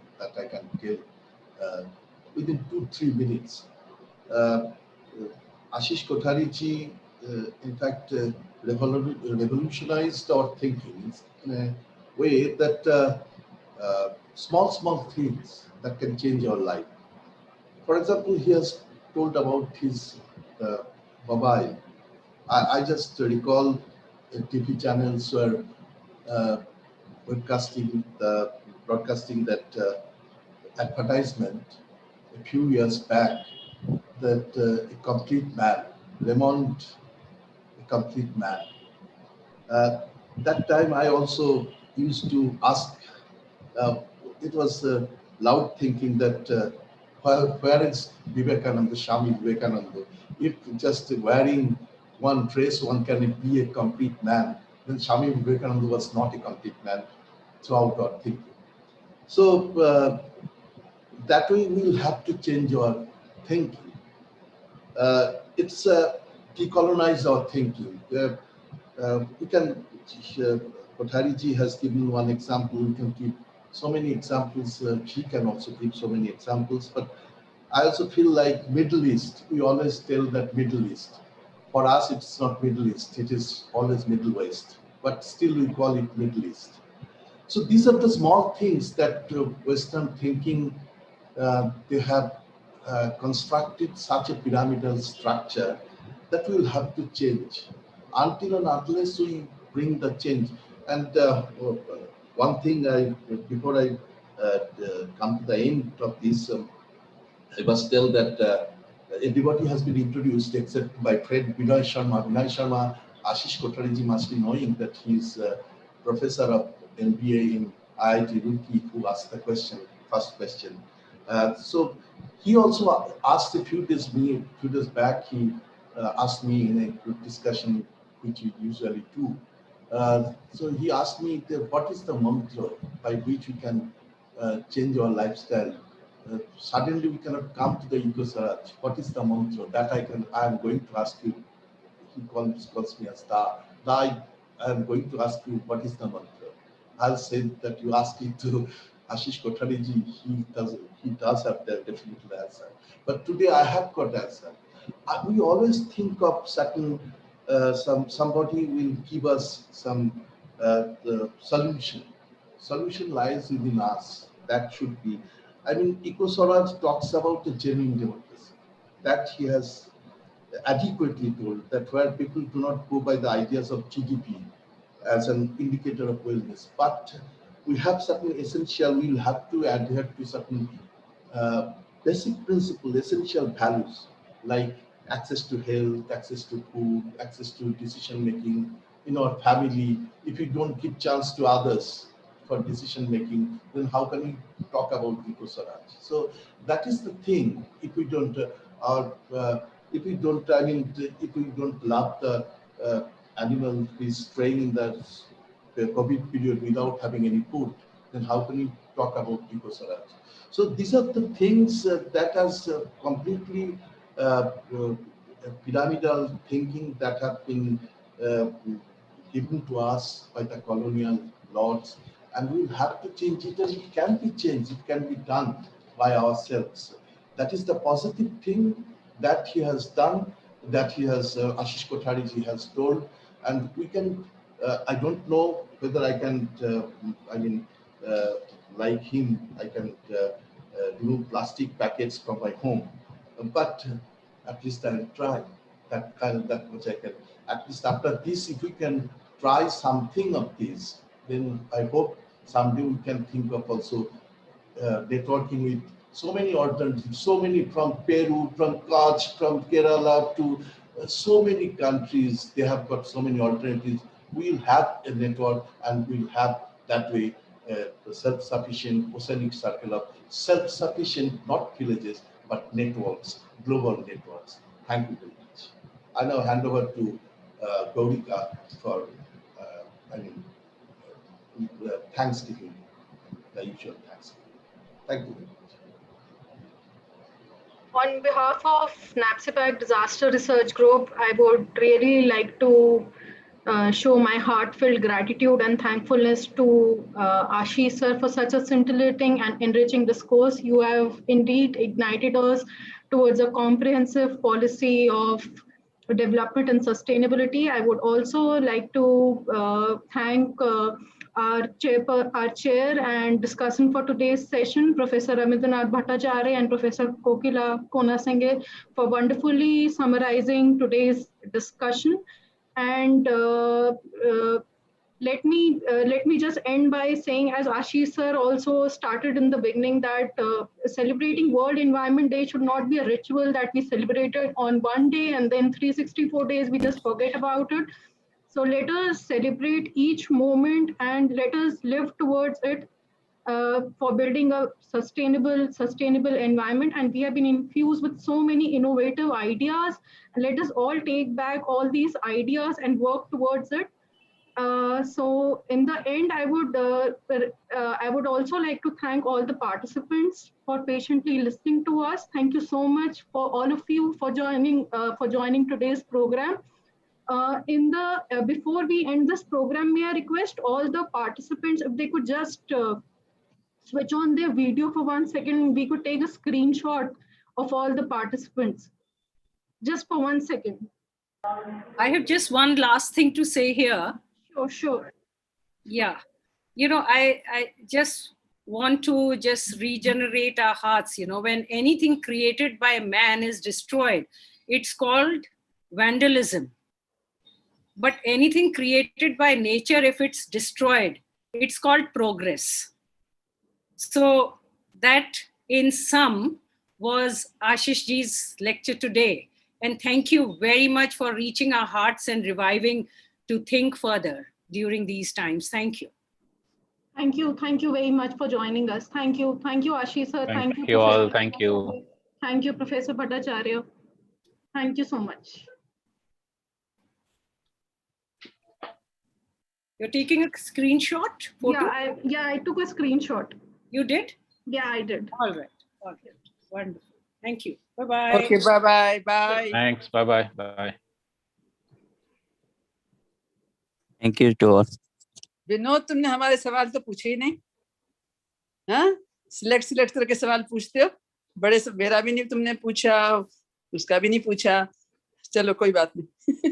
within 2-3 minutes. Uh, Ashish Kothari ji, in fact, revolutionized our thinking in a way that small things that can change our life. For example, he has told about his uh, mobile. I just recall TV channels were uh, broadcasting that advertisement a few years back that a complete man, Lemond, a complete man. That time I also used to ask, uh, it was loud thinking that where is Vivekananda, Swami Vivekananda? If just wearing one dress, one can be a complete man, then Swami Vivekananda was not a complete man throughout our thinking. So that way we'll have to change our thinking. It's decolonize our thinking. We can, Kothari ji has given one example, we can give so many examples, she can also give so many examples, but I also feel like Middle East, we always tell that Middle East. For us, it's not Middle East, it is always Middle West, but still we call it Middle East. So these are the small things that Western thinking, they have constructed such a pyramidal structure that will have to change until and unless we bring the change. And one thing before I come to the end of this, I must tell that everybody has been introduced except my friend Vinay Sharma. Vinay Sharma, Ashish Kothari must be knowing that he's a professor of MBA in IIT Roorkee who asked the question, first question. So he also asked a few days back, he asked me in a group discussion, which we usually do. So he asked me, what is the mantra by which we can change our lifestyle? Suddenly we cannot come to the Eco-swaraj. What is the mantra? That I am going to ask you. He calls me a star. Now I am going to ask you, what is the mantra? I'll say that you ask it to Ashish Kothari ji. He does have the definite answer. But today I have got answer. We always think of certain, somebody will give us some the solution. Solution lies within us. That should be. I mean, Eco-swaraj talks about the genuine democracy. That he has adequately told, that where people do not go by the ideas of GDP as an indicator of wellness, but we have certain essential, we'll have to adhere to certain uh, basic principles, essential values like access to health, access to food, access to decision making in our family. If you don't give chance to others for decision making, then how can we talk about Eco-swaraj? So that is the thing. If we don't, if we don't, I mean, if we don't love the animal who is straying in the COVID period without having any food, then how can we talk about Eco-swaraj? So these are the things that has completely pyramidal thinking that have been uh, given to us by the colonial lords, and we will have to change it, and it can be changed, it can be done by ourselves. That is the positive thing that he has done, that he has, Ashish Kothari ji has told, and we can, I don't know whether I can, I mean, like him, I can remove plastic packets from my home, but at least I'll try. That much I can. At least after this, if we can try something of this, then I hope someday we can think of also networking with so many alternatives, so many from Peru, from Kutch, from Kerala to so many countries. They have got so many alternatives. We'll have a network, and we'll have that way self-sufficient oceanic circle of self-sufficient, not villages, but networks, global networks. Thank you very much. I now hand over to Gaurika for, I mean, Thanksgiving, the usual Thanksgiving. Thank you very much. On behalf of NAPSIPAC Disaster Research Group, I would really like to show my heartfelt gratitude and thankfulness to Ashish sir for such a scintillating and enriching discourse. You have indeed ignited us towards a comprehensive policy of development and sustainability. I would also like to thank our chair and discussant for today's session, Professor Ramindranath Bhattacharya and Professor Kokila Konasinghe, for wonderfully summarizing today's discussion. And let me just end by saying, as Ashish sir also started in the beginning, that celebrating World Environment Day should not be a ritual that we celebrated on one day and then 364 days we just forget about it. So let us celebrate each moment and let us live towards it for building a sustainable environment. And we have been infused with so many innovative ideas. Let us all take back all these ideas and work towards it. So in the end, I would also like to thank all the participants for patiently listening to us. Thank you so much for all of you for joining today's program. Before we end this program, may I request all the participants if they could just switch on their video for 1 second. We could take a screenshot of all the participants just for 1 second. I have just one last thing to say here. Sure. Yeah. I just want to just regenerate our hearts. When anything created by man is destroyed, it's called vandalism. But anything created by nature, if it's destroyed, it's called progress. So that in sum was Ashish ji's lecture today. And thank you very much for reaching our hearts and reviving to think further during these times. Thank you. Thank you very much for joining us. Thank you, Ashish sir. Thank you all. Thank you. Thank you, Professor Bhattacharya. Thank you so much. You're taking a screenshot? Photo? I took a screenshot. You did? Yeah, I did. All right. Wonderful. Thank you. Bye-bye. Okay, bye-bye. Thanks. Bye-bye. Bye. Thank you to all. Vinod, तुमने हमारे सवाल तो पूछे ही नहीं। हाँ, select करके सवाल पूछते हो। बड़े मेरा भी नहीं तुमने पूछा, उसका भी नहीं पूछा। चलो कोई बात नहीं।